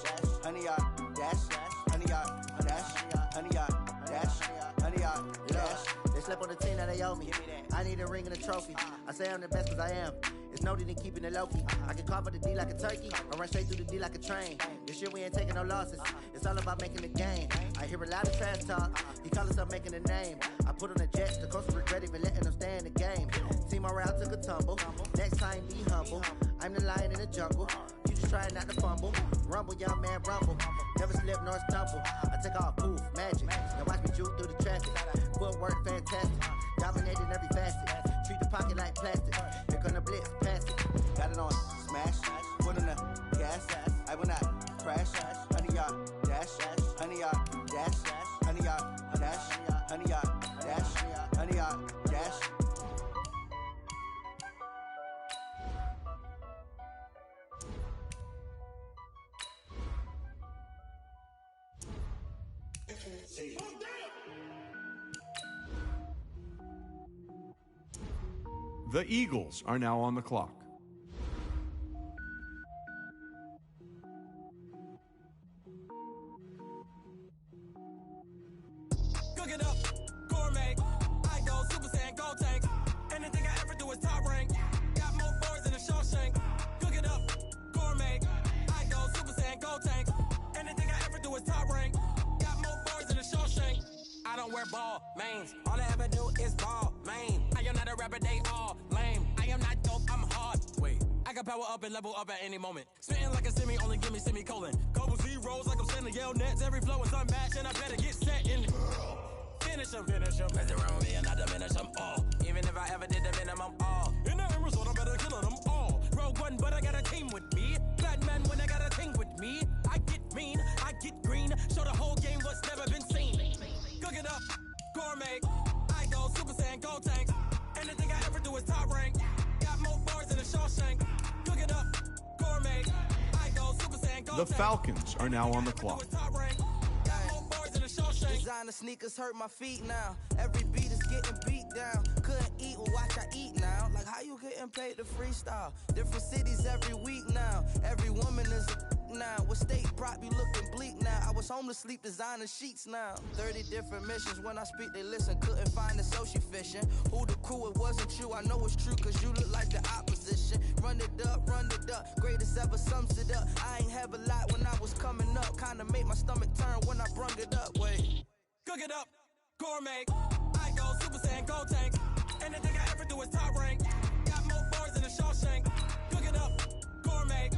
100 yard dash, 100 yard dash, 100 yard dash, 100 yard dash. They slept on the team that they owe me. I need a ring and a trophy. I say I'm the best cause I am. It's no need in keeping it low-key. I can carve up the D like a turkey, or run straight through the D like a train. This year we ain't taking no losses. It's all about making the game. I hear a lot of trash talk. He call himself making a name. I put on the Jets. The coach regret even letting them stay in the game. Team morale took a tumble. Next time be humble. I'm the lion in the jungle. You just try not to fumble. Rumble, young man, rumble. Never slip nor stumble. I take off, poof, magic. Now watch me juke through the traffic. Footwork fantastic. Dominating every facet. Treat the pocket like plastic. Here come the blitz, pass it. Got it on smash, foot on the gas. I will not crash. 100 yard dash, 100 yard dash, 100 yard dash, 100 yard dash, 100 yard dash. The Eagles are now on the clock. Cook it up, gourmet. I go Super Saiyan, gold tank. Anything I ever do is top rank. Got more boards than a Shawshank. Cook it up, gourmet. I go Super Saiyan, gold tank. Anything I ever do is top rank. Got more boards than a Shawshank. I don't wear ball mains. All I ever do is ball main. I am not a rapper, they all lame. I am not dope, I'm hard. Wait, I can power up and level up at any moment. Spitting like a semi, only give me semicolon. Couple zeros like I'm sending yell nets. Every flow is unmatched and I better get set in. Finish them. Mess around with me and I diminish them all. Even if I ever did the minimum all. In the end result, I better kill them all. Rogue One, but I got a team with me. Batman when I got a thing with me. I get mean, I get green. Show the whole game what's never been seen. Cook it up, gourmet. I go Super Saiyan, gold tank. Anything I ever do is top rank. Got more bars than a Shawshank. Cook it up, gourmet. I go Super Saiyan, gold tank. The Falcons are now on the clock. Designer sneakers hurt my feet now. Every beat is getting beat down. Couldn't eat, well watch I eat now. Like how you getting paid to freestyle? Different cities every week now. Every woman is a now. What state prop you looking bleak now? I was home to sleep designer sheets now. 30 different missions. When I speak they listen. Couldn't find the social fishing. Who the crew, it wasn't you. I know it's true cause you look like the opposition. Run it up. Greatest ever sums it up. I ain't have a lot when I was coming up. Kinda made my stomach turn when I brung it up. Wait. Cook it up, gourmet. I go Super Saiyan, gold tank. Anything I ever do is top rank. Got more bars than a Shawshank. Cook it up, gourmet.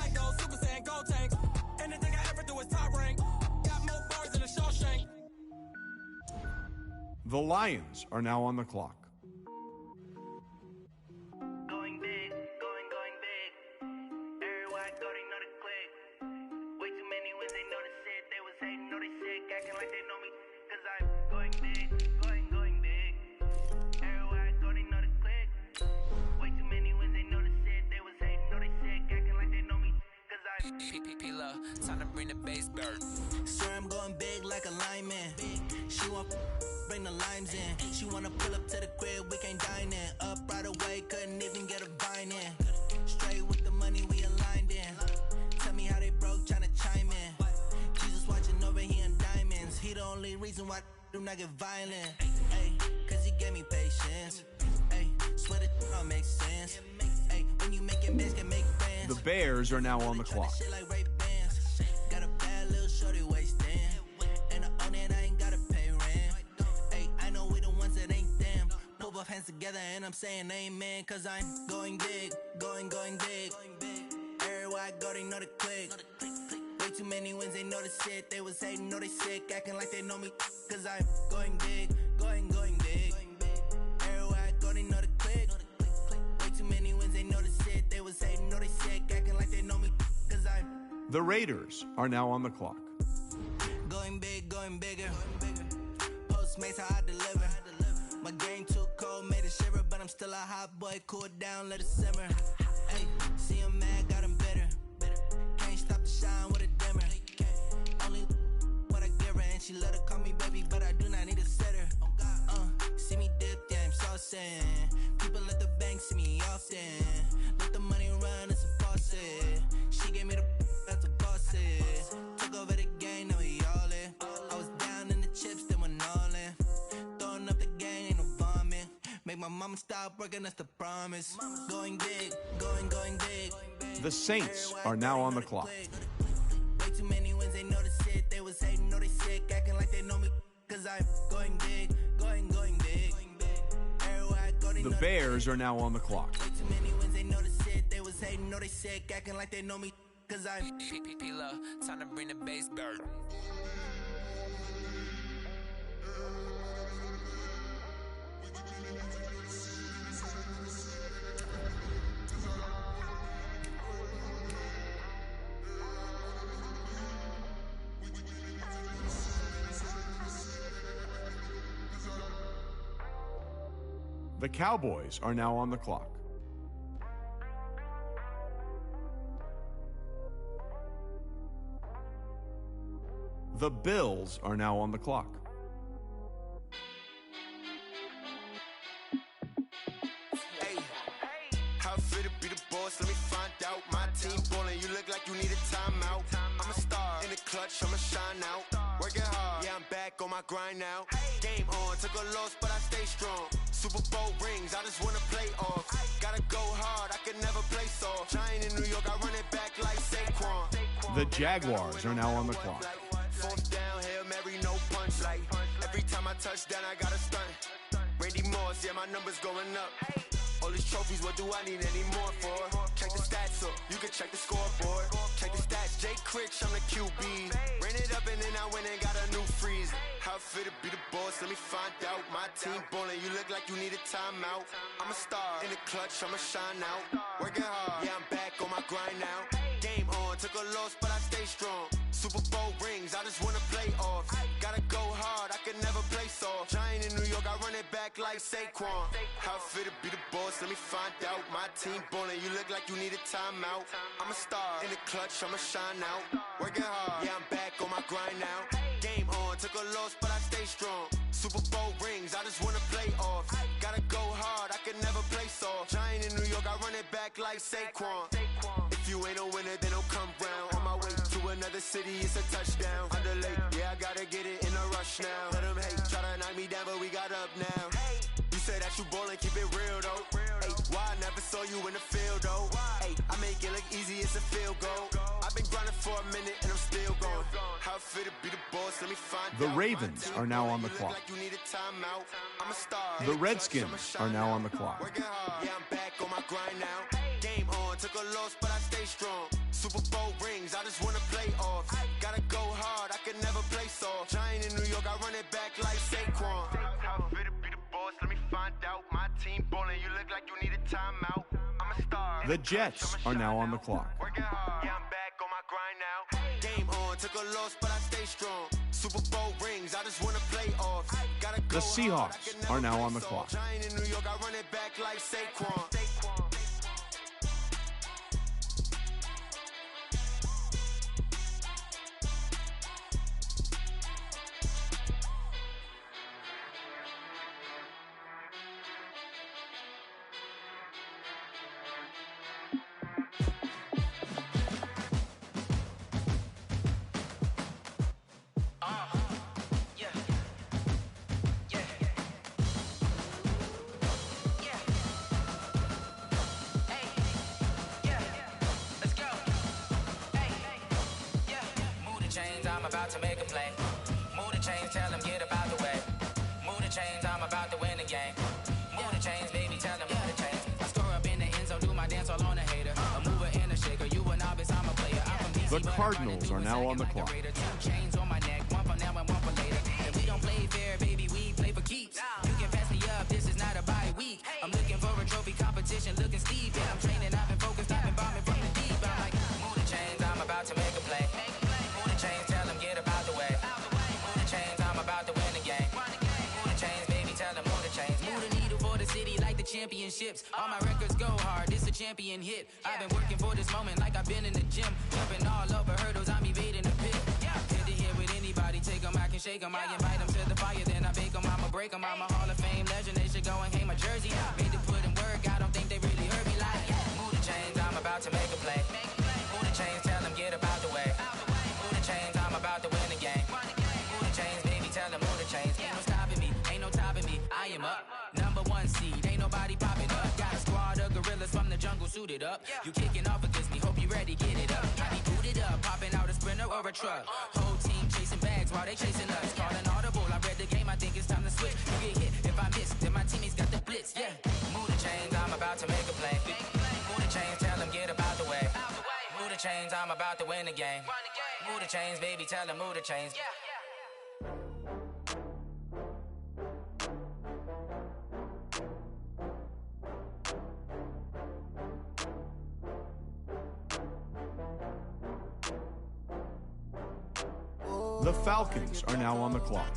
I go Super Saiyan, gold tank. Anything I ever do is top rank. Got more bars than a Shawshank. The Lions are now on the clock. Going big, going big. Everywhere I go, they know the click. Way too many wins, they know the shit. They was hating, know they sick, acting like they know me. Cause I'm going big, going big. Everywhere I go, they know the click. Way too many wins, they know the shit. They was hating, know they sick, acting like they know me. Cause I'm P-P-P-Love, time to bring the bass bird. Swear I'm going big like a lineman. She want bring the limes in. She wanna pull up to the crib, we can't dine in. Up right away, couldn't even get a vine in. Straight with the money we aligned in. Tell me how they broke, tryna chime in. Jesus watching over here in diamonds. He the only reason why I do not get violent. Ay, cause he gave me patience. Ay, swear that all makes sense. Ay, when you make it best, can make friends. The Bears are now on the clock. Got a bad little shorty wasting. And I own it, I ain't gotta pay rent. Ay, I know we the ones that ain't them. Put both hands together and I'm saying amen. Cause I'm going big, going big. Everywhere I go, they know the click. Way too many wins, they know the shit. They was hating, know they sick, acting like they know me. Cause I'm going big, going big. Everywhere I go, they know the click. Way too many wins, they know the shit. They was hating, know they sick, acting like they know me. Cause I'm The Raiders are now on the clock. going big, going bigger. Postmates, how I deliver. My game too cold, made it shiver, but I'm still a hot boy. Cool it down, let it simmer. Hey, see him mad, got him bitter. Can't stop the shine with a dimmer. Only what I give her, and she let her call me baby, but I do not need a sitter. See me dip, yeah, I'm saucing. People at the bank see me off Boston. Let the money run, it's a faucet. She gave me the that's a faucet. Took over the game, now we all in. I was down in the chips, then went all in. Throwing up the gang, ain't no vomit. Make my mama stop working, that's the promise. Going big, going big. The Saints are now on the clock. Way too many wins, they know the shit. They was hating, know they sick, acting like they know me. Cause I'm going big, going big. Everywhere I go, they The know Bears are now on the clock. way too many wins, they know the shit. They was hating, know they sick, acting like they know me. Cause I'm P-Love, time to bring the bass bird. The Cowboys are now on the clock. The Bills are now on the clock. Hey, how fit to be the boss? Let me find out. My team ballin', you look like you need a timeout. I'm a star in the clutch, I'ma shine out. Working hard, yeah, I'm back on my grind now. Game on, took a loss, but I stay strong. Super Bowl rings, I just wanna play off. Gotta go hard, I can never play soft. Giant in New York, I run it back like Saquon. The Jaguars are now on the clock. Fourth down, Hail Mary, no punch. Like every time I touch down, I got a stunt. Randy Moss, yeah, my numbers going up. All these trophies, what do I need any more for? Check the stats up, you can check the scoreboard. Check the stats, Jay Critch, I'm the QB. Ran it up and then I went and got a new freeze. How fit to be the boss, let me find out. My team ballin', you look like you need a timeout. I'm a star in the clutch, I'ma shine out. Working hard, yeah, I'm back on my grind now. Game on, took a loss, but I stay strong. Super Bowl rings, I just wanna play off. Gotta go hard, I can never play soft. Giant in New York, I run it back like Saquon. How fit to be the boss, let me find out. My team ballin', you look like you need a timeout. I'm a star in the clutch, I'ma shine out. Working hard, yeah, I'm back on my grind now. Game on, took a loss, but I stay strong. Super Bowl rings, I just wanna play off. Gotta go hard, I can never play soft. Giant in New York, I run it back like Saquon. If you ain't a winner, then don't come round. On my way to another city, it's a touchdown. Underlay, yeah, I gotta get it in a rush now. Let them hate, try to knock me down, but we got up now. You say that you ballin', keep it real though. Hey, why I never saw you in the field though? Hey, I make it look easy, it's a field goal. I've been grinding for a minute and I'm still going. How fit to be the boss, let me find out. The Ravens are now on the clock. Like you need a timeout. I'm a star. The Redskins are now on the clock. Working hard, yeah, I'm back on my grind now. Game on, took a loss, but I stay strong. Super Bowl rings, I just wanna play off. Gotta go hard, I can never play soft. Giant in New York, I run it back like Saquon. How fit to be the boss, let me find out. My team ballin', you look like you need a timeout. I'm a star. The Jets are now on the clock. Working hard, yeah, I'm back on my grind now. Game on, took a loss, but I stay strong. Super Bowl rings, I just wanna play off. Gotta go The Seahawks are now on the clock. Giant in New York, I run it back like Saquon. I'm about to make a play. Move the chains, tell them get about the way. Move the chains, I'm about to win the game. Move the chains, baby, tell them move the chains. I score up in the end zone, do my dance all on a hater. A mover and a shaker, you a novice, I'm a player. I'm from DC, The Cardinals are now on the clock. Two chains on my neck, one for now and one for later. And we don't play fair, baby, we play for keeps. You can pass me up, this is not a bye week. I'm looking for a trophy competition, looking steep. Yeah, I'm training, I've been focused, I've been bombing from the deep. I'm like, move the chains, I'm about to make a play. Move the chains, tell them get about the way. Move the chains, I'm about to win the game. Move the chains, baby, tell them move the chains. Move the needle for the city like the championships. All my records go hard, this a champion hit. I've been working for this moment like I've been in the gym. Jumping all over hurdles, I'm evading the pit. Head to head with anybody, take them, I can shake them. I invite them to the fire, then I bake them, I'ma break them. I'm a Hall of Fame legend, they should go and hang my jersey. Made to put in work, I don't think they really heard me like about to make a play. Move the chains, tell them get about the way. Move the chains, I'm about to win the game. Move the chains, baby, tell them move the chains. Ain't no stopping me, ain't no topping me. I am up, number one seed, ain't nobody popping up. Got a squad of gorillas from the jungle suited up. You kicking off against me, hope you ready, get it up. I be booted up, popping out a Sprinter or a truck. Whole team chasing bags while they chasing us. Calling audible, I read the game, I think it's time to switch. You get hit, if I miss, then my teammates got the blitz, yeah. Move the chains, I'm about to make a play. Move the chains, tell them get about the way. Move the chains, I'm about to win the game. Move the chains, baby, tell them move the chains. The Falcons are now on the clock.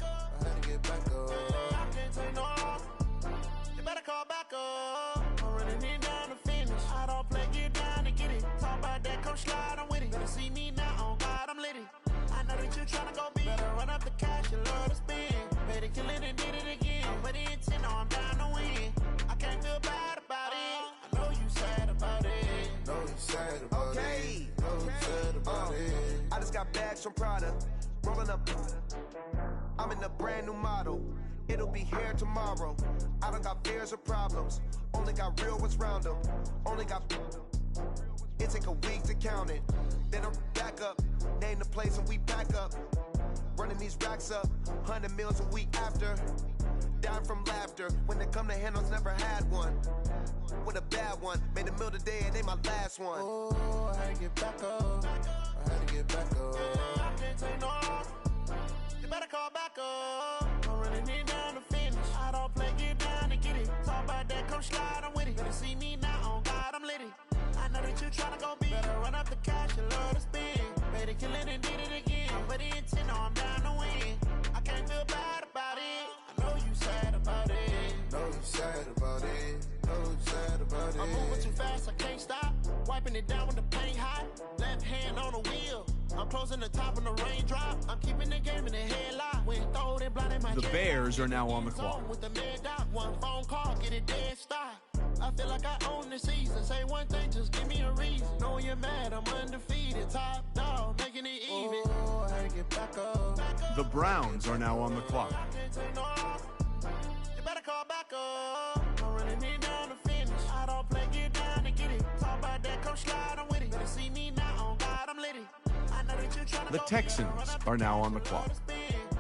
You better call back up. I'm running in down the finish. I don't play, get down to get it. Talk about that, come slide, I'm with it. Better see me now, on God, I'm lit it. I know that you tryna go big. Better run up the cash, you love to spend. Better kill it and did it again. But the intent, no, I'm down to win. I can't feel bad about it. I know you sad about it. Know you sad about it. Know you sad about it. I just got bags from Prada. Rolling up, I'm in a brand new model. It'll be here tomorrow. I don't got fears or problems. Only got real ones round them. Only got. It take a week to count it. Then I'm back up. Name the place and we back up. Running these racks up. 100 meals a week after. Down from laughter. When they come to handles, never had one. With a bad one. Made a meal today and they my last one. Oh, I had to get back up. I had to get back up. I can't take no. You better call back up. I'm running in down the finish. I don't play, get down to get it. Talk about that, come slide, I'm with it. Better see me now, on God, I'm lit it. I know that you tryna go big. Better run up the cash, you love to spend. Better kill it and did it again. But the intent, no, I'm down to win. I can't feel bad about it. I know you sad about it. Know you sad about it. Know you sad about it. I'm moving too fast, I can't stop. Wiping it down with the paint hot. Left hand on the wheel. I'm closing the top of the raindrop. I'm keeping the game in the headlock. When throwed and blinded my The Bears are now on the clock. with the mid dot. One phone call, get it dead stop. I feel like I own the season. Say one thing, just give me a reason. Knowing you're mad, I'm undefeated. Top dog, making it even. Oh, I had to get back up. The Browns are now on the clock. You better call back up. I'm running in down the finish. I don't play, get down to get it. Talk about that, come slide, I'm with it. Better see me now, on God, I'm lit it. I know that you tryna The go Texans are now on the clock.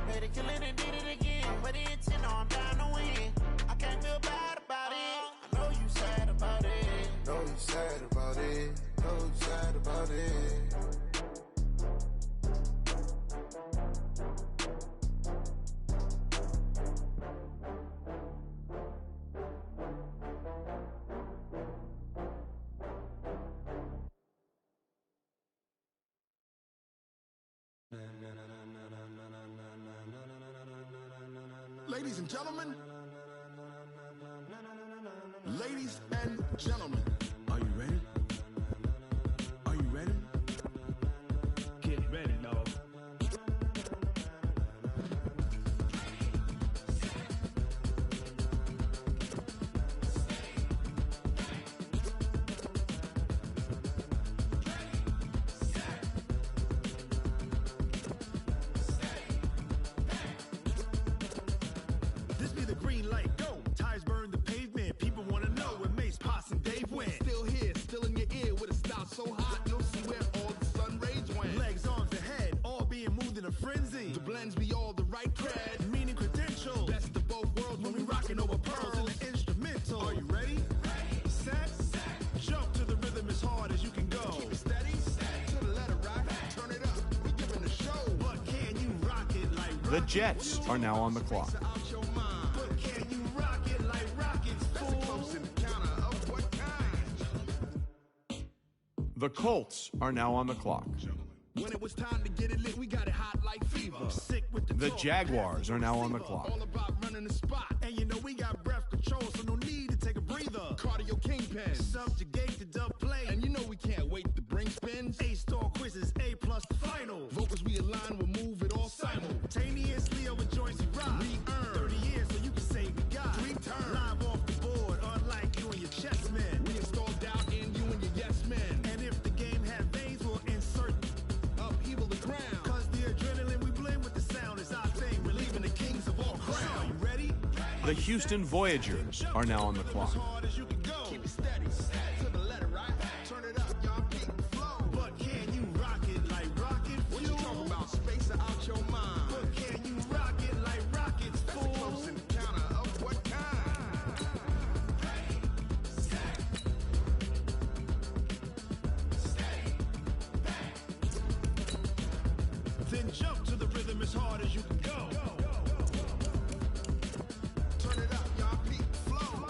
Better kill it and did it again. But the intent, no, I'm down to win. I can't feel bad about it. I know you sad about it. Know you sad about it. Know you sad about it. Ladies and gentlemen, ladies and gentlemen, are you ready? Are you ready? Get ready, dog. This be the green light, go. Tires burn the pavement. People wanna know where Mace, Potts, and Dave went. Still here, still in your ear with a style so hot, you'll see where all the sun rays went. Legs, arms, and head, all being moved in a frenzy. The blends be all the right cred, meaning credentials. Best of both worlds when we rockin' over pearls in the instrumental. Are you ready? Set, jump to the rhythm as hard as you can go. Keep it steady, to the letter rock, turn it up. We giving a show, but can you rock it like The Jets are now on the clock. The Colts are now on the clock. When it was time to get it lit, we got it hot like fever. Sick with The Jaguars are now on the clock. All about running the spot. And you know we got breath control, so no need to take a breather. Cardio kingpin, subjugate the dub play. And you know we can't wait to bring spins. A-star quizzes, A+ the final. Vocals we align, we'll move it all simultaneously over joints we rock. We earn 30 years so you can say we got 3 turns. Live off the board, unlike you and your chess men. We installed doubt in you and your yes men. And The Houston Voyagers are now on the clock. Keep it steady, to the letter, right? Turn it up, y'all peak flow. But can you rock it like rocket fuel? What you talking about? Space it out your mind. But can you rock it like rockets, fool? That's a close encounter of what kind? Then jump to the rhythm as hard as you can go. Turn it up, y'all peak flow.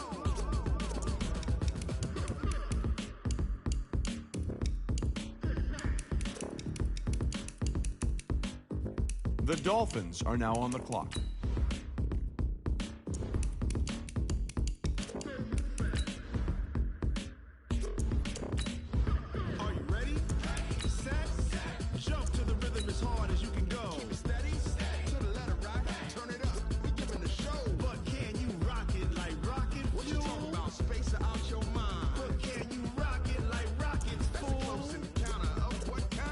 The Dolphins are now on the clock. Are you ready? Set. Jump to the rhythm as hard as you can go. Keep it steady. To the letter, right? Turn it up. We giving the show. But can you rock it like rocket fuel? What you talking about? Space it out your mind. But can you rock it like rockets, fool? That's a close encounter of what kind?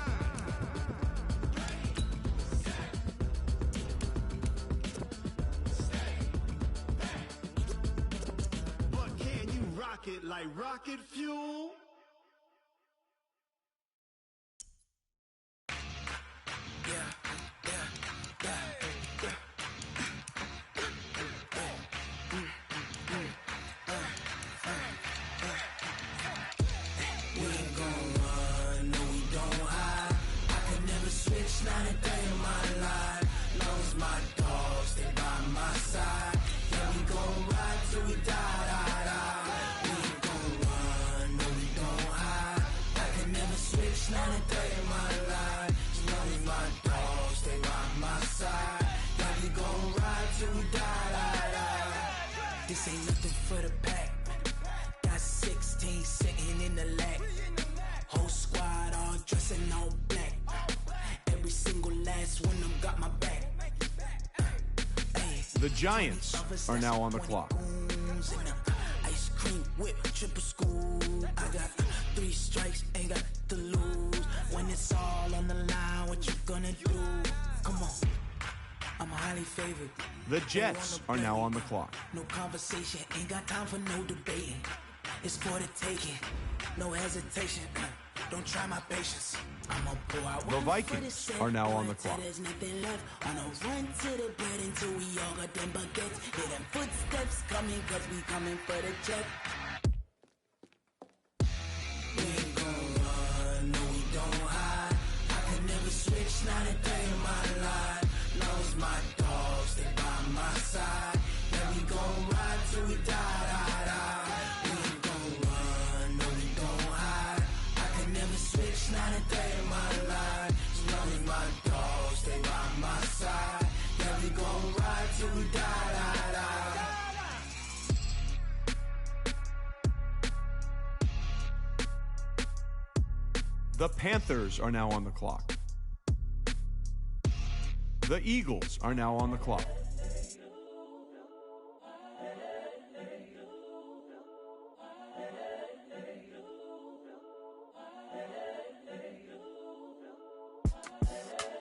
But can you rock it like rocket fuel? We ain't gon' run, no we don't hide. I can never switch, not a day in my life. Long as my dogs stay by my side. Yeah, we gon' ride till we die, die, die. We ain't gon' run, no we don't hide. I can never switch, not a day in my life. As long as my dogs stay by my side. Yeah, we gon' ride till we die, die, die. This ain't nothing for the pack. Got 16 sitting in the lap. Whole squad all dressing all black. Every single last one of them got my back. The Giants are now on the clock. Ice cream whip, triple scoop. I got 3 strikes, ain't got to lose. When it's all on the line, what you gonna do? Come on, I'm highly favored. The Jets are now on the clock. No conversation, ain't got time for no debating. It's for the taking, no hesitation. Don't try my patience. I'm a pour out The one Vikings for the are now on the till clock. there's nothing left. On a run to the bread until we all got them baguettes. Hear them footsteps coming, cause we coming for the check. We ain't gon' run, no we don't hide. I can never switch, not a day in my life. Long as my dogs stay by my side. Yeah, we gon' ride till we die, die, die. We ain't gon' run, no we don't hide. I can never switch, not a day in my life. As long as my dogs stay by my side. Yeah, we gon' ride till we die, die, die. The Panthers are now on the clock. The Eagles are now on the clock.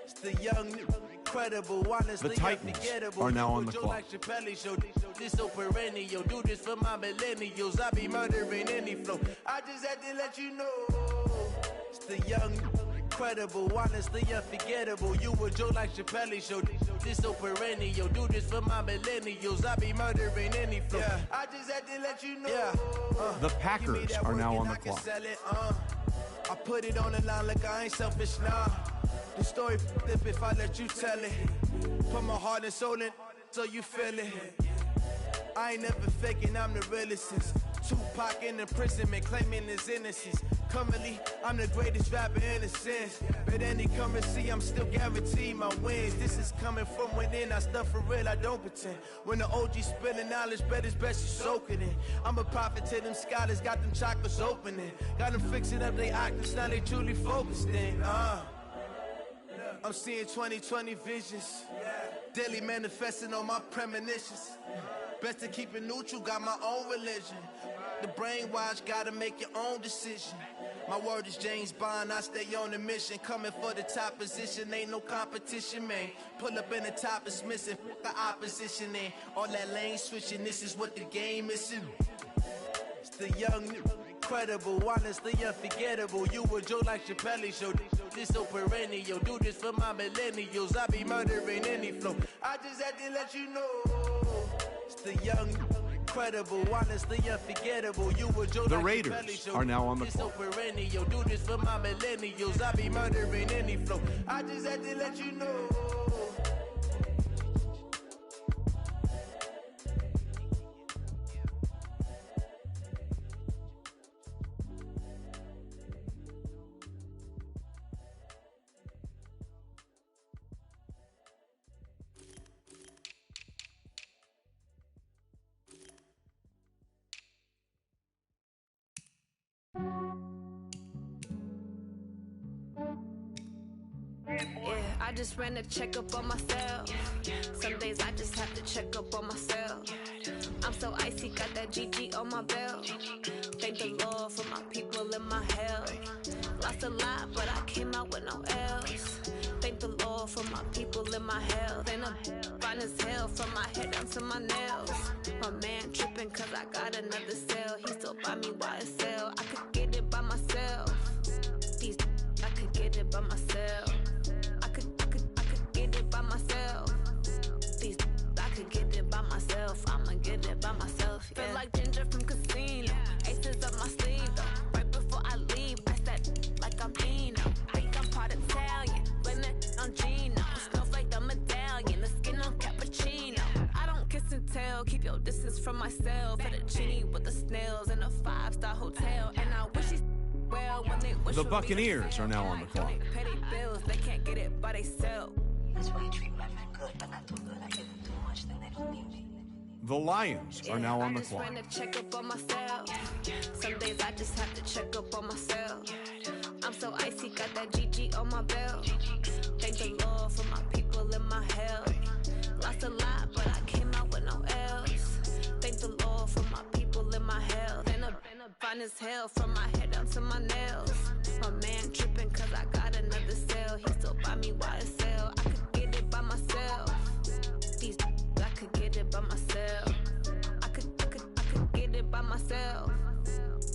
It's the young, incredible, honestly The Titans unforgettable. are now on the Joe clock. like Chappelle show. This so perennial. Do this for my millennials. I be murdering any flow. I just had to let you know. It's the young, incredible, honestly unforgettable. You a Joe like Chappelle show. This so perennial. Do this for my millennials. I be murdering any flow. Yeah. I just had to let you know. The Packers are now on the clock. Sell it, I put it on the line like I ain't selfish, nah. The story flip if I let you tell it. Put my heart and soul in so you feel it. I ain't never faking, I'm the realest since Tupac in imprisonment, claiming his innocence. Currently, I'm the greatest rapper in a sense. But any currency, I'm still guaranteed my wins. This is coming from within, I stuff for real, I don't pretend. When the OG spilling knowledge, bet it's best you soak it in. I'm a prophet to them scholars, got them chakras opening. Got them fixing up they octaves, now they truly focused in. I'm seeing 2020 visions. Daily manifesting on my premonitions. Best to keep it neutral, got my own religion. The brainwash, gotta make your own decision. My word is James Bond, I stay on the mission. Coming for the top position, ain't no competition, man. Pull up in the top is missing, fuck the opposition, and all that lane switching, this is what the game is. It's the young, incredible, honestly unforgettable. You a Joe like Chappelle show, this so perennial. Do this for my millennials, I be murdering any flow. I just had to let you know. It's the young, incredible, honestly unforgettable. You a Joe The like Raiders Chappelle show, are now on the this so clock. perennial. Do this for my millennials, I be murdering any flow. I just had to let you know. Yeah, I just ran a checkup on myself. Some days I just have to check up on myself. I'm so icy, got that GG on my belt. Thank the Lord for my people in my health. Lost a lot, but I came out with no L's. Thank the Lord for my people in my health. And I'm fine as hell from my head down to my nails. My man tripping cause I got another cell. He still buy me YSL. I could get it by myself. These I could get it by myself. I could get it by myself. These I could get it by myself. I'ma get it by myself. Yeah. Feel like Ginger from Casino. Aces up my sleeve though. Right before I leave, I said like I'm Dino. Think I'm part Italian. Blame it on Gino. Snowflake the medallion. The skin on cappuccino. I don't kiss and tell. Keep your distance from myself. Fettuccine with the snails in a 5-star hotel. And I wish he's well when they wish The for me to Buccaneers fail. are now on the clock. Pay their bills, they can't get it by themselves. That's why you treat my man good, but not too good. I give them too much, then they don't need me. The Lions are now on the I just clock. ran a checkup on myself. Some days I just have to check up on myself. I'm so icy, got that GG on my belt. Thank the Lord for my people in my health. Lost a lot, but I came out with no L's. Thank the Lord for my people in my health. And I'm fine as hell from my head down to my nails. My man tripping cause I got another cell. He still buy me YSL. I could get it by myself. These I could get it by myself. I could get it by myself.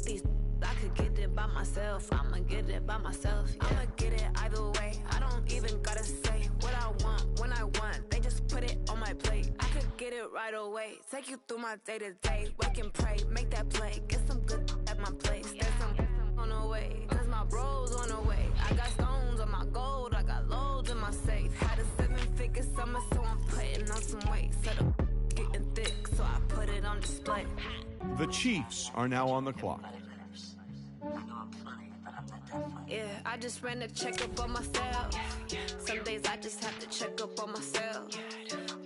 These I could get it by myself. I'ma get it by myself. Yeah. I'ma get it either way. I don't even gotta say what I want when I want. They just put it on my plate. I could get it right away. Take you through my day to day. Wake and pray, make that play. Get some good at my place. There's some on the way. Cause my bros on the way. I got stones on my gold. I got loads in my safe. Had a 7-figure summer, so I'm putting on some weight. Set up getting thick, so I put it on display. The Chiefs are now on the clock. Yeah, I just ran a checkup on myself. Some days I just have to check up on myself.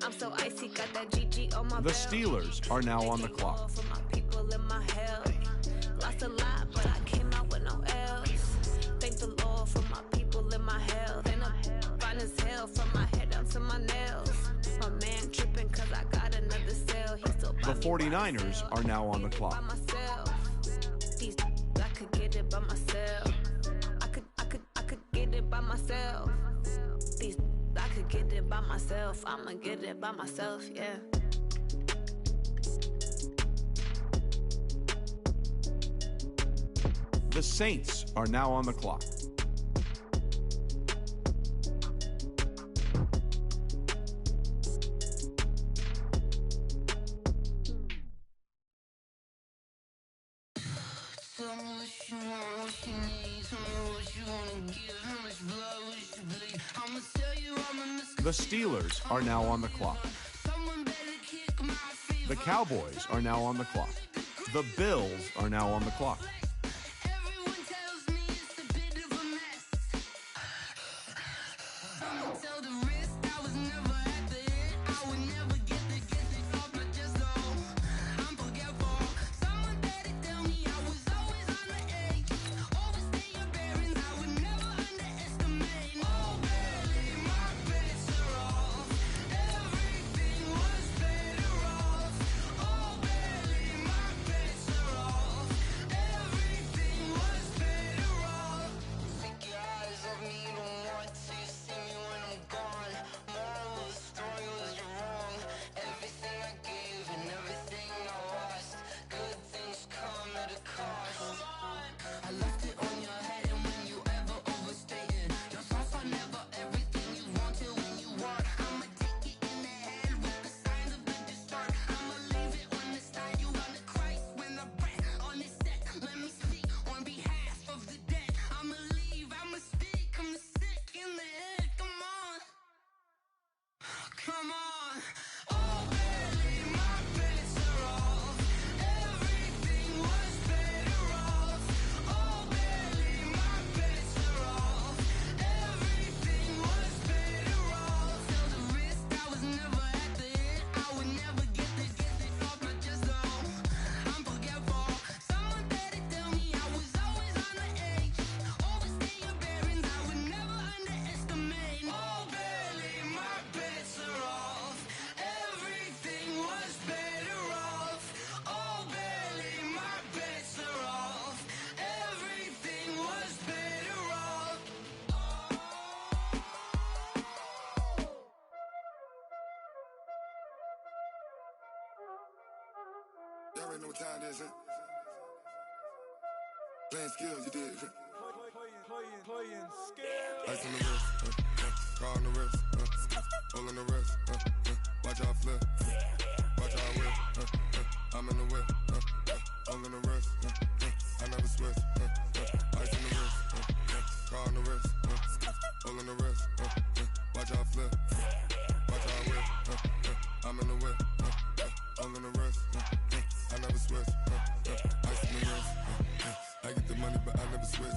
I'm so icy, got that GG on my The belt. Steelers are now on the clock. For my people in my health. Lost a lot, but I came out with no L's. Thank the Lord for my people in my health. And I'm fine as hell from my head down to my nails. My man tripping cause I got another cell. He still The 49ers are now on the clock. These I could get it by myself. I could get it by myself. These I could get it by myself. I'ma get it by myself, yeah. The Saints are now on the clock. The Steelers are now on the clock. The Cowboys are now on the clock. The Bills are now on the clock. already know what time it is, huh? Playing skills, you did. Playing skills. Ice on the wrist, car on the wrist, all on the wrist, watch out flip, watch out whip, I'm in the whip, all on the wrist, I never switch, ice on the wrist, car on the wrist, all on the wrist, watch out flip, watch out whip, I'm in the whip, all on the wrist, I never switch, ice on the wrist, I get the money but I never switch.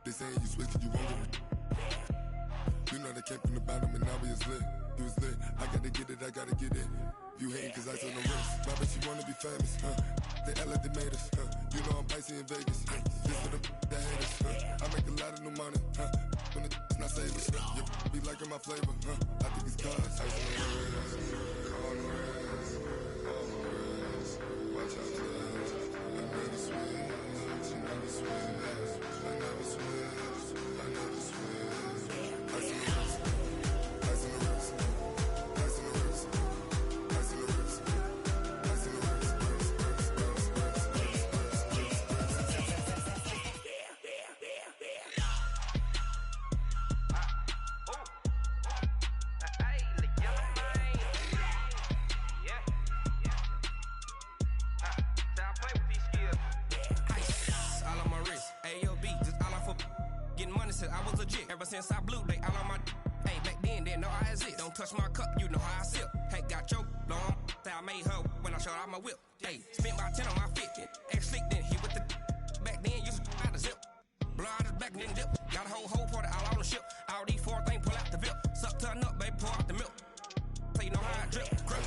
They saying you switch and you won't get it. You know they came from the bottom and now we is lit. You was lit, I gotta get it, I gotta get it. You hating cause ice on the wrist. My bitch, you wanna be famous, They act like they made us, You know I'm icy in Vegas, This for the that hate us, I make a lot of new money, When the not savers, You be liking my flavor, I think it's cause ice on the wrist, on the wrist, on the wrist. Watch out, cuz I never switch, you never switch. I never switch, I never switch. Ice on the wrist, ice on the wrist, ice on the wrist, ice on the wrist, ice on the wrist, I was legit. Ever since I blew, they all on my hey, back then, didn't know I exist. Don't touch my cup, you know how I sip. Hey, got your long, say I made her when I showed out my whip. Hey, spent my 10 on my 50. Ex slick, then hit with the back then, used to out the zip. Blow out his back, then dip. Got a whole party all on the ship. All these four things, pull out the VIP. Suck, turn up, baby, pour out the milk. So you know how I drip. Crap.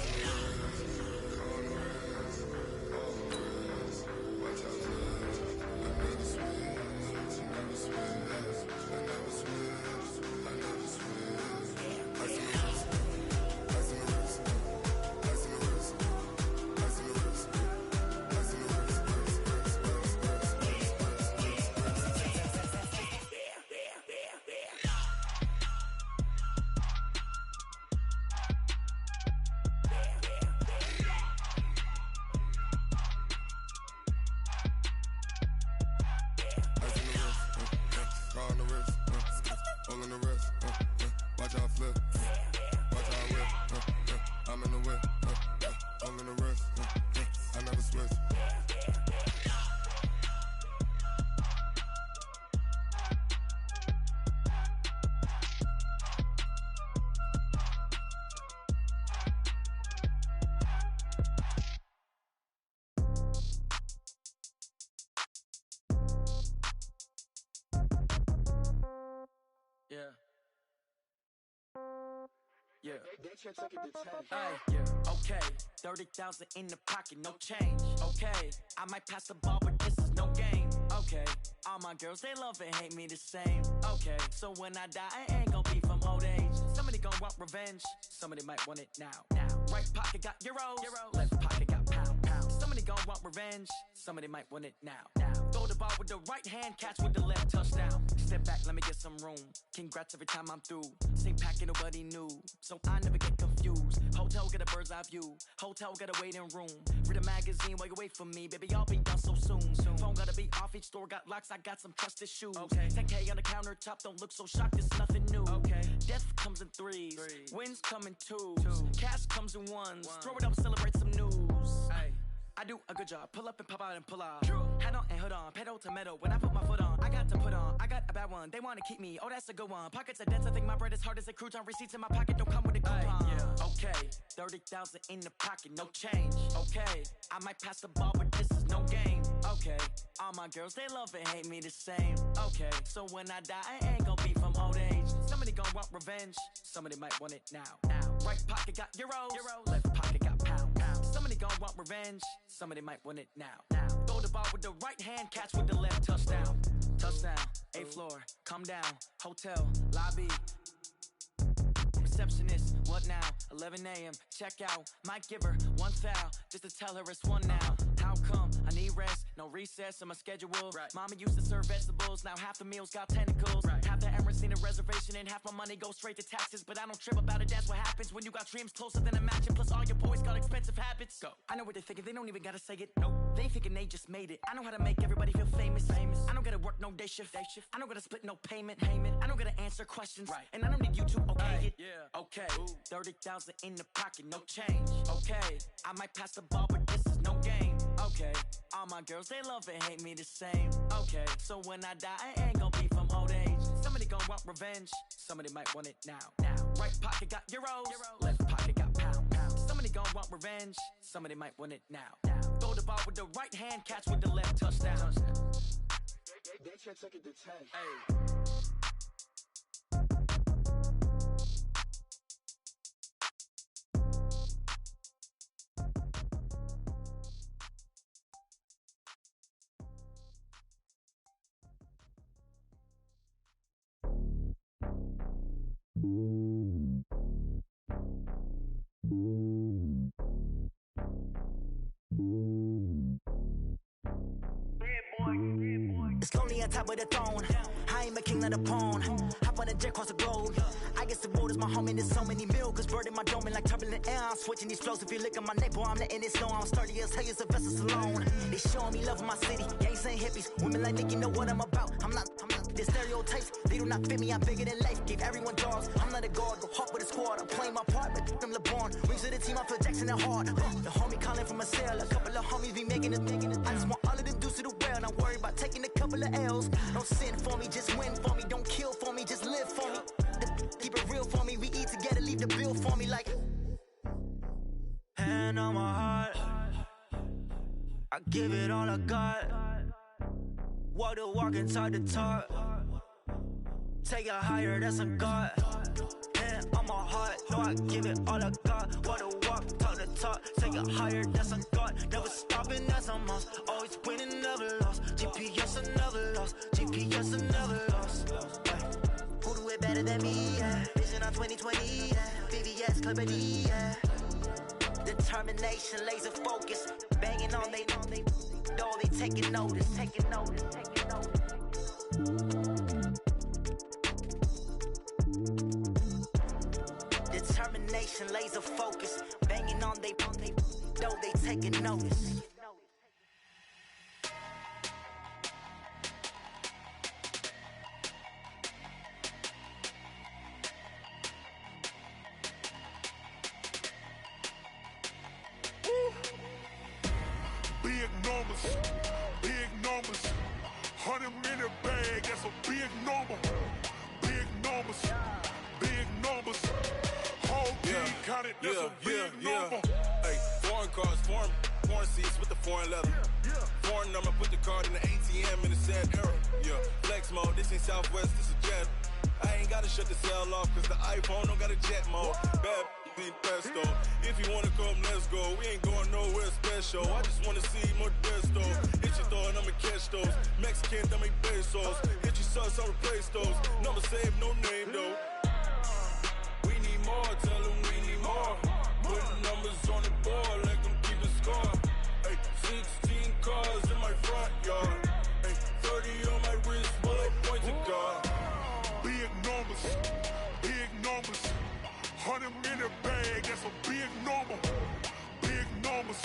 Yeah. Hey, yeah. Okay, 30,000 in the pocket, no change. Okay, I might pass the ball, but this is no game. Okay, all my girls, they love and hate me the same. Okay, so when I die, I ain't gon' be from old age. Somebody gon' want revenge, somebody might want it now. Right pocket got euros, left pocket got pound. Somebody gon' want revenge, somebody might want it now. Throw the ball with the right hand, catch with the left, touchdown. Step back, let me get some room. Congrats every time I'm through. Same packet, nobody knew, so I never get confused. Hotel get a bird's eye view. Hotel get a waiting room. Read a magazine while you wait for me, baby. I'll be done so soon. Phone gotta be off. Each store got locks. I got some trusted shoes. 10K on the countertop. Don't look so shocked. It's nothing new. Death comes in threes. Wins come in twos. Cash comes in ones. Throw it up, celebrate some news. I do a good job. Pull up and pop out and pull out. Head on and hood on. Pedal to metal. When I put my foot on, I got to put on. I got a bad one. They want to keep me. Oh, that's a good one. Pockets are dense. I think my bread is hard as a crouton. Receipts in my pocket don't come with a coupon. Okay, 30,000 in the pocket, no change. Okay, I might pass the ball, but this is no game. Okay, all my girls, they love and hate me the same. Okay, so when I die, I ain't gon' be from old age. Somebody gon' want revenge. Somebody might want it now. Right pocket got euros. Left pocket got pound. Somebody gon' want revenge. Somebody might want it now. Throw the ball with the right hand, catch with the left, touchdown. Touchdown, 8th floor, come down. Hotel, lobby. Receptionist, what now? 11 a.m., check out. Might give her one foul, just to tell her it's one now. How come? I need rest, no recess in my schedule. Mama used to serve vegetables, now half the meals got tentacles. Half the Emirates Seen a reservation and half my money goes straight to taxes. But I don't trip about it, that's what happens when you got dreams closer than a mansion. Plus all your boys got expensive habits. Go. I know what they're thinking, they don't even gotta say it. No, they thinking they just made it. I know how to make everybody feel famous. I don't gotta work no day shift. I don't gotta split no payment. I don't gotta answer questions. Right. And I don't need you to okay it. Yeah. Okay. 30,000 in the pocket, no change. Okay. I might pass the ball, but this is no game. Okay. All my girls, they love and hate me the same. Okay. So when I die, I ain't gonna be from old age. Somebody gonna want revenge. Somebody might want it now. Right pocket got euros. Left pocket got pounds. Somebody gonna want revenge. Somebody might want it now. Throw the ball with the right hand, catch with the left, touchdown. They can't take it to 10. Hey. It's lonely on top of the throne. I ain't a king of the pawn. Hop on a jet across the globe. I guess the road is my home and there's so many milkers birding my dome and like turbulent air. I'm switching these flows. If you look at my neck, boy, I'm letting it snow. I'm sturdy as hell, a vessel alone. They showing me love in my city. Gangs ain't hippies. Women like Nicky know what I'm about. I'm not the stereotypes. They do not fit me. I'm bigger than life. Gave everyone jobs. I'm not a guard. Go hop with a squad. I'm playing my part, but them LeBron. Rings to the team. I feel Jackson and hard. The homie calling from a cell. A couple of homies be making it. I just want all of them dudes to the well. Not worry about taking a couple of L's. Don't sin for me, just win for me. Don't kill for me, just live for me. Keep it real for me. We eat together, leave the bill for me like. Hand on my heart, I give it all I got. Walk the walk and talk the talk. Take it higher, that's a God. Hand on my heart, no, I give it all I got. Walk the walk, talk the talk. Take it higher, that's a God. Never stopping, that's a must. Always winning, never lost. GPS, I never lost. GPS, I never lost. Who do it better than me? Yeah. Vision on 2020. Yeah. VVS, Clipper D. Yeah. Determination, laser focus. Banging on they door, they taking notice. Taking notice. Taking notice. Determination, laser focus. Banging on they door, they taking notice. Big numbers, 100-minute bag, that's a big number. Big numbers, whole team counted, that's a big number. Hey, foreign cars, foreign seats with the foreign leather. Foreign number, put the card in the ATM in the sad era. Yeah, flex mode, this ain't Southwest, this is Jet. I ain't gotta shut the cell off, cause the iPhone don't got a jet mode. Bad need pesto. If you wanna come, let's go. We ain't going nowhere special. I just wanna see more desto. Hit your throw and I'ma catch those. Mexican, that make pesos. Hit your sus, I'll replace those. Number saved, no name though. We need more, tell them we need more. Putting numbers on the board, let them keep the score. Hey, 16 cars in my front yard. Hey, 30 on my wrist, bullet point to God. Big numbers, 100-minute bag, that's a big number. Big numbers,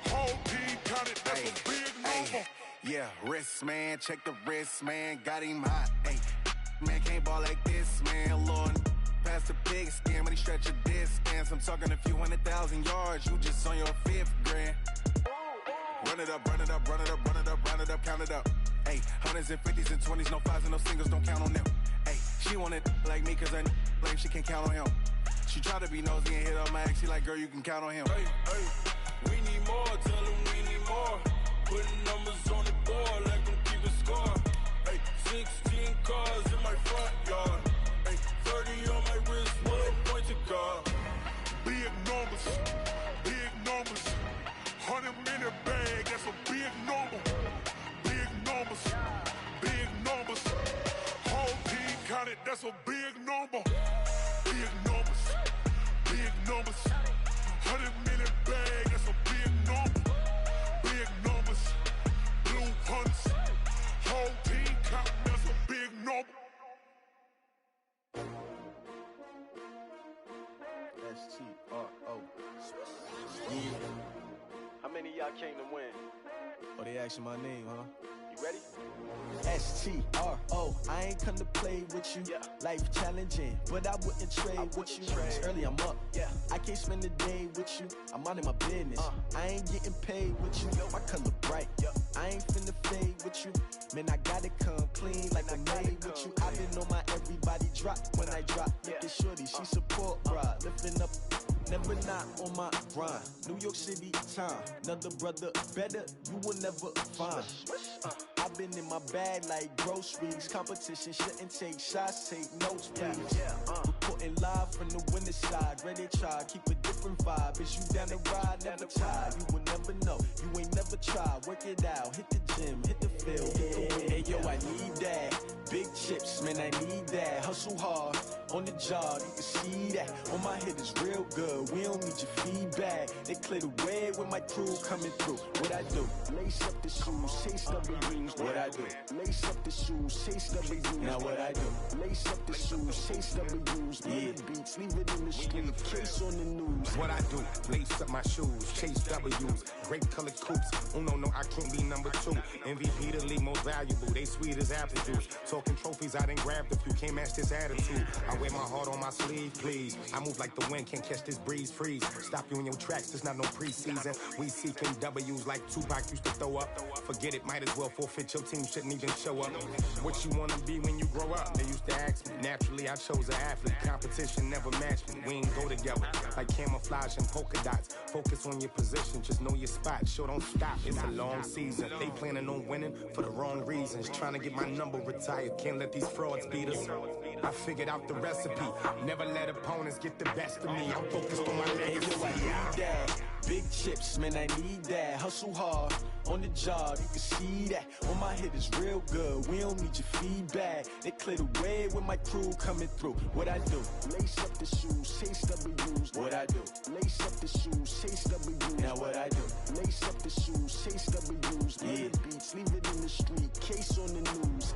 whole team counted, that's a big number. Yeah, wrist, man, check the wrist, man, got him hot. Ay, man, can't ball like this, man, Lord. Past the pig skin, when he stretch a distance. I'm talking a few 100,000 yards, you just on your 5th grand. Run it up, count it up. Ay, hundreds and 50s and 20s, no 5s and no singles, don't count on them. Ay, she want it like me, cause her lame, she can't count on him. She try to be nosy and hit up my ex, she like, girl, you can count on him. Hey, we need more, tell them we need more. Putting numbers on the board, let them keep the score. Hey, 16 cars in my front yard. Hey, 30 on my wrist, bullet point to God. Big numbers, 100-minute bag, that's a big number. Big numbers, whole team counted, that's a big number. Big numbers, 100-minute bag, that's a big number. Big numbers, blue hunts, whole team counting, that's a big Oh, they asking my name, huh? You ready? STRO, I ain't come to play with you. Life challenging, but I wouldn't trade with you. It's early, I'm up. I can't spend the day with you. I'm minding my business. I ain't getting paid with you. My color bright. I ain't finna fade with you. Man, I gotta come clean like I'm made with you. I been on my everybody drop when I drop. Look at shorty, she support, bruh. Lifting up, never not on my grind. New York City time, another brother better, you will never find. I've been in my bag like groceries. Competition shouldn't take shots, take notes, please. Reporting live from the winter side. Ready to try, keep a different vibe. Is you down the ride, never tired. You will never know, you ain't never tried. Work it out, hit the gym, hit the field, hit the win. Hey yo, I need that. Big chips, man, I need that. Hustle hard, on the job, you can see that. On my head is real good, we don't need your feedback. They clear the way with my crew coming through. What I do? Lace up the shoes, chase W's. What I do? Lace up the shoes, chase W's. Now what I do? Lace up the shoes, chase W's. Yeah, beats, leave it in the street, case on the news. What I do? Lace up my shoes, chase W's. Great colored coops. Oh no, I can't be number 2. MVP the league most valuable. They sweet as apple juice. Talking trophies, I done grabbed a few. Can't match this attitude. I wear my heart on my sleeve, please. I move like the wind, can't catch this breeze. Freeze. Stop you in your tracks. There's not no preseason. We seeking W's like Tupac used to throw up. Forget it, might as well forfeit. Your team shouldn't even show up. What you wanna be when you grow up? They used to ask me. Naturally, I chose an athlete. Competition never matched me. We ain't go together like camouflage and polka dots. Focus on your position, just know your spot. Sure, don't stop. It's a long season. They planning on winning for the wrong reasons. Trying to get my number retired. Can't let these frauds beat us. I figured out the recipe. Never let opponents get the best of me. I'm focused on my legacy. I need that. Big chips, man, I need that. Hustle hard, on the job, you can see that. On my head is real good, we don't need your feedback. They clear the way with my crew coming through. What I do? Lace up the shoes, chase W's. What I do? Lace up the shoes, chase W's. Now what I do? Lace up the shoes, chase W's. Yeah, beats, leave it in the street, case on the news.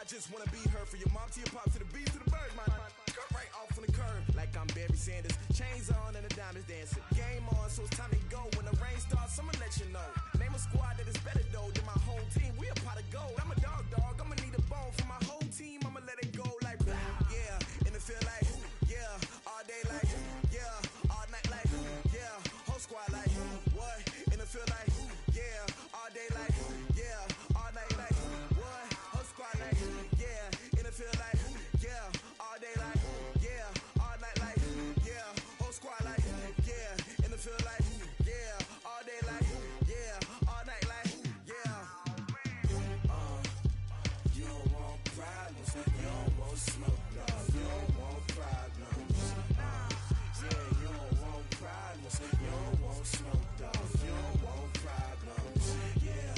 just wanna be her. For your mom to your pop to the beat to the birds, man. Cut right off on the curb like I'm Barry Sanders. Chains on and the diamonds dancing. Game on, so it's time to go. When the rain starts, I'ma let you know. Name a squad that is better though than my whole team. We a pot of gold. I'm a dog. I'ma need a bone for my whole team. I'ma let it go like yeah. And it feel like yeah. All day like yeah. All night like yeah. Whole squad like what? And it feel like yeah. All day like yeah. All night like what? Whole squad like yeah. And it feel like yeah. All day like yeah. All night like yeah. Whole squad like yeah. And it feel like yeah. All day like yeah. All night like yeah. You don't want problems. You don't want smoke, dog. You don't want problems. Yeah, you don't want problems. You don't want smoke, dog. You don't want problems. Yeah,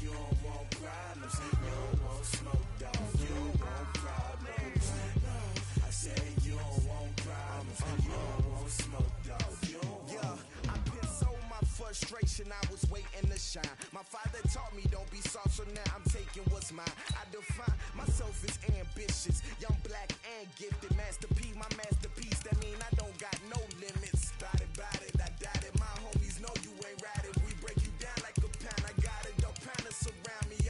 you don't want problems. You don't want smoke, dog. You don't want problems. No, I said you don't want problems. You don't want smoke, dog. You don't want. Yeah, I put so my frustration. I was waiting to shine. My father taught me don't be soft, so now I'm taking what's mine. I define myself as ambitious, young, black, and gifted. Master P, my masterpiece. That mean I don't got no limits. Bout it, I doubt it. My homies know you ain't ride it. We break you down like a pound. I got it, don't pound to surround me.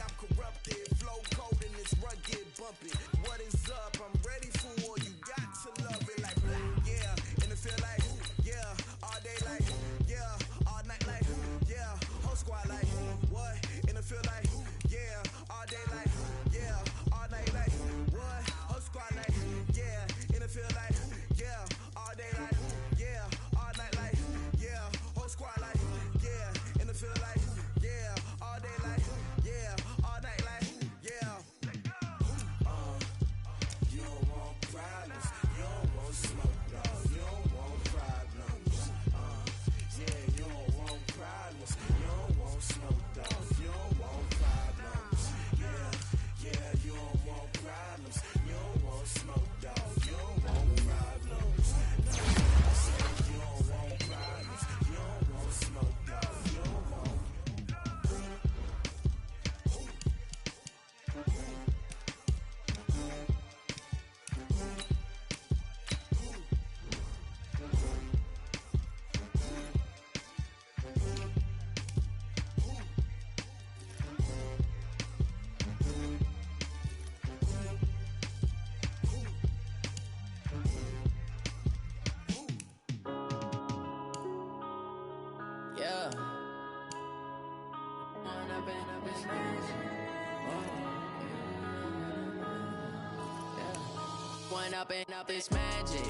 One up and up is magic.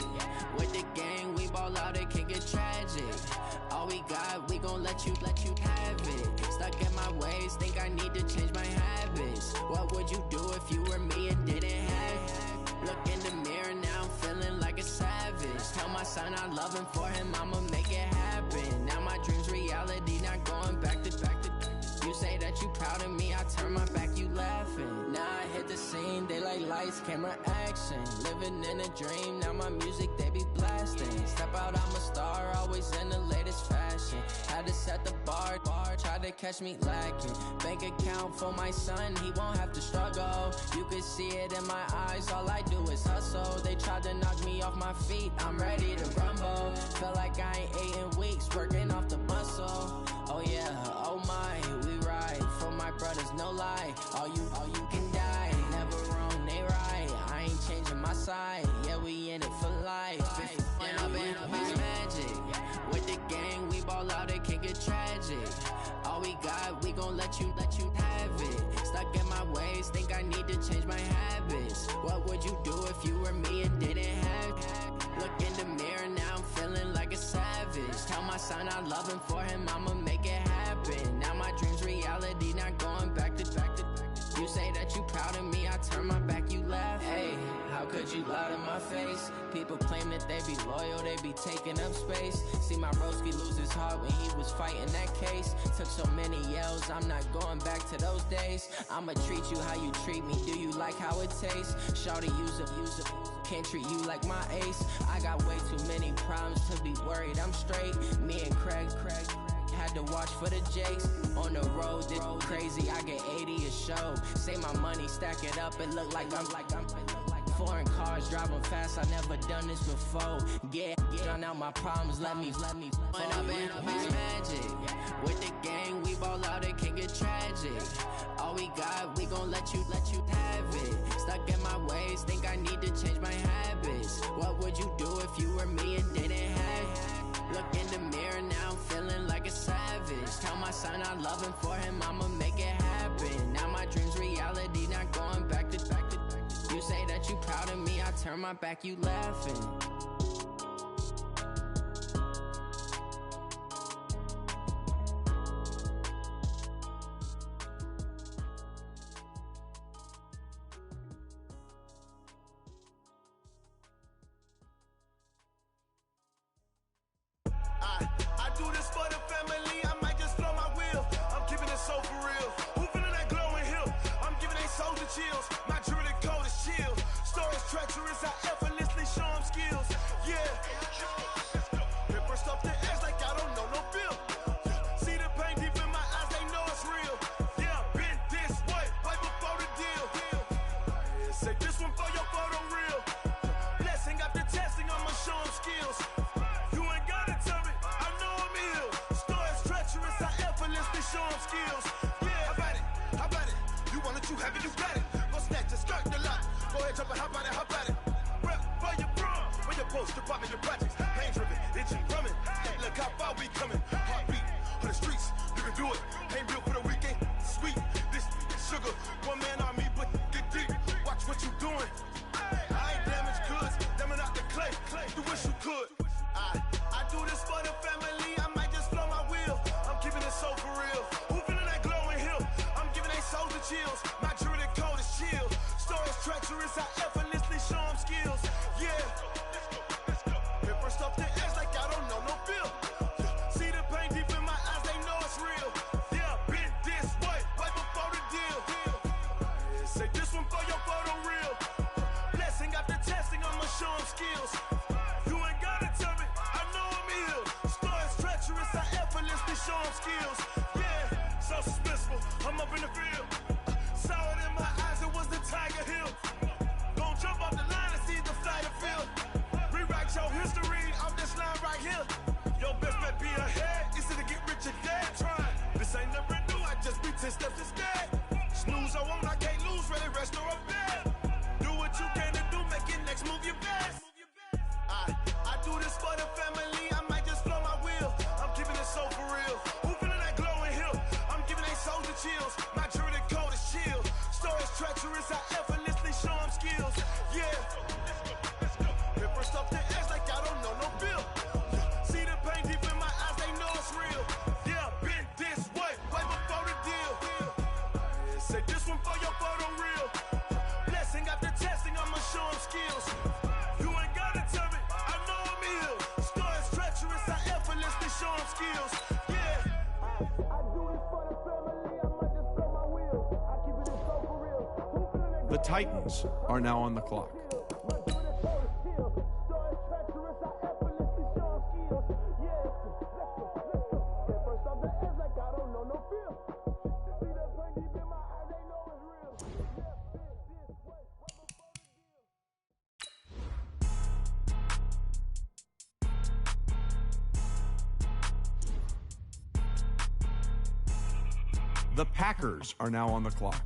With the gang, we ball out, it can get tragic. All we got, we gon' let you have it. Stuck in my ways, think I need to change my habits. What would you do if you were me and didn't have it? Look in the mirror, now I'm feeling like a savage. Tell my son I love him, for him I'ma make it happen. Now my dream's reality, not going back to. You say that you proud of me, I turn my back, you laughing. Now I hit the scene, they like lights, camera, action. Living in a dream, now my music, they be blasting. Step out, I'm a star, always in the latest fashion. Had to set the bar, try to catch me lacking. Bank account for my son, he won't have to struggle. You can see it in my eyes, all I do is hustle. They tried to knock me off my feet, I'm ready to rumble. Feel like I ain't ate in weeks, working off the muscle. Oh yeah, oh my, we ride for my brothers, no lie. All you can die, never wrong, they right. I ain't changing my side, yeah, we in it for life. When up and up is magic. With the gang, we ball out, it can get tragic. All we got, we gon' let you have it. Stuck in my ways, think I need to change my habits. What would you do if you were me and didn't have it? Look in the mirror, now I'm feeling like a savage. Tell my son I love him, for him I'ma make it happen. Now my dream's reality, not going back to. You say that you proud of me, I turn my back, you laugh. Hey, how could you lie to my face? People claim that they be loyal, they be taking up space. See my broski lose his heart when he was fighting that case. Took so many yells, I'm not going back to those days. I'ma treat you how you treat me, do you like how it tastes? Shawty, use a can't treat you like my ace. I got way too many problems to be worried, I'm straight. Me and Craig had to watch for the Jakes. On the road, this crazy, I get 80 a show. Say my money, stack it up, it look like I'm foreign cars, driving fast, I never done this before. Get drown out my problems, let me When up and up is magic. With the gang, we ball out, it can get tragic. All we got, we gon' let you have it. Stuck in my ways, think I need to change my habits. What would you do if you were me and didn't have it? Look in the mirror, now I'm feeling like a savage. Tell my son I love him, for him I'ma make it happen. Now my dream's reality, not going back to. You say that you proud of me, I turn my back, you laughing. I do this for the family, I might just blow my wheel. I'm keeping it so for real. Who feeling that glowing hill? I'm giving they soldier chills. My jewelry code is chill. Stories treacherous, I effortlessly show them skills. Yeah. Paper stuff the edge like I don't know no bill. See the pain deep in my eyes, they know it's real. Yeah, been this way, right before the deal. Say this one for your photo reel. Blessing after testing, I'ma show them skills. You ain't gotta tell me, I know I'm ill. Stories treacherous, I effortlessly show them skills. Yeah, how about it? You want it, you have it, you got it. Go snatch it, skirt the lot. Go ahead, jump it, how about it? Rep for your prom, when you're post, you're popping your projects. Pain driven, itching, drumming. Look how far we coming. Heartbeat on the streets, you can do it. Ain't real for the weekend, sweet. This sugar, one man army, but get deep. Watch what you doing. I ain't damaged goods, them are not the clay. You wish you could. I do this for the family, I might just blow my wheel. I'm keeping it so for real. Who feeling that glowing hill? I'm giving they soldier chills. My jewelry code is chill. Stories treacherous, I effortlessly show them skills. Yeah. Paper stuff the edge like I don't know no bill. See the pain deep in my eyes, they know it's real. Yeah, been this way, right before the deal. Say this one for your photo reel. Blessing after testing, I'ma show them skills. You ain't gotta tell me, I know I'm ill. Stories treacherous, I effortlessly show them skills. Yeah, so suspenseful, I'm up in the field. Saw it in my eyes, it was the Tiger Hill. Gon' jump off the line and see the flyer field. Rewrite your history off this line right here. Your best bet be ahead, it's to get rich or dead. Trying, this ain't never new, I just be 10 steps instead. Snooze, I won't, I can't lose, ready, rest or a bed. Do what you can to do, make your next move your best. I do this for the family, I might just blow my wheel. I'm keeping it so for real. Who feeling that glowing hill? I'm giving they soldier chills. My jewelry code is chill. Stories treacherous, I effortlessly show them skills. Yeah. Say this one for your photo reel. Blessing after testing, I'ma show him skills. You ain't gotta tell me, I know I'm ill. Stories treacherous, I effortlessly show him skills. Yeah. I do this for the family, I might just throw my wheel. I keep it so for real. The Titans are now on the clock. The Packers are now on the clock.